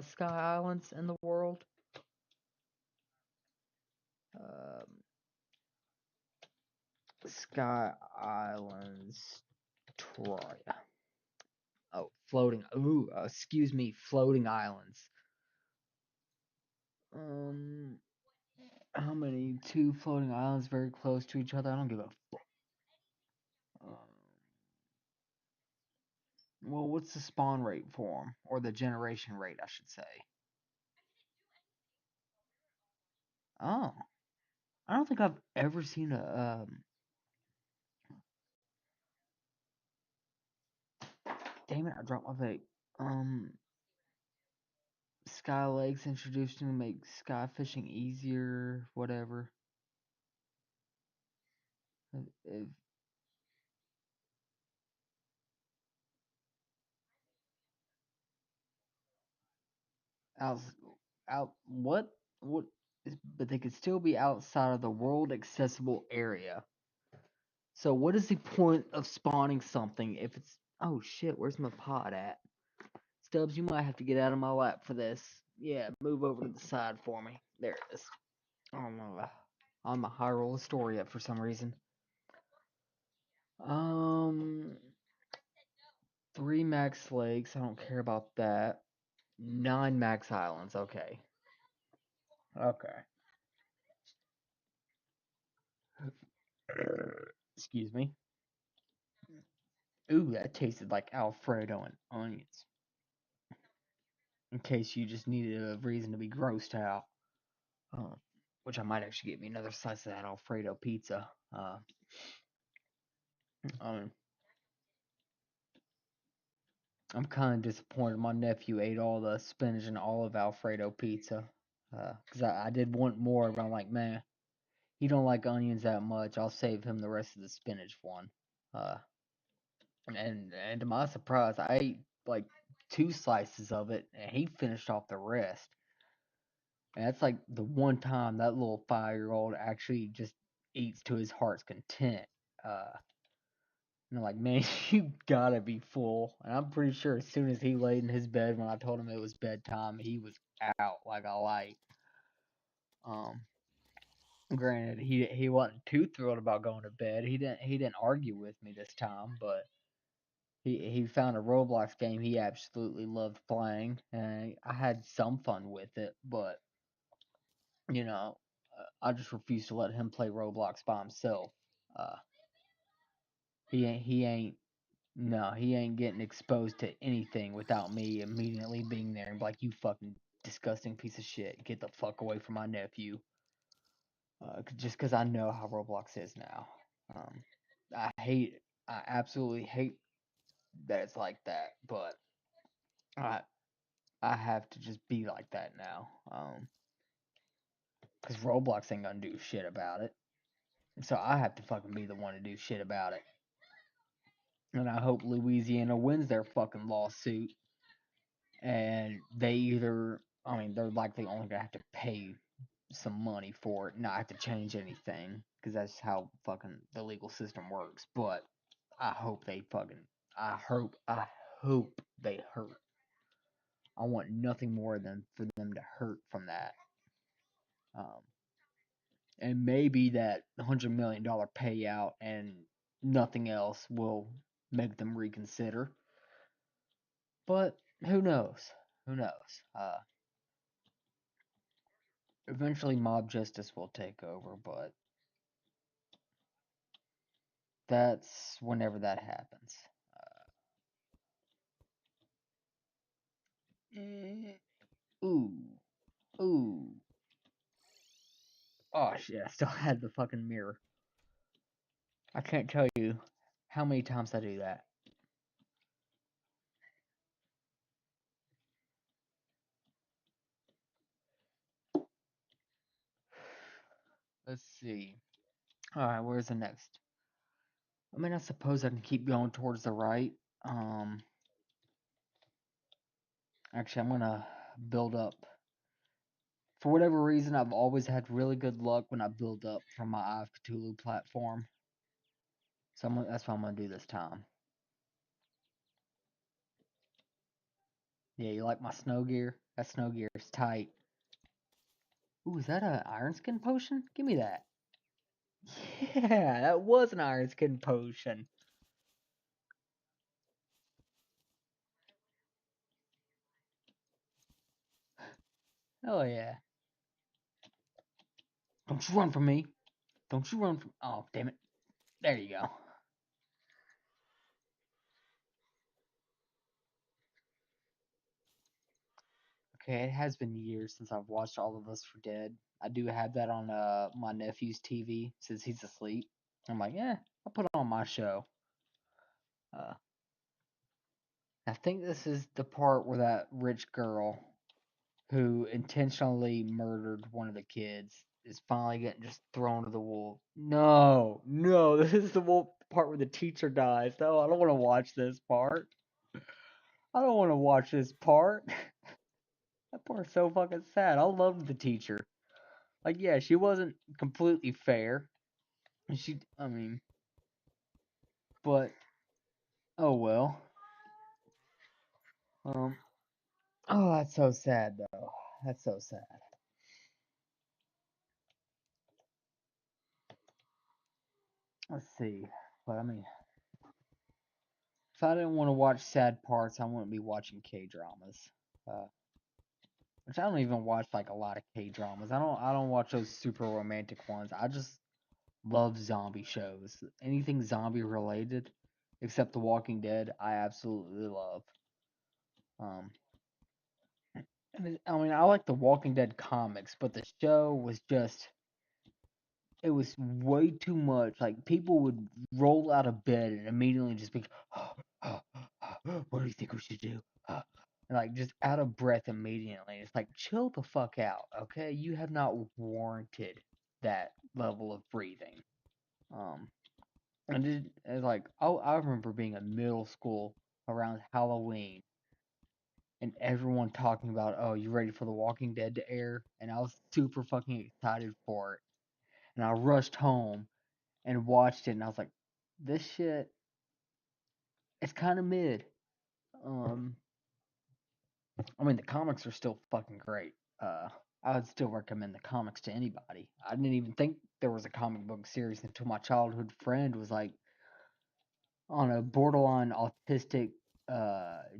sky islands in the world. Um, Sky Islands, Terraria. Oh, floating. Ooh, excuse me, floating islands. Um, how many? Two floating islands very close to each other. I don't give a fuck. Well, what's the spawn rate for them, or the generation rate, I should say? Oh, I don't think I've ever seen a. Damn it! I dropped my vape. Um, Sky Lakes introduced to make sky fishing easier. Whatever. If out, out, what? But they could still be outside of the world accessible area. So what is the point of spawning something if it's? Oh shit! Where's my pod at? Stubbs, you might have to get out of my lap for this. Yeah, move over to the side for me. There it is. Oh no, on my Hyrule Astoria for some reason. Um, 3 max lakes. I don't care about that. 9 max islands. Okay. Okay. Excuse me. Ooh, that tasted like Alfredo and onions. In case you just needed a reason to be grossed out. Uh, which I might actually get me another slice of that Alfredo pizza. Um, I'm kind of disappointed my nephew ate all the spinach and olive Alfredo pizza. Because I did want more, but I'm like, man, he don't like onions that much. I'll save him the rest of the spinach one. Uh, and to my surprise, I ate like 2 slices of it, and he finished off the rest. And that's like the one time that little 5-year-old actually just eats to his heart's content. Uh, and I'm like, man, you gotta be full. And I'm pretty sure as soon as he laid in his bed when I told him it was bedtime, he was out like a light. Um, Granted, he wasn't too thrilled about going to bed. He didn't argue with me this time, but he found a Roblox game he absolutely loved playing, and I had some fun with it. But you know, I just refuse to let him play Roblox by himself. Uh, he ain't no, he ain't getting exposed to anything without me immediately being there and be like, you fucking disgusting piece of shit, get the fuck away from my nephew. Just because I know how Roblox is now. Um, I absolutely hate that it's like that, but I, I have to just be like that now. Because Roblox ain't gonna do shit about it. So I have to fucking be the one to do shit about it. And I hope Louisiana wins their fucking lawsuit. And they either, I mean, they're likely only gonna have to pay some money for it, not have to change anything. Because that's how fucking the legal system works. But I hope they fucking, I hope they hurt. I want nothing more than for them to hurt from that. Um, and maybe that $100 million payout and nothing else will make them reconsider. But who knows? Who knows? Eventually, mob justice will take over, but that's whenever that happens. Eh, ooh, ooh. shit, I still had the fucking mirror. I can't tell you how many times I do that. Let's see. Alright, where's the next? I mean, I suppose I can keep going towards the right. Um, Actually, I'm gonna build up. For whatever reason, I've always had really good luck when I build up from my Eye of Cthulhu platform. So that's what I'm gonna do this time. Yeah, you like my snow gear? That snow gear is tight. Ooh, is that an iron skin potion? Give me that. Yeah, that was an iron skin potion. Oh yeah. Don't you run from me. Don't you run from. Oh, damn it. There you go. Okay, it has been years since I've watched All of Us for Dead. I do have that on my nephew's TV since he's asleep. I'm like, yeah, I'll put it on my show. Uh, I think this is the part where that rich girl who intentionally murdered one of the kids is finally getting just thrown to the wolf. No, no, this is the wolf part where the teacher dies. No, I don't want to watch this part. I don't want to watch this part. That part's so fucking sad. I loved the teacher. Like, yeah, she wasn't completely fair. I mean, but oh well. Um, oh, that's so sad though. That's so sad. Let's see. But I mean, if I didn't want to watch sad parts, I wouldn't be watching K dramas. Uh, which I don't even watch like a lot of K dramas. I don't watch those super romantic ones. I just love zombie shows. Anything zombie related, except The Walking Dead, I absolutely love. Um, I mean, I like the Walking Dead comics, but the show was just it was way too much. Like people would roll out of bed and immediately just be, "What do you think we should do?" And like just out of breath immediately. It's like chill the fuck out, okay? You have not warranted that level of breathing. Um, and it's like, oh, I remember being in middle school around Halloween and everyone talking about, oh, you ready for The Walking Dead to air? And I was super fucking excited for it. And I rushed home and watched it, and I was like, this shit, it's kind of mid. Um, I mean, the comics are still fucking great. I would still recommend the comics to anybody. I didn't even think there was a comic book series until my childhood friend was like on a borderline autistic,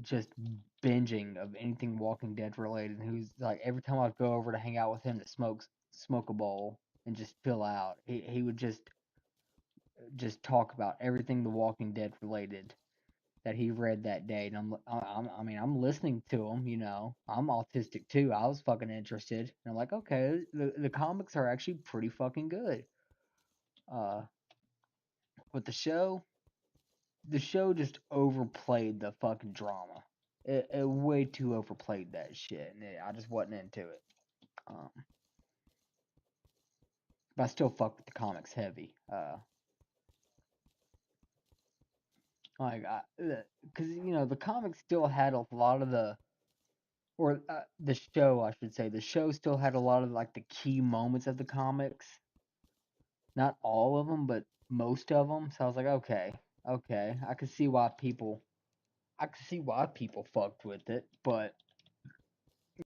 just binging of anything Walking Dead related. And who's like, every time I'd go over to hang out with him to smoke a bowl and just chill out, he would just talk about everything The Walking Dead related that he read that day, and I mean, I'm listening to him. You know, I'm autistic too. I was fucking interested, and I'm like, okay, the comics are actually pretty fucking good. Uh, but the show just overplayed the fucking drama. It way too overplayed that shit, and I just wasn't into it. Um, but I still fuck with the comics heavy. Like, because you know the comics still had a lot of the show, I should say, the show still had a lot of like the key moments of the comics. Not all of them, but most of them. So I was like, okay, okay, I could see why people fucked with it, but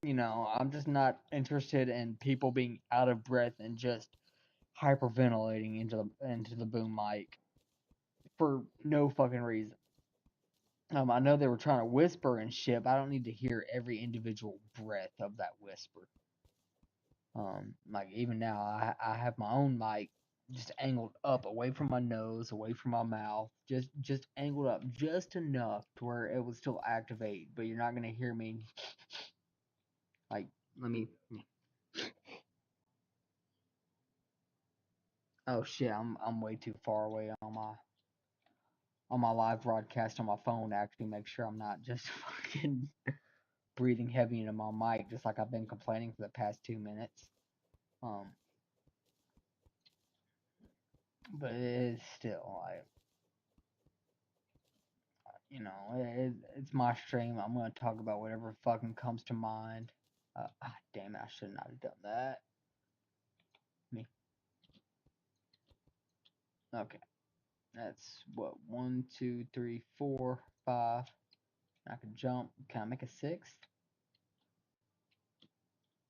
you know, I'm just not interested in people being out of breath and just hyperventilating into the boom mic for no fucking reason. I know they were trying to whisper and shit, but I don't need to hear every individual breath of that whisper. Like even now, I have my own mic just angled up away from my nose, away from my mouth, just angled up just enough to where it would still activate, but you're not gonna hear me like let me Oh shit, I'm way too far away on my live broadcast on my phone to actually make sure I'm not just fucking breathing heavy into my mic, just like I've been complaining for the past 2 minutes. Um, but it is still like, it's my stream. I'm gonna talk about whatever fucking comes to mind. Damn it, I should not have done that. Me. Okay, that's what 1, 2, 3, 4, 5. I can jump. Can I make a sixth?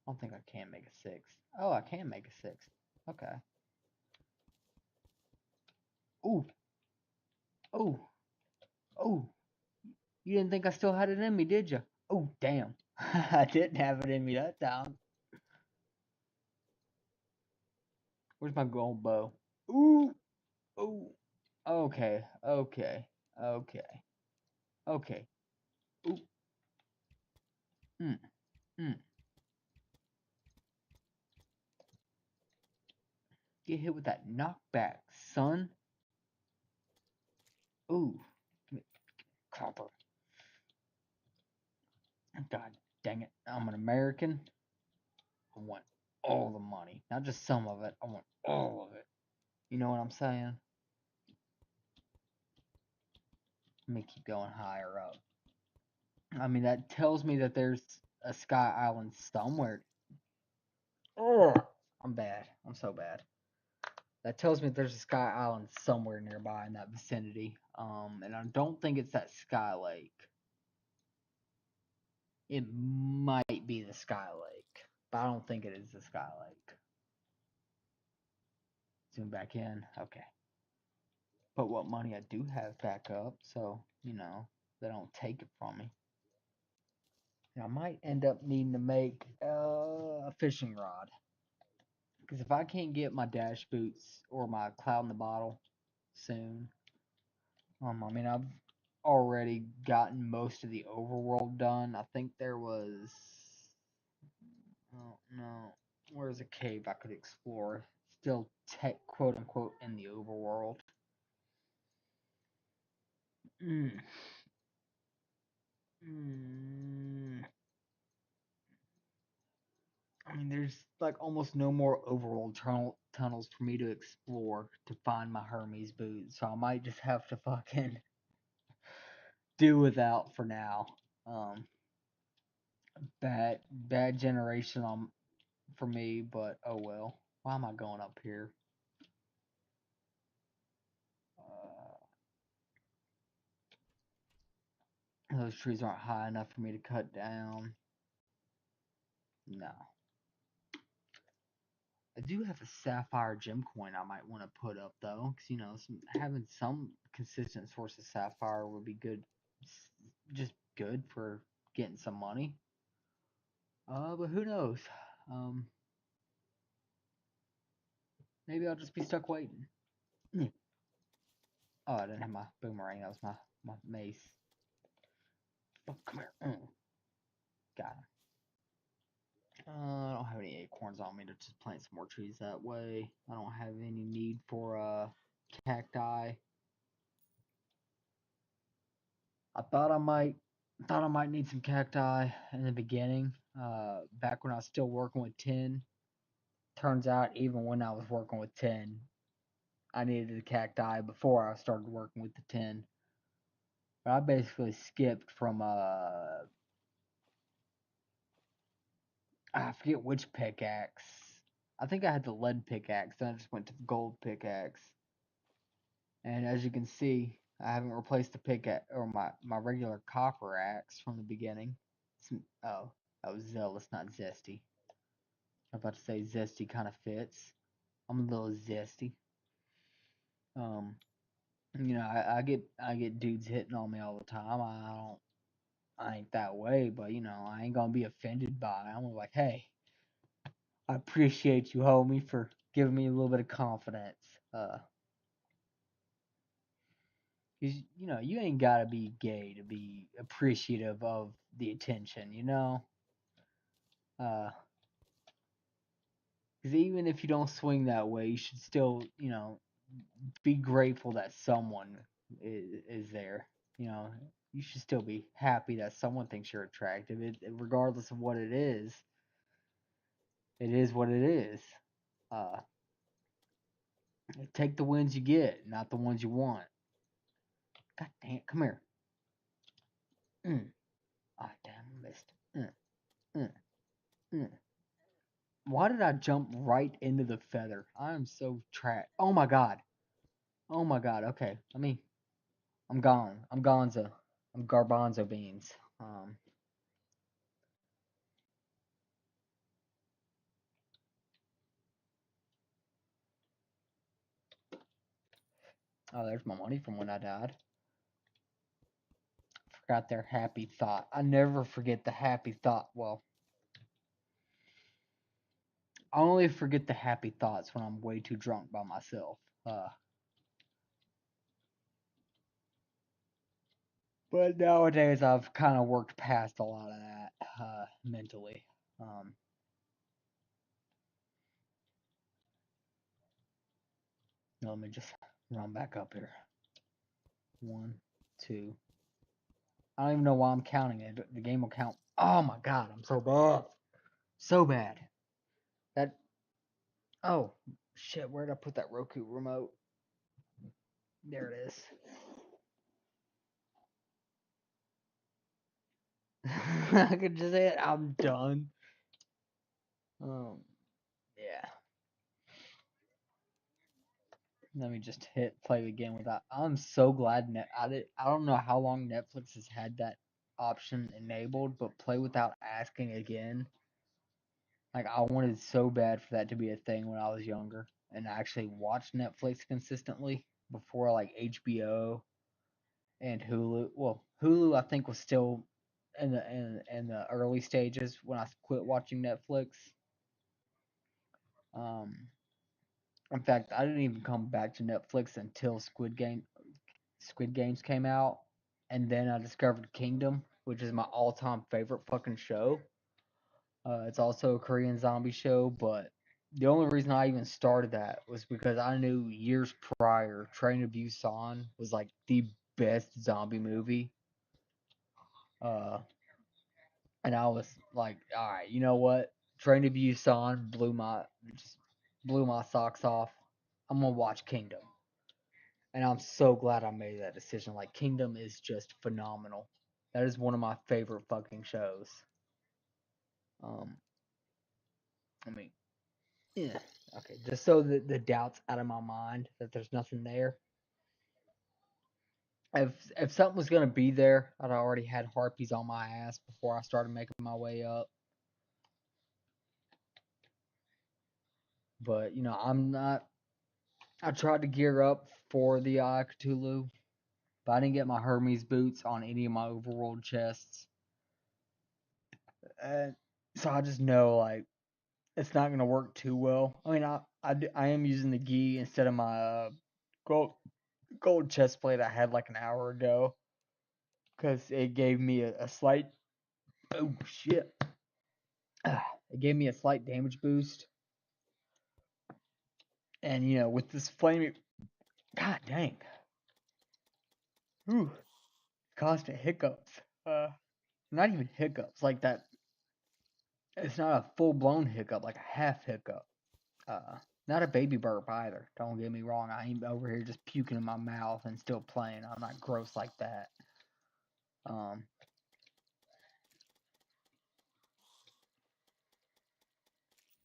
I don't think I can make a sixth. Oh, I can make a sixth. Okay. Ooh, ooh, ooh. You didn't think I still had it in me, did you? Oh, damn. I didn't have it in me that time. Where's my gold bow? Ooh, ooh. Okay, okay, okay, okay. Ooh, mm, mm. Get hit with that knockback, son. Ooh, give me copper. God dang it. I'm an American. I want all the money, not just some of it. I want all of it. You know what I'm saying? Let me keep going higher up. I mean, that tells me that there's a Sky Island somewhere. Oh, I'm bad. I'm so bad. That tells me that there's a Sky Island somewhere nearby in that vicinity. And I don't think it's that Sky Lake. It might be the Sky Lake, but I don't think it is the Sky Lake. Zoom back in. Okay. But what money I do have back up, so, they don't take it from me. I might end up needing to make a fishing rod. Because if I can't get my dash boots or my cloud in the bottle soon, I mean, I've already gotten most of the overworld done. I think there was, oh no, where's a cave I could explore? Still, quote unquote, in the overworld. Mm. Mm. I mean, there's like almost no more overworld tunnels for me to explore to find my Hermes boots, so I might just have to fucking do without for now. Um, bad generation for me, but oh well. Why am I going up here? Those trees aren't high enough for me to cut down. No. I do have a sapphire gem coin I might want to put up though, because having some consistent source of sapphire would be good, just good for getting some money. But who knows? Um, Maybe I'll just be stuck waiting. Oh, I didn't have my boomerang. That was my mace. Oh, come here. Got him. I don't have any acorns on me to just plant some more trees that way. I don't have any need for cacti. I thought I might need some cacti in the beginning. Back when I was still working with tin. Turns out even when I was working with tin, I needed the cacti before I started working with the tin. But I basically skipped from I forget which pickaxe. I think I had the lead pickaxe, then I just went to the gold pickaxe. And as you can see, I haven't replaced the pickaxe or my regular copper axe from the beginning. Oh, that was zealous, not zesty. I'm about to say zesty kind of fits. I'm a little zesty. Um, I get dudes hitting on me all the time. I ain't that way, but I ain't gonna be offended by it. I'm like, hey, I appreciate you, homie, for giving me a little bit of confidence. Uh, 'Cause you ain't gotta be gay to be appreciative of the attention. Uh, Because even if you don't swing that way, you should still, be grateful that someone is there. You know, you should still be happy that someone thinks you're attractive. Regardless of what it is what it is. Uh, take the wins you get, not the ones you want. God damn, come here. Ah, damn, I missed. Mm, mm. Why did I jump right into the feather? I am so trapped. Oh my god. Oh my god. Okay, I'm gone. I'm gonzo. I'm garbanzo beans. Oh, there's my money from when I died. Forgot their happy thought. I never forget the happy thought. Well, I only forget the happy thoughts when I'm way too drunk by myself. Uh, but nowadays I've kind of worked past a lot of that mentally. Um, Let me just run back up here. One, two. I don't even know why I'm counting it. The game will count. Oh my god, I'm so bad. So bad. That. Oh, shit, where did I put that Roku remote? There it is. I could just say it. I'm done. Yeah. Let me just hit play again with that. I'm so glad I don't know how long Netflix has had that option enabled, but play without asking again. Like I wanted so bad for that to be a thing when I was younger and actually watch Netflix consistently before like HBO and Hulu. Well, Hulu I think was still in the early stages when I quit watching Netflix. Um, in fact, I didn't even come back to Netflix until Squid Games came out, and then I discovered Kingdom, which is my all-time favorite fucking show. It's also a Korean zombie show, but the only reason I even started that was because I knew years prior Train to Busan was like the best zombie movie. Uh, and I was like, all right, you know what? Train to Busan just blew my socks off. I'm gonna watch Kingdom, and I'm so glad I made that decision. Like Kingdom is just phenomenal. That is one of my favorite fucking shows. Um, I mean, yeah. Okay, just so the doubt's out of my mind that there's nothing there. If something was gonna be there, I'd already had harpies on my ass before I started making my way up. But I'm not. I tried to gear up for the Cthulhu, but I didn't get my Hermes boots on any of my overworld chests. And so I just know like it's not gonna work too well. I mean, I am using the gi instead of my gold gold chest plate I had like an hour ago because it gave me a slight oh shit. It gave me a slight damage boost, and with this flaming, god dang, whew, constant hiccups. Not even hiccups like that. It's not a full blown hiccup, like a half hiccup. Uh, Not a baby burp either. Don't get me wrong. I ain't over here just puking in my mouth and still playing. I'm not gross like that. Um,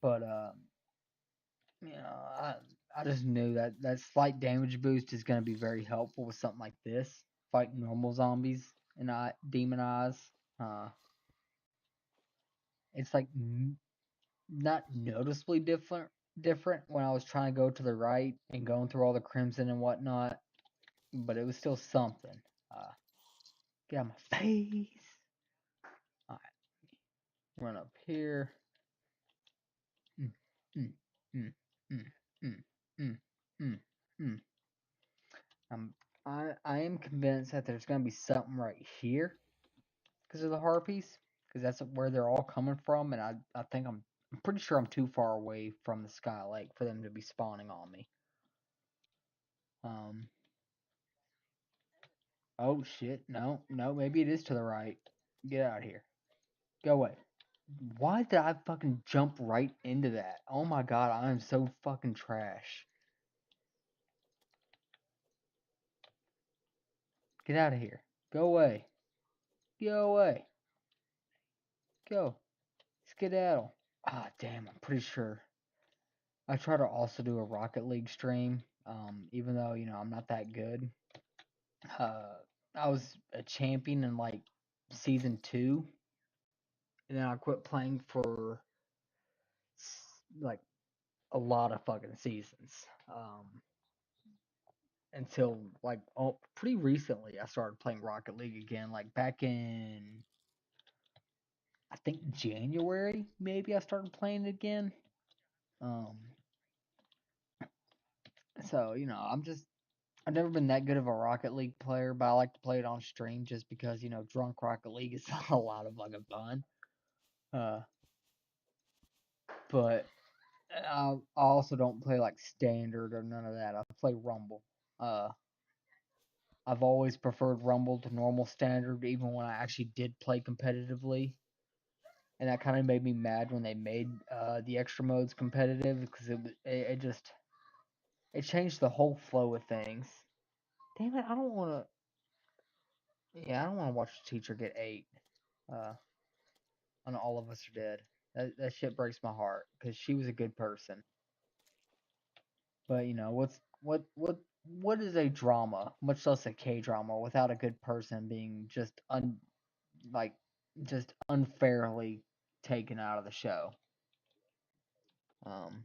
but I just knew that slight damage boost is going to be very helpful with something like this, fighting normal zombies and not demon eyes. Uh, it's like not noticeably different when I was trying to go to the right and going through all the crimson and whatnot, but it was still something. Uh, get out my face. All right, run up here. Mm, mm, mm, mm, mm, mm, mm, mm. Um, I am convinced that there's gonna be something right here because of the harpies, because that's where they're all coming from, and I think I'm pretty sure I'm too far away from the Sky Lake for them to be spawning on me. Um. Oh shit! No, no. Maybe it is to the right. Get out of here. Go away. Why did I fucking jump right into that? Oh my god, I am so fucking trash. Get out of here. Go away. Go away. Go. Skedaddle. Ah, damn, I'm pretty sure. I try to also do a Rocket League stream, even though, I'm not that good. Uh, I was a champion in like season 2, and then I quit playing for like a lot of fucking seasons. Until like pretty recently I started playing Rocket League again, like back in I think January maybe I started playing it again. Um so, I've never been that good of a Rocket League player, but I like to play it on stream just because, drunk Rocket League is a lot of fucking fun. Uh but I also don't play like standard or none of that. I play Rumble. Uh I've always preferred Rumble to normal standard even when I actually did play competitively. And that kind of made me mad when they made the extra modes competitive because it just it changed the whole flow of things. Damn it! I don't want to. Yeah, I don't want to watch the teacher get ate. Uh, and all of us are dead. That shit breaks my heart because she was a good person. But what is a drama, much less a K drama, without a good person being like just unfairly taken out of the show? Um,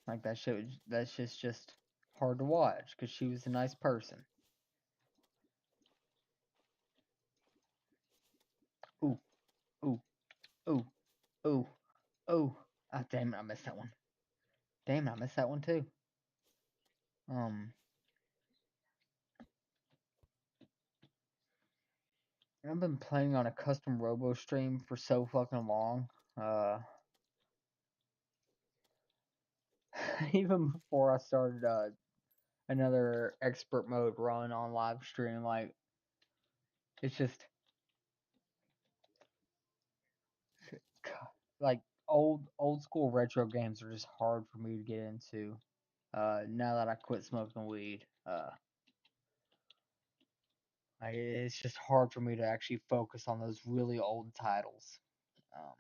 Like that shit that's just hard to watch because she was a nice person. Ooh, ooh, ooh, ooh, ooh. Ah, damn it, I missed that one. Damn it, I missed that one too. Um, I've been playing on a custom robo stream for so fucking long. Uh, even before I started another expert mode run on live stream, like it's just like old school retro games are just hard for me to get into. Now that I quit smoking weed. It's just hard for me to actually focus on those really old titles. Um,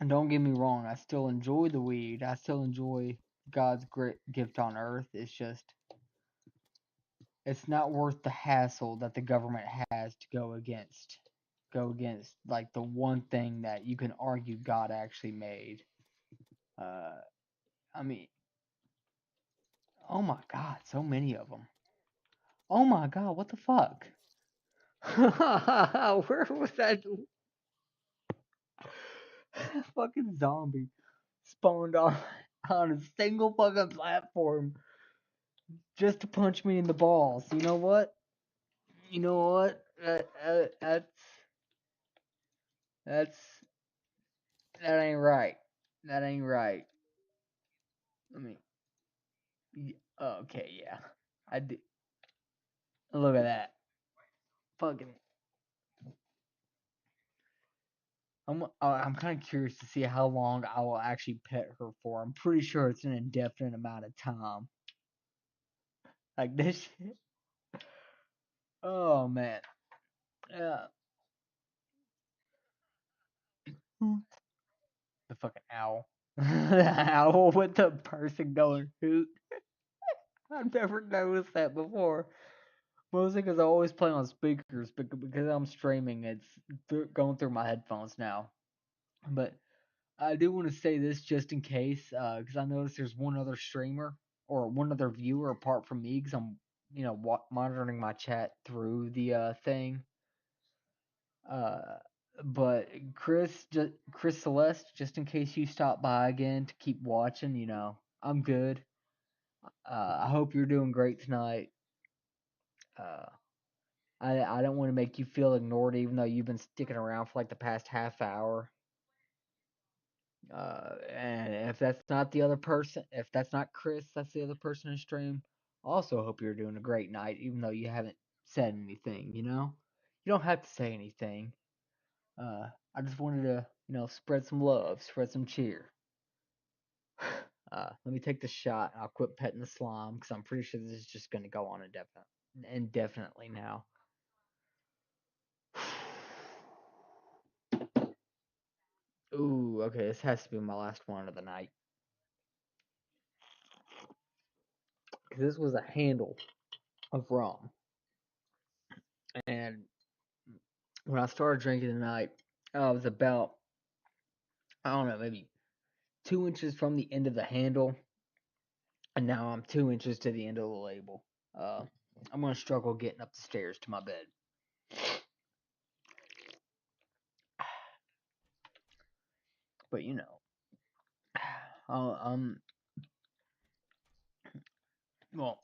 and don't get me wrong, I still enjoy the weed. I still enjoy God's great gift on earth. It's just, it's not worth the hassle that the government has to go against like the one thing that you can argue God actually made. Uh, I mean, oh my God, so many of them. Oh my God, what the fuck? Where was that fucking zombie spawned on a single fucking platform just to punch me in the balls? You know what? You know what? That's that ain't right. That ain't right. I mean, okay, yeah. I did. Look at that. Fucking. I'm kind of curious to see how long I will actually pet her for. I'm pretty sure it's an indefinite amount of time. Like this shit. Oh man. Yeah. The fucking owl. The owl with the person going hoot. I've never noticed that before. Mostly because I always play on speakers, but because I'm streaming, it's going through my headphones now. But I do want to say this just in case, because I noticed there's one other streamer or one other viewer apart from me, because I'm, monitoring my chat through the thing. Uh, but Chris Celeste, just in case you stop by again to keep watching, I'm good. I hope you're doing great tonight. Uh, I don't want to make you feel ignored, even though you've been sticking around for like the past half hour. And if that's not the other person, if that's not Chris, that's the other person in stream. Also, hope you're doing a great night, even though you haven't said anything. You don't have to say anything. I just wanted to, spread some love, spread some cheer. Let me take the shot. And I'll quit petting the slime because I'm pretty sure this is just going to go on indefinitely now. Ooh, okay, this has to be my last one of the night. Because this was a handle of rum. And when I started drinking tonight, I was about, I don't know, maybe 2 inches from the end of the handle. And now I'm 2 inches to the end of the label. Uh, I'm going to struggle getting up the stairs to my bed. But, um, well,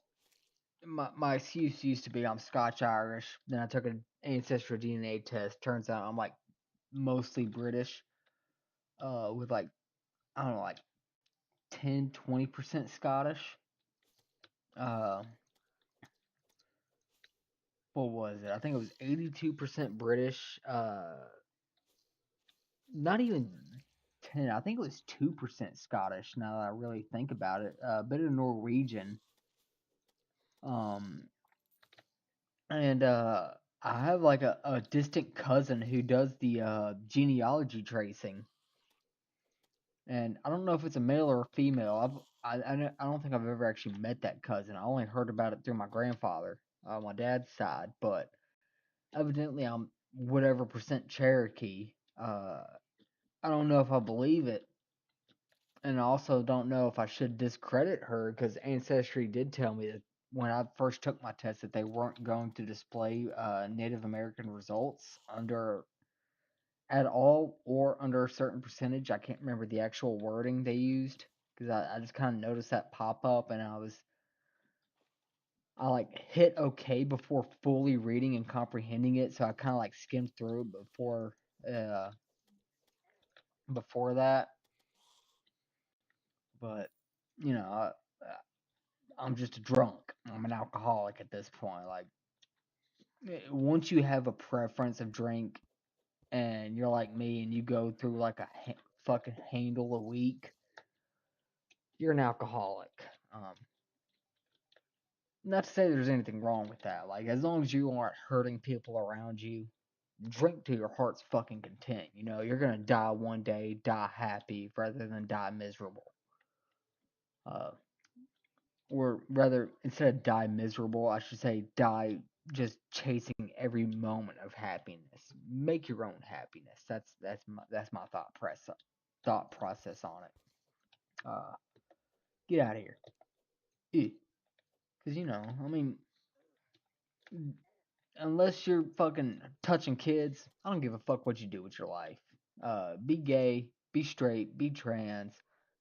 my excuse used to be I'm Scotch Irish. Then I took an ancestral DNA test. Turns out I'm like mostly British, with like, I don't know, like 10-20% Scottish. Uh, what was it? I think it was 82% British. Not even 10. I think it was 2% Scottish. Now that I really think about it, a bit of Norwegian. Um, and I have like a distant cousin who does the genealogy tracing, and I don't know if it's a male or a female. I don't think I've ever actually met that cousin. I only heard about it through my grandfather, on my dad's side, but evidently I'm whatever percent Cherokee. I don't know if I believe it, and I also don't know if I should discredit her because Ancestry did tell me that when I first took my test that they weren't going to display Native American results under at all or under a certain percentage. I can't remember the actual wording they used because I just kind of noticed that pop up and I like hit OK before fully reading and comprehending it, so I kind of like skimmed through it uh before that. But you know, I'm just a drunk. I'm an alcoholic at this point. Like once you have a preference of drink and you're like me and you go through like a fucking handle a week, you're an alcoholic. Um, Not to say there's anything wrong with that. Like as long as you aren't hurting people around you, drink to your heart's fucking content. You're gonna die one day, die happy rather than die miserable. Uh, or rather, instead of die miserable, I should say die just chasing every moment of happiness. Make your own happiness. That's my thought process on it. Uh, get out of here, because I mean, unless you're fucking touching kids, I don't give a fuck what you do with your life. Be gay, be straight, be trans,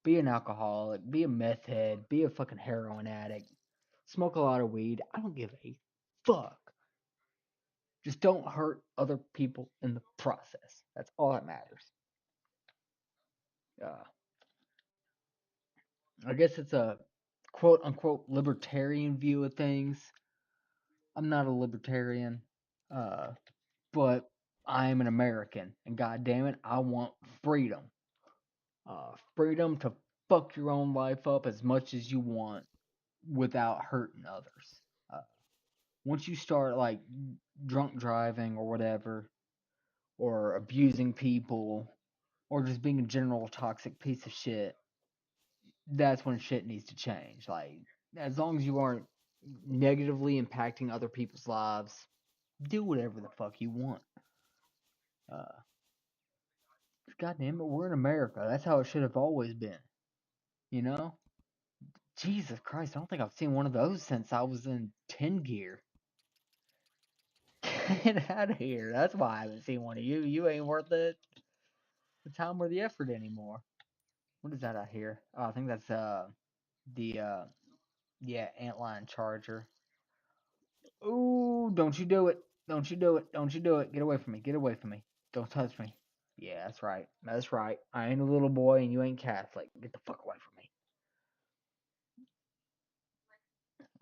be an alcoholic, be a meth head, be a fucking heroin addict, smoke a lot of weed. I don't give a fuck. Just don't hurt other people in the process. That's all that matters. Uh, I guess it's a quote unquote libertarian view of things. I'm not a libertarian, uh, but I am an American, and god damn it, I want freedom. Freedom to fuck your own life up as much as you want without hurting others. Uh, Once you start like drunk driving or whatever, or abusing people, or just being a general toxic piece of shit, that's when shit needs to change. Like, as long as you aren't negatively impacting other people's lives, do whatever the fuck you want. Uh, God damn it, we're in America. That's how it should have always been. You know? Jesus Christ, I don't think I've seen one of those since I was in 10 gear. Get out of here. That's why I haven't seen one of you. You ain't worth the time or the effort anymore. What is that out here? Oh, I think that's the yeah, antlion charger. Ooh, don't you do it. Don't you do it. Don't you do it. Get away from me. Get away from me. Don't touch me. Yeah, that's right. That's right. I ain't a little boy and you ain't Catholic. Get the fuck away from me.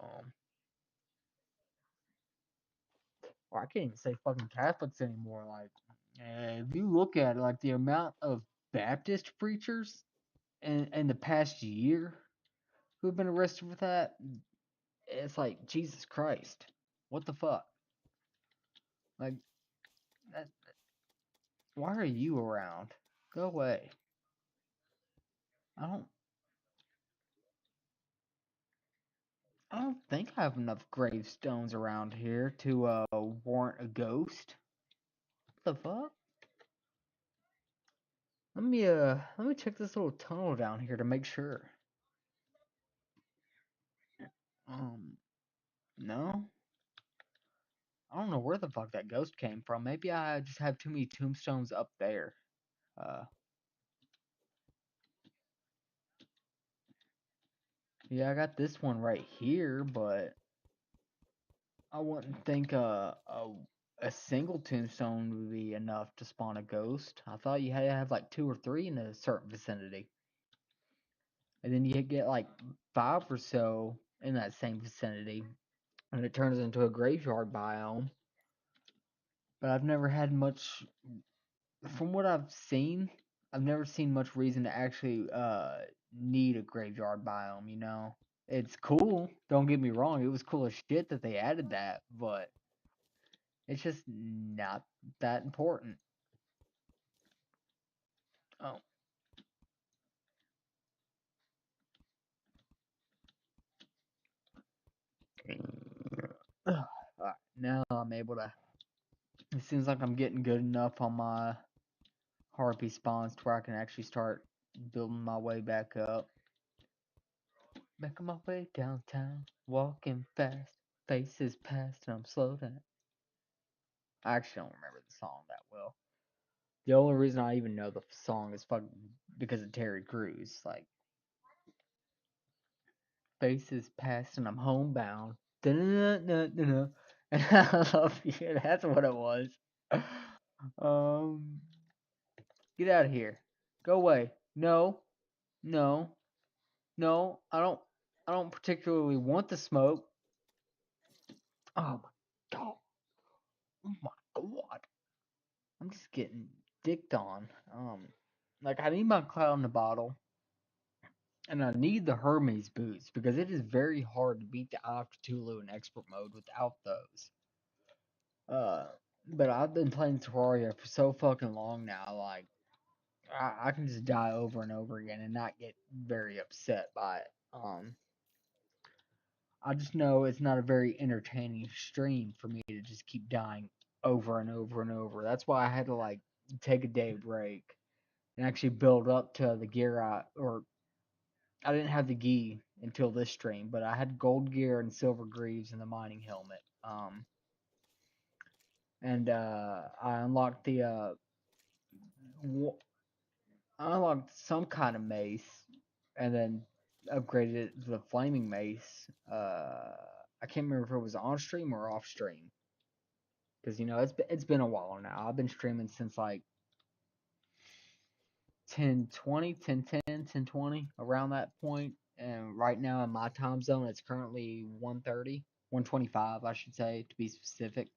Um, or I can't even say fucking Catholics anymore. Like, if you look at it, like the amount of Baptist preachers in the past year who've been arrested for that, it's like Jesus Christ. What the fuck? Like, that, why are you around? Go away. I don't. I don't think I have enough gravestones around here to warrant a ghost. What the fuck? Let me check this little tunnel down here to make sure. Um no. I don't know where the fuck that ghost came from. Maybe I just have too many tombstones up there. Uh yeah, I got this one right here, but I wouldn't think a single tombstone would be enough to spawn a ghost. I thought you had to have like two or three in a certain vicinity. And then you get like five or so in that same vicinity, and it turns into a graveyard biome. But I've never had much, from what I've seen, I've never seen much reason to actually need a graveyard biome. It's cool. Don't get me wrong; it was cool as shit that they added that, but it's just not that important. Oh, alright, now I'm able to. It seems like I'm getting good enough on my harpy spawns to where I can actually start building my way back up. Making my way downtown, walking fast, faces past, and I'm slow down. I actually don't remember the song that well. The only reason I even know the song is fucking because of Terry Crews. Like, faces past, and I'm homebound. Da-na-na-na-na-na. And I love you. That's what it was. Um, get out of here. Go away. No, no, no. I don't particularly want the smoke. Oh my god. Oh my god. I'm just getting dicked on. Like I need my cloud in the bottle, and I need the Hermes boots because it is very hard to beat the Eye of Cthulhu in expert mode without those. Uh, but I've been playing Terraria for so fucking long now. Like I can just die over and over again and not get very upset by it. I just know it's not a very entertaining stream for me to just keep dying over and over and over. That's why I had to like take a day break and actually build up to the gear or I didn't have the gi until this stream, but I had gold gear and silver greaves and the mining helmet. And I unlocked I unlocked some kind of mace, and then upgraded it to the flaming mace. I can't remember if it was on stream or off stream, because it's been a while now. I've been streaming since like 10:20, 10:10, 10:20 around that point. And right now in my time zone, it's currently 1:30, 1:25, I should say, to be specific.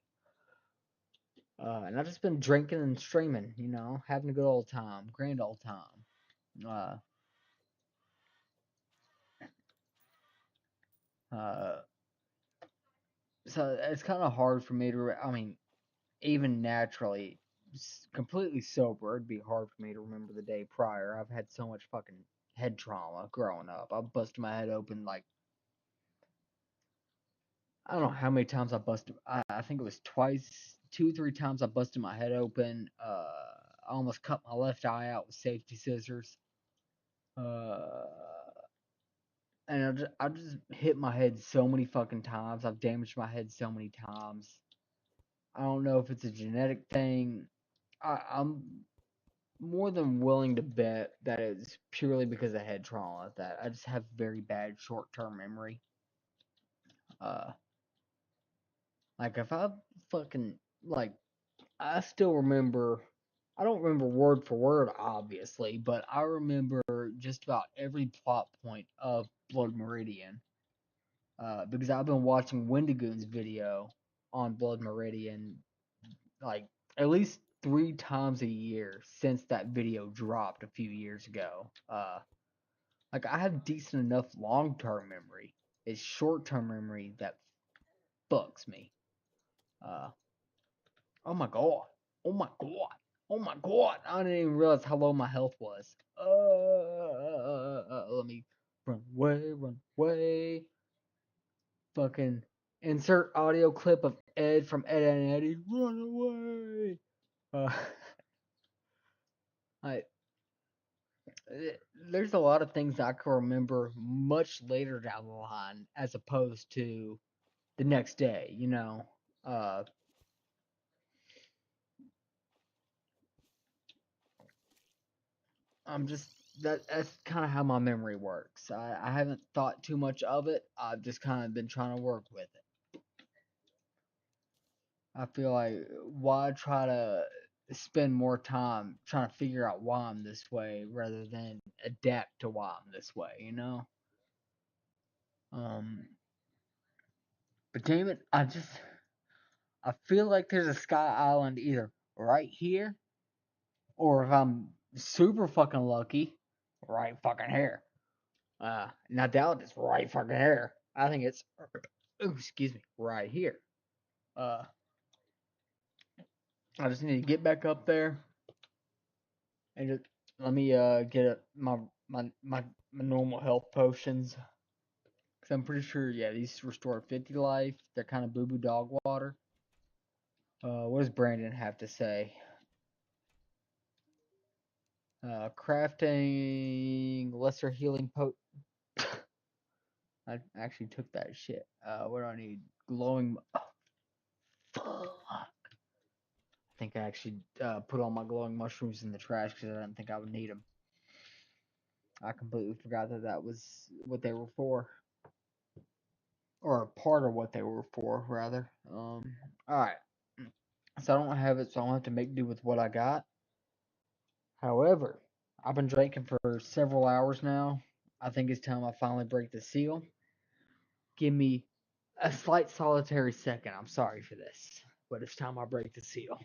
And I've just been drinking and streaming, having a good old time, grand old time. Uh, uh, so it's kind of hard for me to, I mean, even naturally, completely sober, it'd be hard for me to remember the day prior. I've had so much fucking head trauma growing up. I busted my head open like I don't know how many times I busted. I think it was twice, two, three times I busted my head open. I almost cut my left eye out with safety scissors. Uh, and I just hit my head so many fucking times. I've damaged my head so many times. I don't know if it's a genetic thing. I'm more than willing to bet that it's purely because of head trauma. That I just have very bad short-term memory. Uh, like if I fucking like I still remember. I don't remember word for word, obviously, but I remember just about every plot point of Blood Meridian. Because I've been watching Wendigoon's video on Blood Meridian like at least 3 times a year since that video dropped a few years ago. Like I have decent enough long term memory. It's short term memory that fucks me. Uh, oh my god. Oh my god. Oh my god. I didn't even realize how low my health was. Let me run away, run away. Fucking insert audio clip of Ed from Ed and Eddie. Run away. Uh, I there's a lot of things I can remember much later down the line as opposed to the next day, you know. Uh, I'm just that's kind of how my memory works. I haven't thought too much of it. I've just kind of been trying to work with it. I feel like why try to spend more time trying to figure out why I'm this way rather than adapt to why I'm this way, you know? Um, but damn it, I feel like there's a Sky Island either right here or if I'm super fucking lucky, right fucking here. And I doubt it's right fucking here. I think it's, excuse me, right here. Uh, I just need to get back up there and just let me get my normal health potions. Cause I'm pretty sure, yeah, these restore 50 life. They're kind of boo boo dog water. What does Brandon have to say? Crafting lesser healing I actually took that shit. What do I need? Glowing. Oh, fuck. I think I actually put all my glowing mushrooms in the trash because I didn't think I would need them. I completely forgot that that was what they were for, or a part of what they were for, rather. All right. So I don't have it, so I'll have to make do with what I got. However, I've been drinking for several hours now. I think it's time I finally break the seal. Give me a slight solitary second. I'm sorry for this, but it's time I break the seal.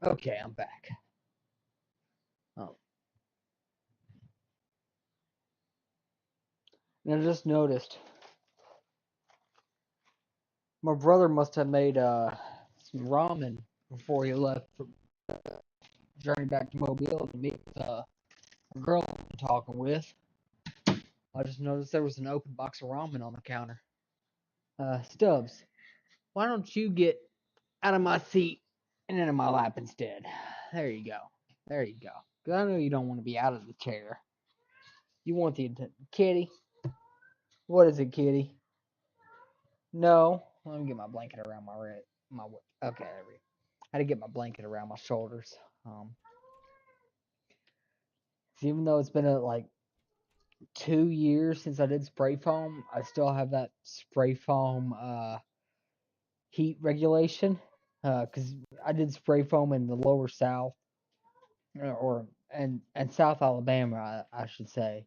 Okay, I'm back. Oh, and I just noticed my brother must have made some ramen before he left for journey back to Mobile to meet with a girl I'm talking with. I just noticed there was an open box of ramen on the counter. Stubbs, why don't you get out of my seat and into my lap instead? There you go. There you go. Because I know you don't want to be out of the chair. You want the kitty. What is it, kitty? No. Let me get my blanket around my okay. There we go. I had to get my blanket around my shoulders. Um, even though it's been like 2 years since I did spray foam, I still have that spray foam heat regulation. Because I did spray foam in the lower south, or and South Alabama, I should say.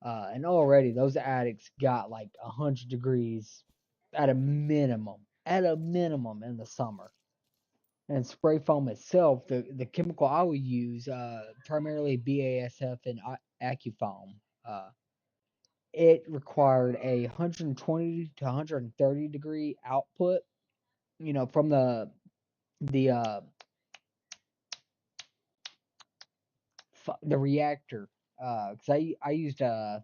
And already those attics got like 100 degrees at a minimum in the summer. And spray foam itself, the chemical I would use, primarily BASF and AccuFoam, uh, it required a 120 to 130 degree output, from the the reactor. Cause I used the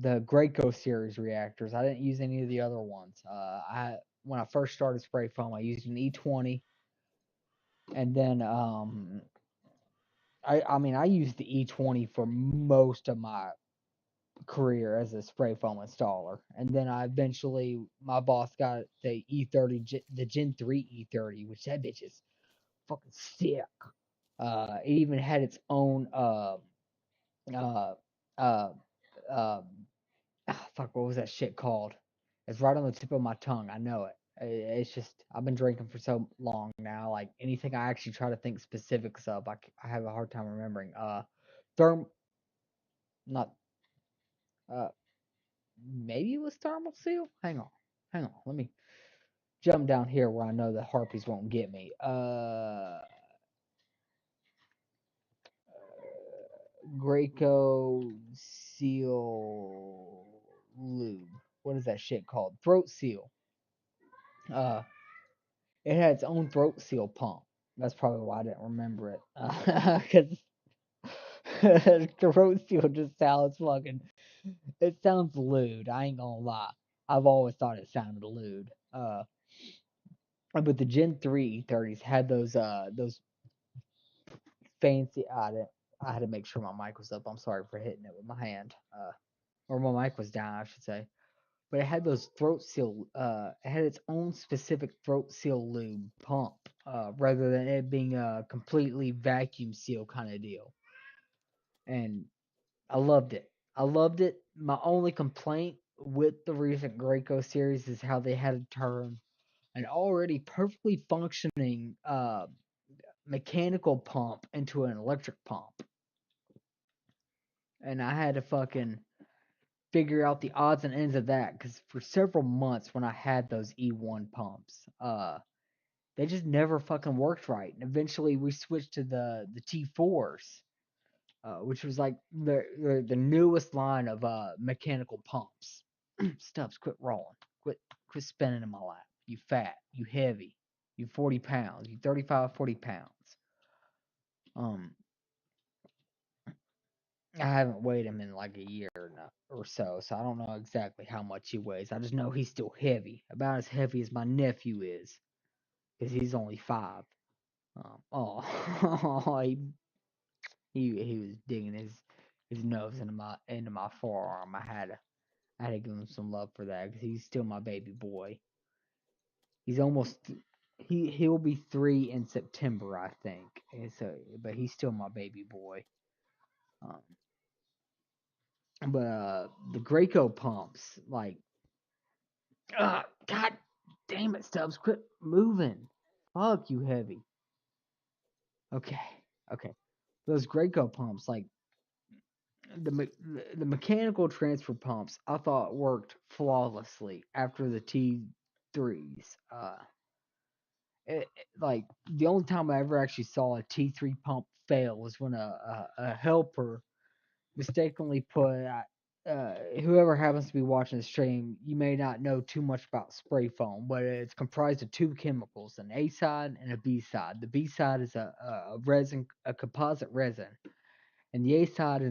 Graco series reactors. I didn't use any of the other ones. I when I first started spray foam, I used an E20, and then I mean I used the E20 for most of my career as a spray foam installer, and then I eventually my boss got the E30, the Gen 3 E30, which that bitch is fucking sick. It even had its own uh uh uh fuck, what was that shit called? It's right on the tip of my tongue. I know it. It's just I've been drinking for so long now. Like anything I actually try to think specifics of, I have a hard time remembering. Therm, not uh, maybe it was thermal seal. Hang on. Let me jump down here where I know the harpies won't get me. Graco seal lube. What is that shit called? Throat seal. Uh, it had its own throat seal pump. That's probably why I didn't remember it. Because throat seal just sounds fucking. It sounds lewd. I ain't gonna lie. I've always thought it sounded lewd. But the Gen 3 30s had those fancy. I had to make sure my mic was up. I'm sorry for hitting it with my hand. Or my mic was down, I should say. But it had those throat seal. It had its own specific throat seal lube pump, rather than it being a completely vacuum seal kind of deal. And I loved it. I loved it. My only complaint with the recent Graco series is how they had to turn an already perfectly functioning mechanical pump into an electric pump. And I had to fucking figure out the odds and ends of that because for several months when I had those E1 pumps, they just never fucking worked right. And eventually we switched to the T4s, which was like the newest line of mechanical pumps. Stubbs, quit rolling, quit spinning in my lap. You fat, you heavy, you 40 pounds, you 35, 40 pounds. Um, I haven't weighed him in like a year or so I don't know exactly how much he weighs. I just know he's still heavy, about as heavy as my nephew is, because he's only 5. Oh, he was digging his nose into my forearm. I had to give him some love for that because he's still my baby boy. He's almost he'll be 3 in September, I think. And so, but he's still my baby boy. Um, but the Graco pumps, like, God damn it, Stubbs, quit moving. Fuck you, heavy. Okay, okay. Those Graco pumps, like the mechanical transfer pumps, I thought worked flawlessly after the T3s. Like the only time I ever actually saw a T3 pump fail was when a helper mistakenly put whoever happens to be watching the stream, you may not know too much about spray foam, but it's comprised of 2 chemicals, an A side and a B side. The B side is a resin, a composite resin, and the A side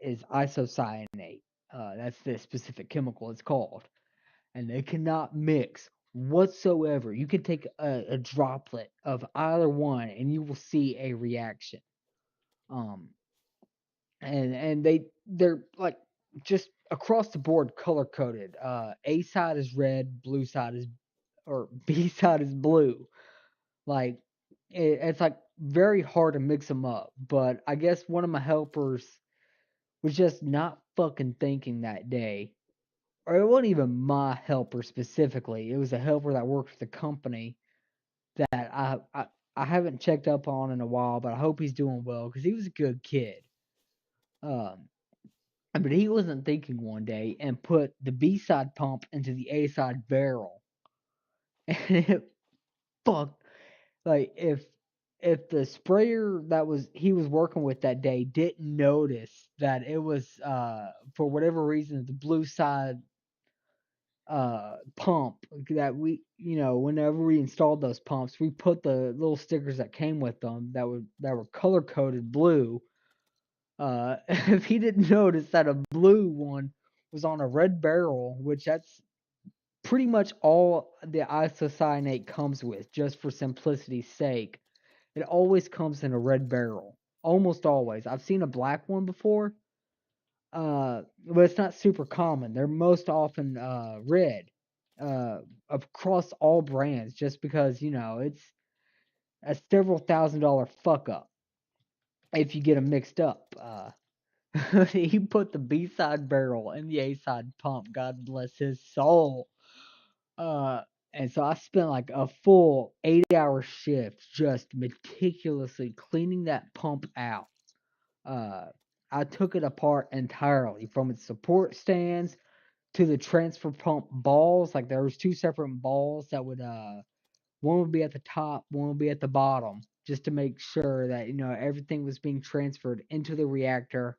is isocyanate. That's the specific chemical it's called, and they cannot mix whatsoever. You can take a droplet of either one, and you will see a reaction. Um, and they're like just across the board color coded. A side is red, blue side is or B side is blue. Like it's like very hard to mix them up. But I guess one of my helpers was just not fucking thinking that day. Or it wasn't even my helper specifically. It was a helper that worked for the company that I haven't checked up on in a while, but I hope he's doing well because he was a good kid. Um, but he wasn't thinking one day and put the B side pump into the A side barrel, and it fucked. Like if the sprayer that was he was working with that day didn't notice that it was for whatever reason the blue side pump that we whenever we installed those pumps we put the little stickers that came with them that were color coded blue If he didn't notice that a blue one was on a red barrel, which that's pretty much all the isocyanate comes with, just for simplicity's sake. It always comes in a red barrel. Almost always. I've seen a black one before, but it's not super common. They're most often red across all brands, just because, it's a several $1,000 fuck up if you get them mixed up. He put the B side barrel in the A side pump. God bless his soul. Uh, and so I spent like a full 8-hour shift just meticulously cleaning that pump out. Uh, I took it apart entirely from its support stands to the transfer pump balls. Like there was two separate balls that would one would be at the top, one would be at the bottom, just to make sure that everything was being transferred into the reactor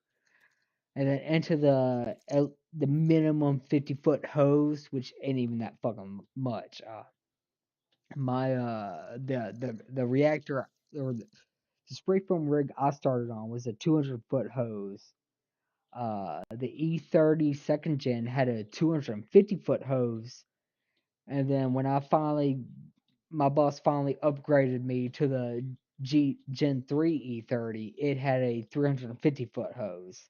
and then into the minimum 50-foot hose, which ain't even that fucking much. My the reactor or the spray foam rig I started on was a 200-foot hose. The E30 second gen had a 250-foot hose, and then when my boss finally upgraded me to the Gen 3 E30, it had a 350-foot hose.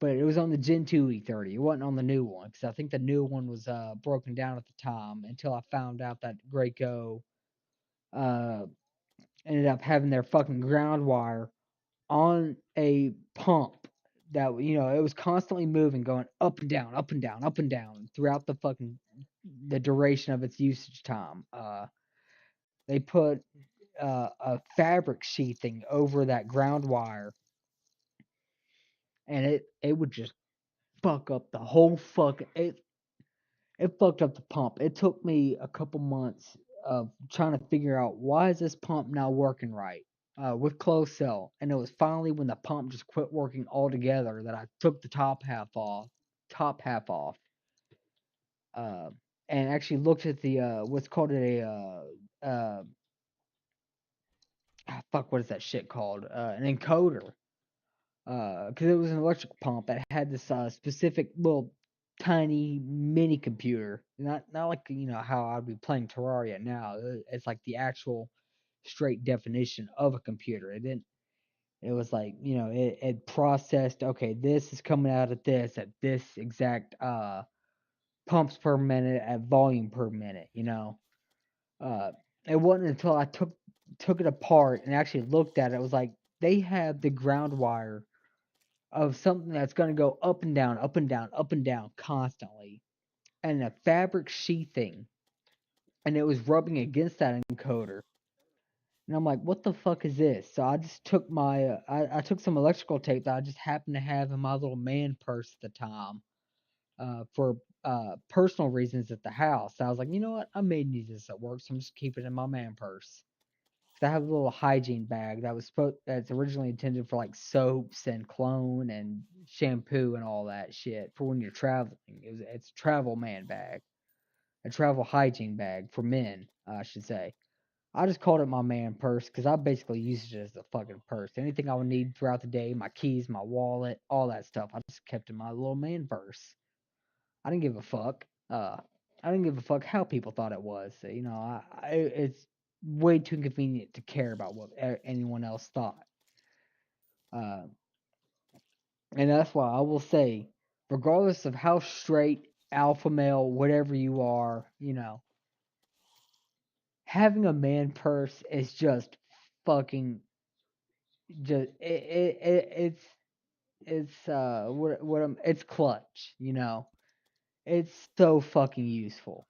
But it was on the Gen 2 E30. It wasn't on the new one because I think the new one was broken down at the time until I found out that Graco uh, ended up having their fucking ground wire on a pump that it was constantly moving, going up and down, up and down, up and down throughout the duration of its usage time. They put a fabric sheathing over that ground wire, and it would just fuck up the whole fucking it fucked up the pump. It took me a couple months of trying to figure out why is this pump not working right with closed cell, and it was finally when the pump just quit working altogether that I took the top half off, uh, and actually looked at the what's called what is that shit called? An encoder, because it was an electric pump that had this specific little tiny mini computer, not like how I'd be playing Terraria now. It's like the actual straight definition of a computer. It didn't. It was like it processed. Okay, this is coming out of this at this exact pumps per minute at volume per minute. Uh, it wasn't until I took it apart and actually looked at it. It was like they have the ground wire of something that's going to go up and down, up and down, up and down constantly, and a fabric sheathing, and it was rubbing against that encoder. And I'm like, what the fuck is this? So I just took I took some electrical tape that I just happened to have in my little man purse at the time, for personal reasons at the house. So I was like, you know what? I may need this at work, so I'm just keeping it in my man purse. I have a little hygiene bag that's originally intended for like soaps and cologne and shampoo and all that shit for when you're traveling. It's a travel man bag, a travel hygiene bag for men, I should say. I just called it my man purse because I basically used it as a fucking purse. Anything I would need throughout the day, my keys, my wallet, all that stuff, I just kept in my little man purse. I didn't give a fuck. I didn't give a fuck how people thought it was. It's way too inconvenient to care about what anyone else thought. Uh, and that's why I will say, regardless of how straight, alpha male, whatever you are, having a man purse is just fucking just it's what I'm it's clutch. It's so fucking useful.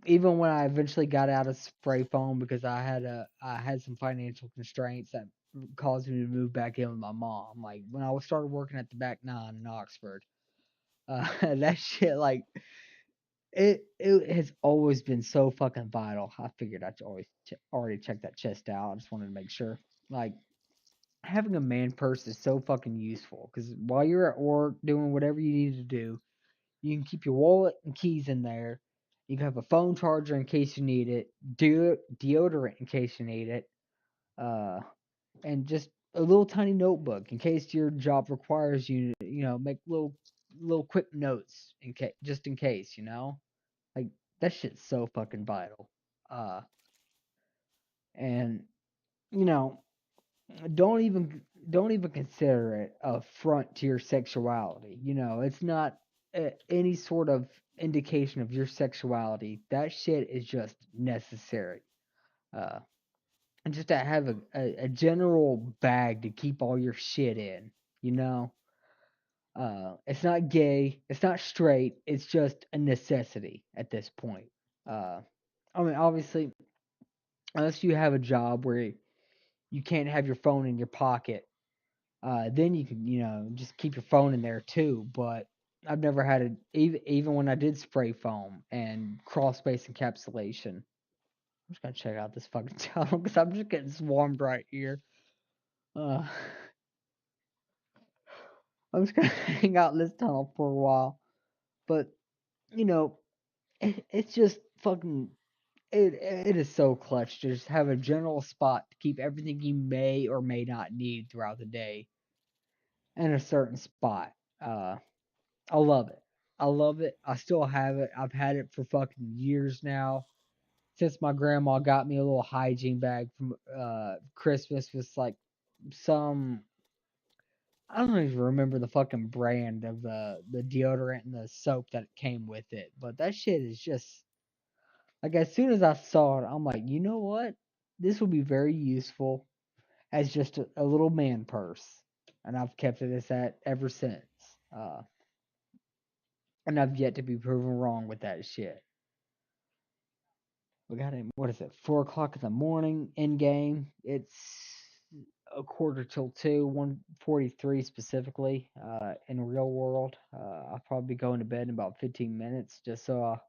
Even when I eventually got out of spray foam because I had some financial constraints that caused me to move back in with my mom. Like when I started working at the back nine in Oxford, that shit like it has always been so fucking vital. I figured I'd already check that chest out. I just wanted to make sure. Like having a man purse is so fucking useful because while you're at work doing whatever you need to do, you can keep your wallet and keys in there. You can have a phone charger in case you need it, deodorant in case you need it, uh, and just a little tiny notebook in case your job requires you to, make little quick notes in case, just in case, like that shit's so fucking vital. Uh, and you know, don't even don't even consider it a front to your sexuality. It's not any sort of indication of your sexuality. That shit is just necessary. Uh, and just to have a general bag to keep all your shit in, you know? It's not gay, it's not straight, it's just a necessity at this point. Uh, I mean, obviously, unless you have a job where you can't have your phone in your pocket, then you can, just keep your phone in there too. But I've never had it, even when I did spray foam and crawl space encapsulation. I'm just gonna check out this fucking tunnel because I'm just getting swarmed right here. Uh, I'm just gonna hang out in this tunnel for a while. But you know, it's just fucking. It is so clutch to just have a general spot to keep everything you may or may not need throughout the day in a certain spot. Uh, I love it. I love it. I still have it. I've had it for fucking years now. Since my grandma got me a little hygiene bag from Christmas with like some, I don't even remember the fucking brand of the deodorant and the soap that came with it, but that shit is just like as soon as I saw it, I'm like, you know what? This will be very useful as just a little man purse, and I've kept it as that ever since. Uh, and I've yet to be proven wrong with that shit. We got it. What is it? 4 o'clock in the morning in game. It's a quarter till two, 1:43 specifically. In real world, I'll probably be going to bed in about 15 minutes, just so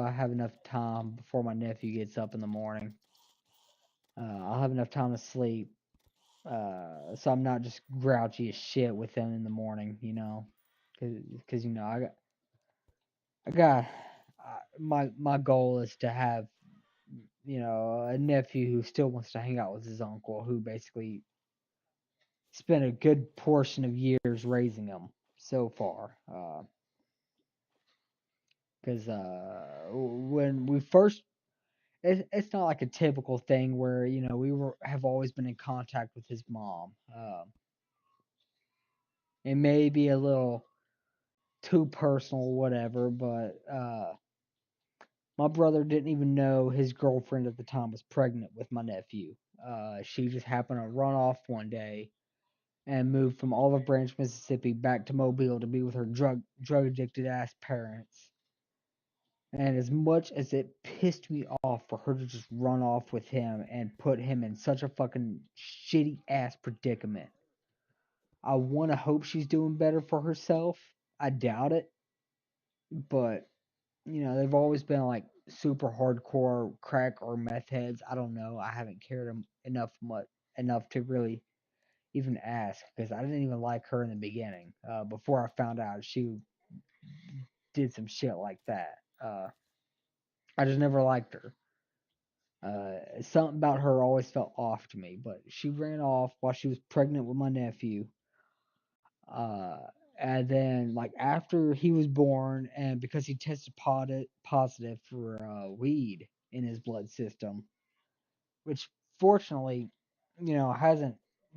I have enough time before my nephew gets up in the morning. I'll have enough time to sleep, so I'm not just grouchy as shit with him in the morning. Because I got my goal is to have a nephew who still wants to hang out with his uncle, who basically spent a good portion of years raising him so far. Because when we first, it's not like a typical thing where have always been in contact with his mom. It may be a little too personal, or whatever, but my brother didn't even know his girlfriend at the time was pregnant with my nephew. She just happened to run off one day and moved from Olive Branch, Mississippi, back to Mobile to be with her drug addicted ass parents. And as much as it pissed me off for her to just run off with him and put him in such a fucking shitty ass predicament, I want to hope she's doing better for herself. I doubt it, but they've always been like super hardcore crack or meth heads. I don't know. I haven't cared enough to really even ask because I didn't even like her in the beginning. Before I found out she did some shit like that, I just never liked her. Something about her always felt off to me. But she ran off while she was pregnant with my nephew. Uh, and then like after he was born, and because he tested positive for weed in his blood system, which fortunately, hasn't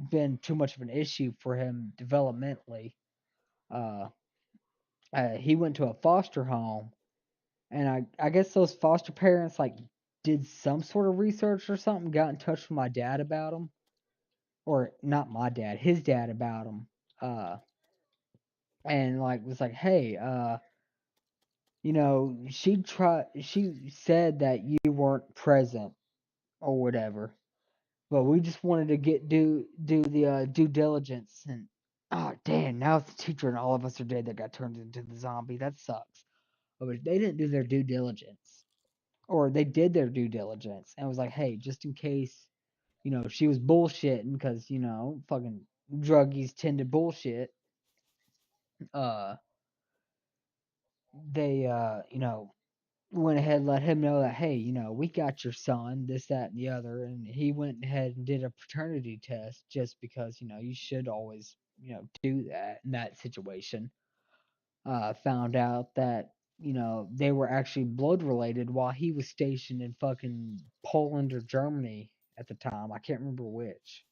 been too much of an issue for him developmentally. Uh, he went to a foster home, and I guess those foster parents like did some sort of research or something, got in touch with my dad about him, or not my dad, his dad about him, uh, and like was like, hey, she said that you weren't present or whatever, but we just wanted to do the due diligence. And oh damn, now it's the teacher and all of us are dead that got turned into the zombie. That sucks. But they didn't do their due diligence, or they did their due diligence and was like, hey, just in case she was bullshitting, because fucking druggies tend to bullshit. Uh, they went ahead and let him know that, hey, we got your son, this, that, and the other. And he went ahead and did a paternity test just because, you should always, do that in that situation. Found out that, they were actually blood related while he was stationed in fucking Poland or Germany at the time. I can't remember which.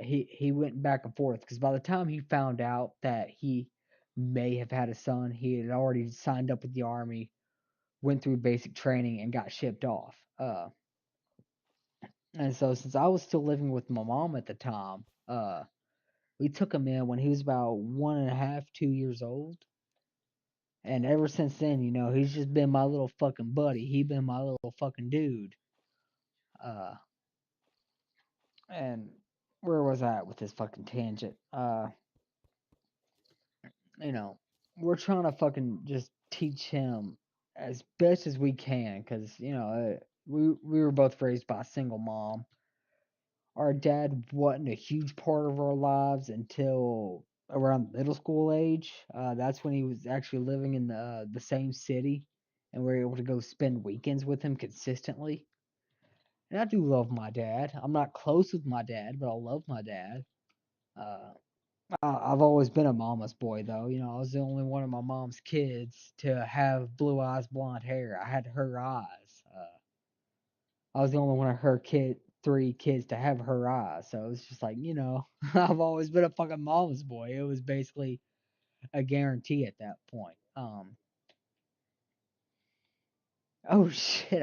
He went back and forth because by the time he found out that he may have had a son, he had already signed up with the army, went through basic training, and got shipped off. And so since I was still living with my mom at the time, we took him in when he was about 1.5, 2 years old. And ever since then, he's just been my little fucking buddy. He been my little fucking dude. Uh, and where was I at with this fucking tangent? You know, we're trying to fucking just teach him as best as we can, because we were both raised by a single mom. Our dad wasn't a huge part of our lives until around middle school age. That's when he was actually living in the same city, and we were able to go spend weekends with him consistently. And I do love my dad. I'm not close with my dad, but I love my dad. Uh, I've always been a mama's boy, though. I was the only one of my mom's kids to have blue eyes, blonde hair. I had her eyes. I was the only one of her three kids to have her eyes. So it was just like, I've always been a fucking mama's boy. It was basically a guarantee at that point. Oh shit,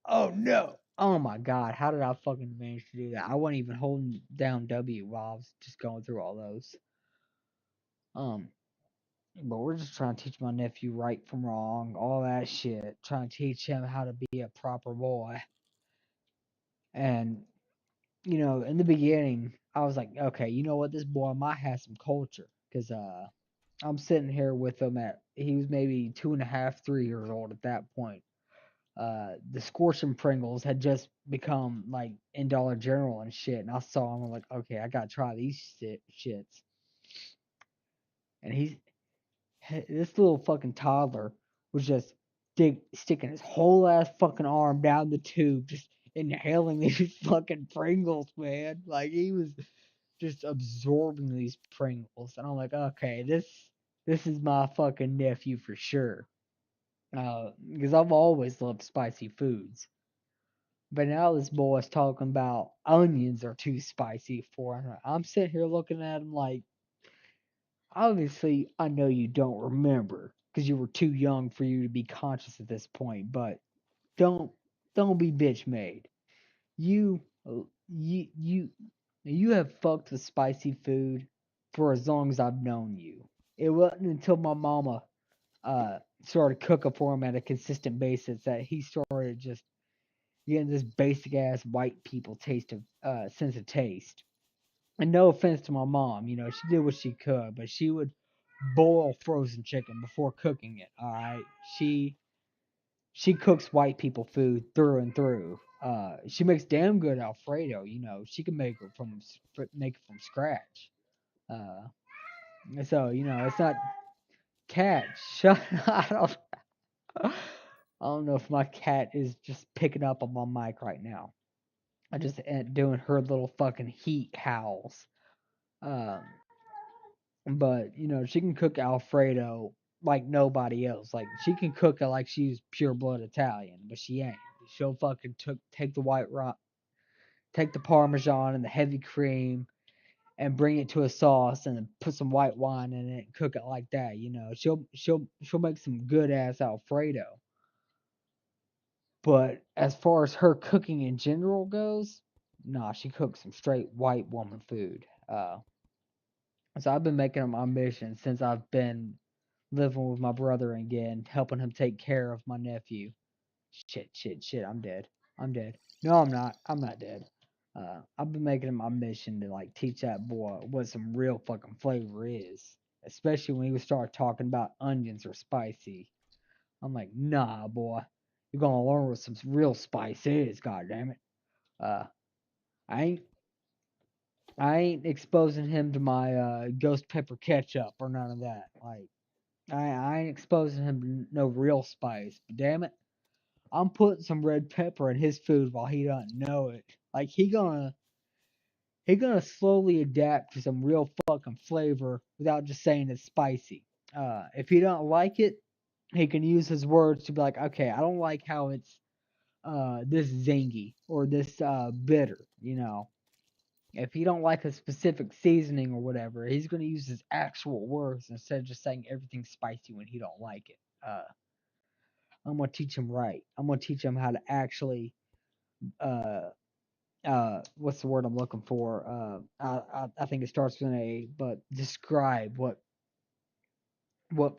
oh no. Oh my god, how did I fucking manage to do that? I wasn't even holding down W while I was just going through all those. Um, but we're just trying to teach my nephew right from wrong, all that shit. Trying to teach him how to be a proper boy. And in the beginning, I was like, okay, you know what, this boy might have some culture, because I'm sitting here with him he was maybe 2.5, 3 years old at that point. The Scorching Pringles had just become like in Dollar General and shit, and I saw him. I'm like, okay, I gotta try these shits. And this little fucking toddler was just sticking his whole ass fucking arm down the tube, just inhaling these fucking Pringles, man. Like he was just absorbing these Pringles, and I'm like, okay, this is my fucking nephew for sure. Because I've always loved spicy foods. But now this boy's talking about onions are too spicy for him. I'm sitting here looking at him like, obviously, I know you don't remember because you were too young for you to be conscious at this point. But don't don't be bitch made. You you you have fucked with spicy food for as long as I've known you. It wasn't until my mama started cooking for him at a consistent basis that he started just getting this basic ass white people taste of sense of taste. And no offense to my mom, she did what she could, but she would boil frozen chicken before cooking it. All right, she cooks white people food through and through. She makes damn good Alfredo. She can make it from scratch. Uh, so it's not cat. Shut. I don't. I don't know if my cat is just picking up on my mic right now. I just doing her little fucking heat howls. Um, but she can cook Alfredo like nobody else. Like she can cook it like she's pure blood Italian, but she ain't. She'll fucking take the take the Parmesan and the heavy cream and bring it to a sauce and then put some white wine in it and cook it like that. She'll make some good ass Alfredo. But as far as her cooking in general goes, nah, she cooks some straight white woman food. So I've been making it my mission since I've been living with my brother again, helping him take care of my nephew. Shit, I'm dead. I'm dead. No, I'm not. I'm not dead. I've been making it my mission to like teach that boy what some real fucking flavor is. Especially when he start talking about onions or spicy. I'm like, nah, boy. You're gonna learn what some real spice is, god damn it. Uh I ain't I ain't exposing him to my ghost pepper ketchup or none of that. Like I ain't exposing him to no real spice. But damn it, I'm putting some red pepper in his food while he doesn't know it. Like he gonna slowly adapt to some real fucking flavor without just saying it's spicy. If he don't like it, he can use his words to be like, okay, I don't like how it's this zingy or this bitter. If he don't like a specific seasoning or whatever, he's gonna use his actual words instead of just saying everything's spicy when he don't like it. I'm gonna teach him right. I'm gonna teach him how to actually uh what's the word I'm looking for? I think it starts with an A, but describe what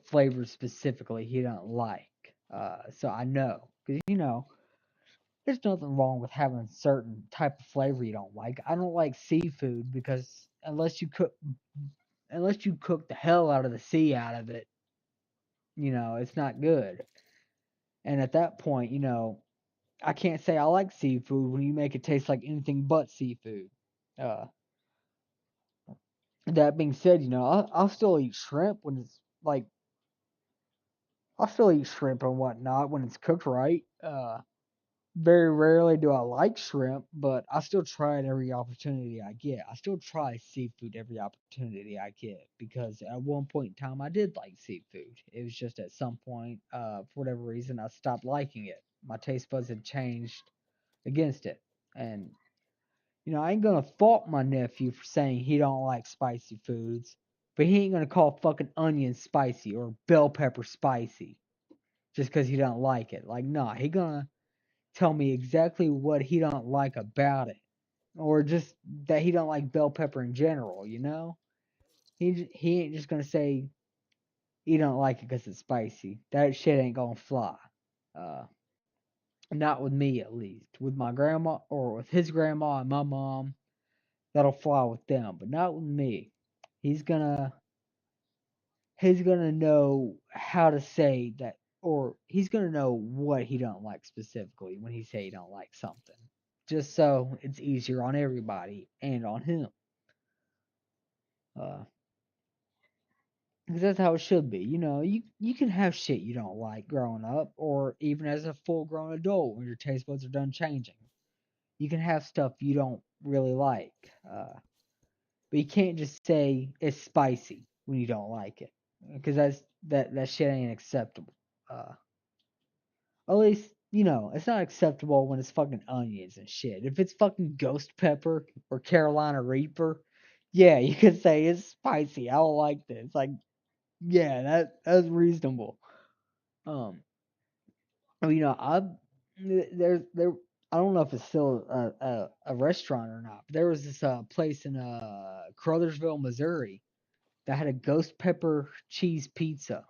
flavors specifically he don't like. So I know because there's nothing wrong with having a certain type of flavor you don't like. I don't like seafood because unless you cook the hell out of the sea out of it, it's not good. And at that point, I can't say I like seafood when you make it taste like anything but seafood. Uh, that being said, I'll still eat shrimp when it's like I'll still eat shrimp and whatnot when it's cooked right. Very rarely do I like shrimp, but I still try it every opportunity I get. I still try seafood every opportunity I get because at one point in time I did like seafood. It was just at some point, for whatever reason, I stopped liking it. My taste buds had changed against it, and I ain't gonna fault my nephew for saying he don't like spicy foods, but he ain't gonna call fucking onion spicy or bell pepper spicy just because he don't like it. Like, nah, he gonna tell me exactly what he don't like about it, or just that he don't like bell pepper in general. He ain't just gonna say he don't like it because it's spicy. That shit ain't gonna fly. Uh, Not with me at least. With my grandma or with his grandma and my mom, that'll fly with them, but not with me. He's gonna he's gonna know how to say that, or he's gonna know what he don't like specifically when he say he don't like something, just so it's easier on everybody and on him. Uh, because that's how it should be. You can have shit you don't like growing up, or even as a full grown adult when your taste buds are done changing. You can have stuff you don't really like, but you can't just say it's spicy when you don't like it, because that shit ain't acceptable. Uh, at least it's not acceptable when it's fucking onions and shit. If it's fucking ghost pepper or Carolina Reaper, yeah, you could say it's spicy. I don't like this. Like, yeah, that's reasonable. Um, I there. I don't know if it's still a restaurant or not, but there was this place in Crothersville, Missouri, that had a ghost pepper cheese pizza.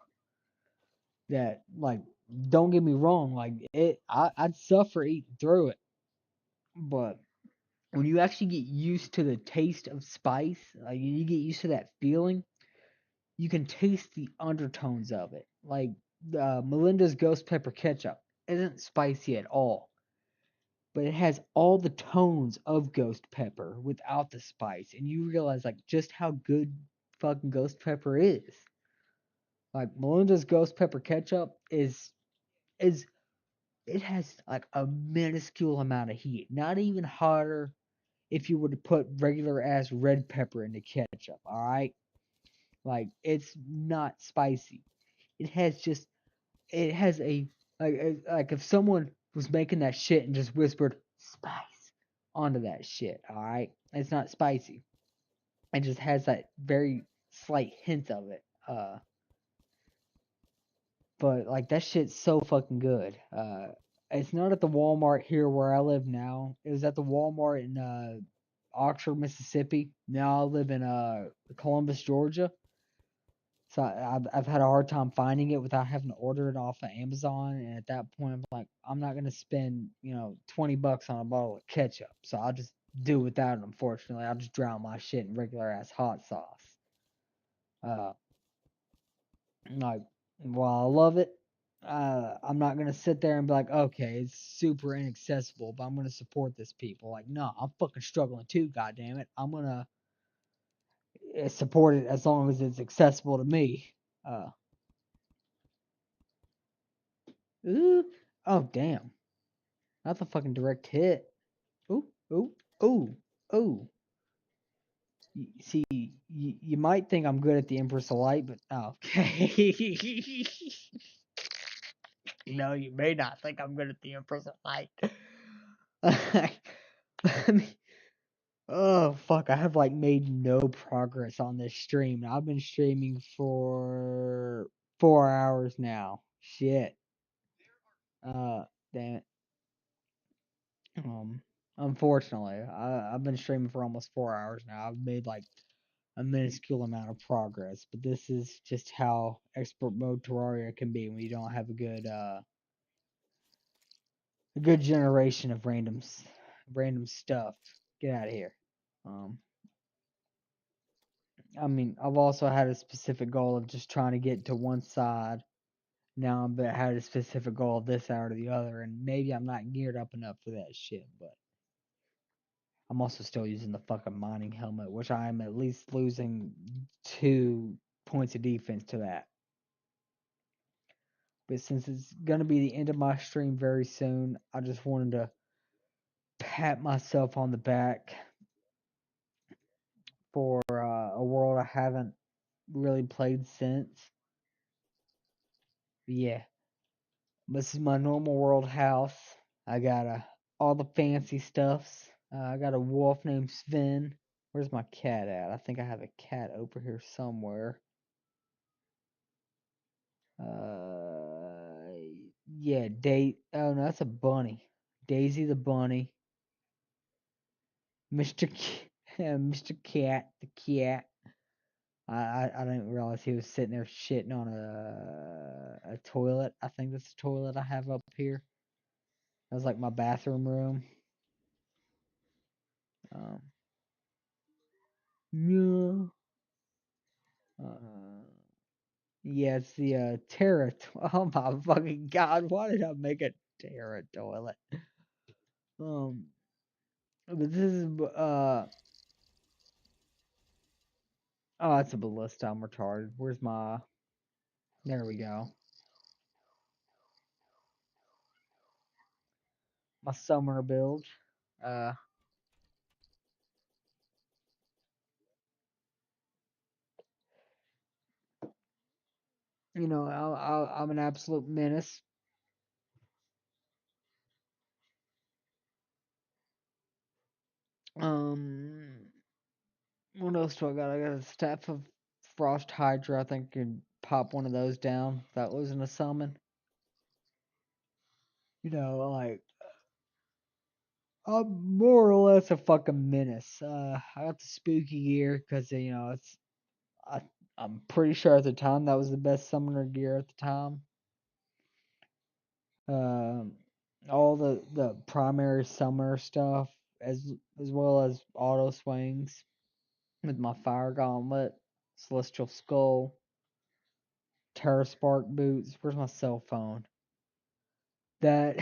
That, like, don't get me wrong, like I'd suffer eating through it, but when you actually get used to the taste of spice, like you get used to that feeling, you can taste the undertones of it. Like Melinda's ghost pepper ketchup isn't spicy at all, but it has all the tones of ghost pepper without the spice, and you realize like just how good fucking ghost pepper is. Like Melinda's ghost pepper ketchup is it has like a minuscule amount of heat, not even hotter if you were to put regular ass red pepper into ketchup, all right? Like it's not spicy. It has just it has a like if someone was making that shit and just whispered spice onto that shit, all right? It's not spicy. It just has that very slight hint of it. But like that shit's so fucking good. It's not at the Walmart here where I live now. It was at the Walmart in Oxford, Mississippi. Now I live in Columbus, Georgia. So I've had a hard time finding it without having to order it off of Amazon. And at that point, I'm like, I'm not gonna spend $20 on a bottle of ketchup. So I'll just do without it. Unfortunately, I'll just drown my shit in regular ass hot sauce. Uh, like, while I love it, I'm not gonna sit there and be like, okay, it's super inaccessible, but I'm gonna support this people. Like, no, I'm fucking struggling too. God damn it, I'm gonna support it as long as it's accessible to me. Uh, Ooh. Oh, damn. Not the fucking direct hit. Ooh, ooh, ooh, ooh. See, you might think I'm good at the Empress of Light, but okay. No, you may not think I'm good at the Empress of Light. I mean, oh fuck! I have like made no progress on this stream. I've been streaming for 4 hours now. Shit. Uh, damn it. Um, unfortunately, I've been streaming for almost 4 hours now. I've made like a minuscule amount of progress, but this is just how expert mode Terraria can be when you don't have a good generation of random stuff. Get out of here. Um, I mean, I've also had a specific goal of just trying to get to one side. Now I've had a specific goal of this side or the other, and maybe I'm not geared up enough for that shit, but I'm also still using the fucking mining helmet, which I'm at least losing 2 points of defense to that. But since it's gonna be the end of my stream very soon, I just wanted to pat myself on the back for a world I haven't really played since. But yeah, this is my normal world house. I got all the fancy stuffs. I got a wolf named Sven. Where's my cat at? I think I have a cat over here somewhere. Uh, yeah, Oh no, that's a bunny. Daisy the bunny. Mr. Cat, the cat. I didn't realize he was sitting there shitting on a toilet. I think that's the toilet I have up here. That was like my bathroom room. Um, yeah. Uh, yeah, it's the Terra. Oh my fucking god! Why did I make a Terra toilet? Um, but this is oh, it's a ballista. I'm retarded. Where's my? There we go. My summoner build. Uh, I'm an absolute menace. Um, what else do I got? I got a staff of frost hydra. I think I could pop one of those down. That wasn't a summon. Like I'm more or less a fucking menace. I got the spooky gear because I I'm pretty sure at the time that was the best summoner gear at the time. Um, all the primary summoner stuff as well as auto swings with my fire gauntlet, celestial skull, terra spark boots. Where's my cell phone? That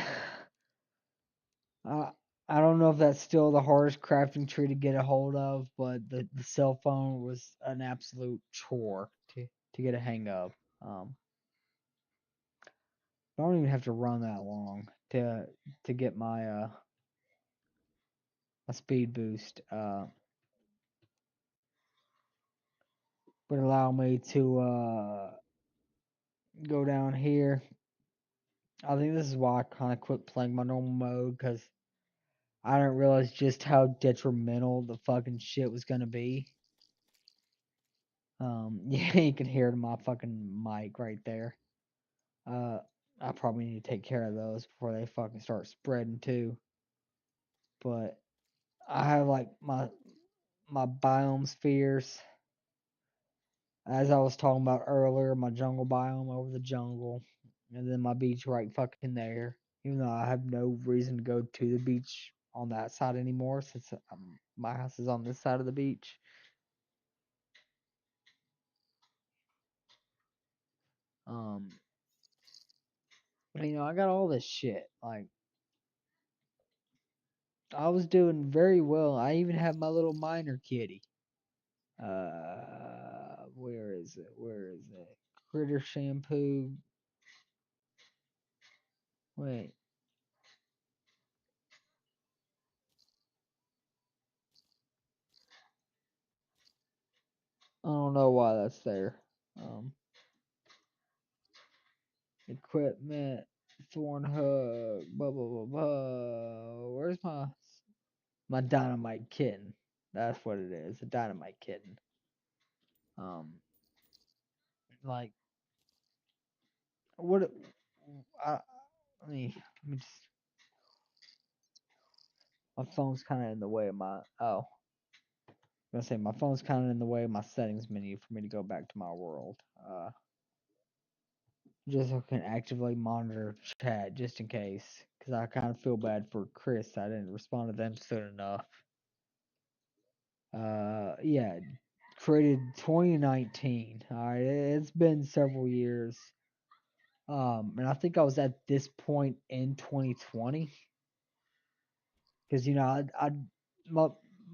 I I don't know if that's still the hardest crafting tree to get a hold of, but the cell phone was an absolute chore to get a hang of. Um, I don't even have to run that long to get my speed boost. Would allow me to go down here. I think this is why I kind of quit playing my normal mode because I didn't realize just how detrimental the fucking shit was gonna be. Yeah, you can hear it in my fucking mic right there. Uh, I probably need to take care of those before they fucking start spreading too. But I have like my biome spheres, as I was talking about earlier, my jungle biome over the jungle, and then my beach right fucking there. Even though I have no reason to go to the beach on that side anymore, since my house is on this side of the beach. Um, I got all this shit. Like I was doing very well. I even have my little miner kitty. Where is it? Where is it? Critter shampoo. Wait, I don't know why that's there. Um, equipment, thorn hook, blah blah blah blah. Where's my dynamite kitten? That's what it is, a dynamite kitten. Um, like what? I, let me just. My phone's kind of in the way of my. Oh, I'm gonna say my phone's kind of in the way of my settings menu for me to go back to my world. Just so I can actively monitor chat just in case, because I kind of feel bad for Chris. I didn't respond to them soon enough. Yeah, created 2019. All right, it's been several years. And I think I was at this point in 2020, because I my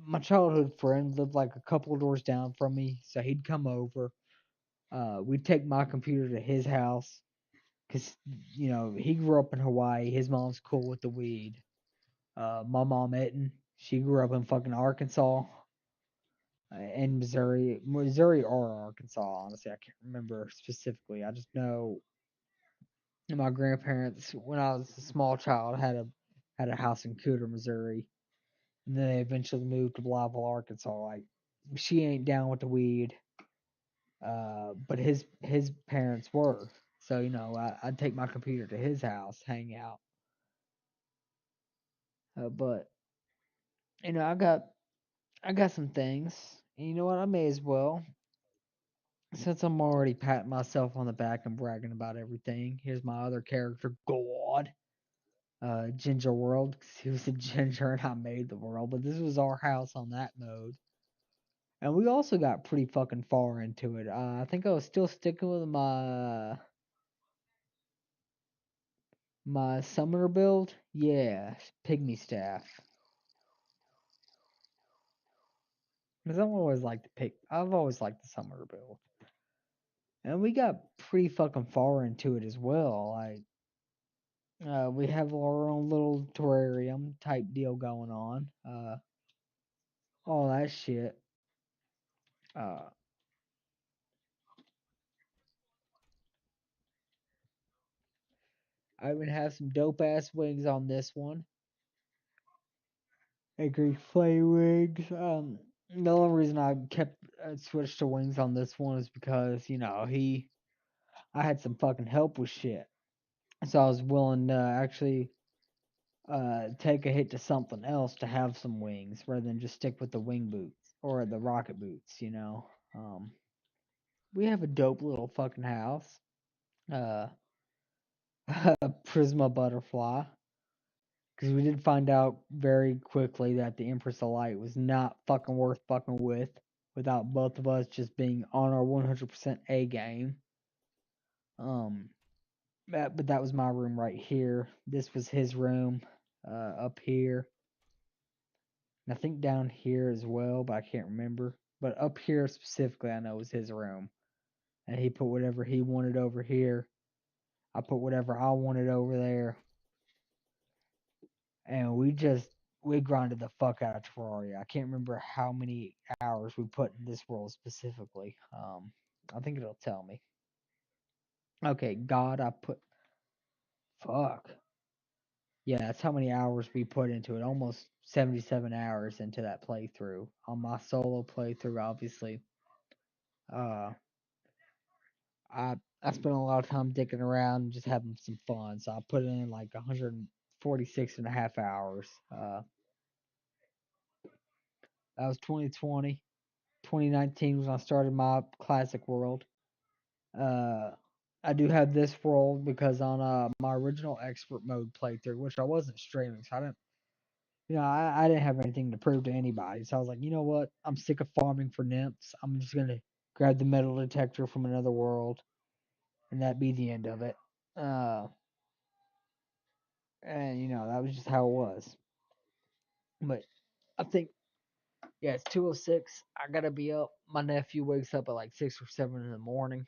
my childhood friend lived like a couple of doors down from me, so he'd come over. We'd take my computer to his house, because he grew up in Hawaii. His mom's cool with the weed. My mom Etten, she grew up in fucking Arkansas and Missouri or Arkansas. Honestly, I can't remember specifically. I just know my grandparents, when I was a small child, had a house in Cooter, Missouri, and then they eventually moved to Blytheville, Arkansas. Like, she ain't down with the weed, but his parents were. So I'd take my computer to his house, hang out. But I got some things. And you know what? I may as well, since I'm already patting myself on the back and bragging about everything. Here's my other character, God. Ginger World, 'cause he was a ginger and I made the world. But this was our house on that mode. And we also got pretty fucking far into it. I think I was still sticking with my summoner build. Yeah, pygmy staff. Because I've always liked the summoner build. And we got pretty fucking far into it as well. Like, we have our own little terrarium type deal going on. All that shit. Uh, I even have some dope ass wings on this one. Angry flame wings. The only reason I kept switched to wings on this one is because I had some fucking help with shit, so I was willing to actually take a hit to something else to have some wings rather than just stick with the wing boots or the rocket boots. We have a dope little fucking house. Uh, Prisma butterfly. Because we did find out very quickly that the Empress of Light was not fucking worth fucking with without both of us just being on our 100% A game. Um, but that was my room right here. This was his room up here. And I think down here as well, but I can't remember. But up here specifically, I know was his room. And he put whatever he wanted over here. I put whatever I wanted over there. And we grinded the fuck out of Terraria. I can't remember how many hours we put in this world specifically. I think it'll tell me. Okay, God, I put fuck. Yeah, that's how many hours we put into it. Almost 77 hours into that playthrough. On my solo playthrough, obviously. Uh, I spent a lot of time dicking around and just having some fun. So I put in like 146 and a half hours. That was 2020. 2019 was when I started my classic world. Uh, I do have this world because on my original expert mode playthrough, which I wasn't streaming, so I didn't, I didn't have anything to prove to anybody. So I was like, you know what? I'm sick of farming for nymphs. I'm just gonna grab the metal detector from another world, and that be the end of it. Uh, and that was just how it was. But I think, yeah, it's 2:06. I gotta be up. My nephew wakes up at like 6 or 7 in the morning.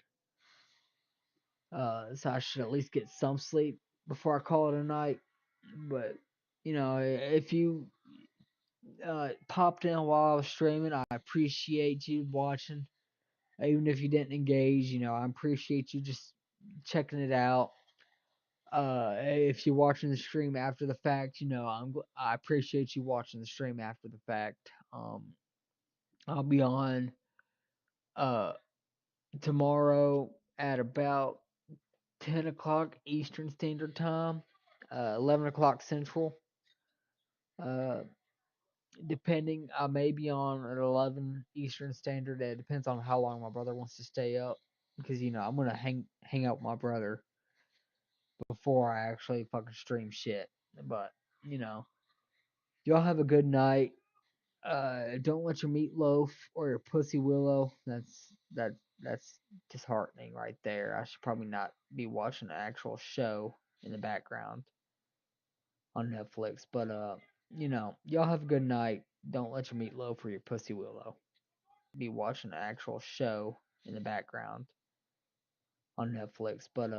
So I should at least get some sleep. before I call it a night. But if you popped in while I was streaming, I appreciate you watching. Even if you didn't engage, I appreciate you just checking it out. If you're watching the stream after the fact, I appreciate you watching the stream after the fact. I'll be on uh tomorrow at about 10 o'clock Eastern Standard Time, 11 o'clock Central. Uh, Depending, I may be on at 11 Eastern Standard. It depends on how long my brother wants to stay up, because I'm gonna hang out with my brother before I actually fucking stream shit. But you know, y'all have a good night. Don't let your meatloaf or your pussy willow. That's disheartening right there. I should probably not be watching an actual show in the background on Netflix. But y'all have a good night. Don't let your meatloaf or your pussy willow be watching an actual show in the background on Netflix. But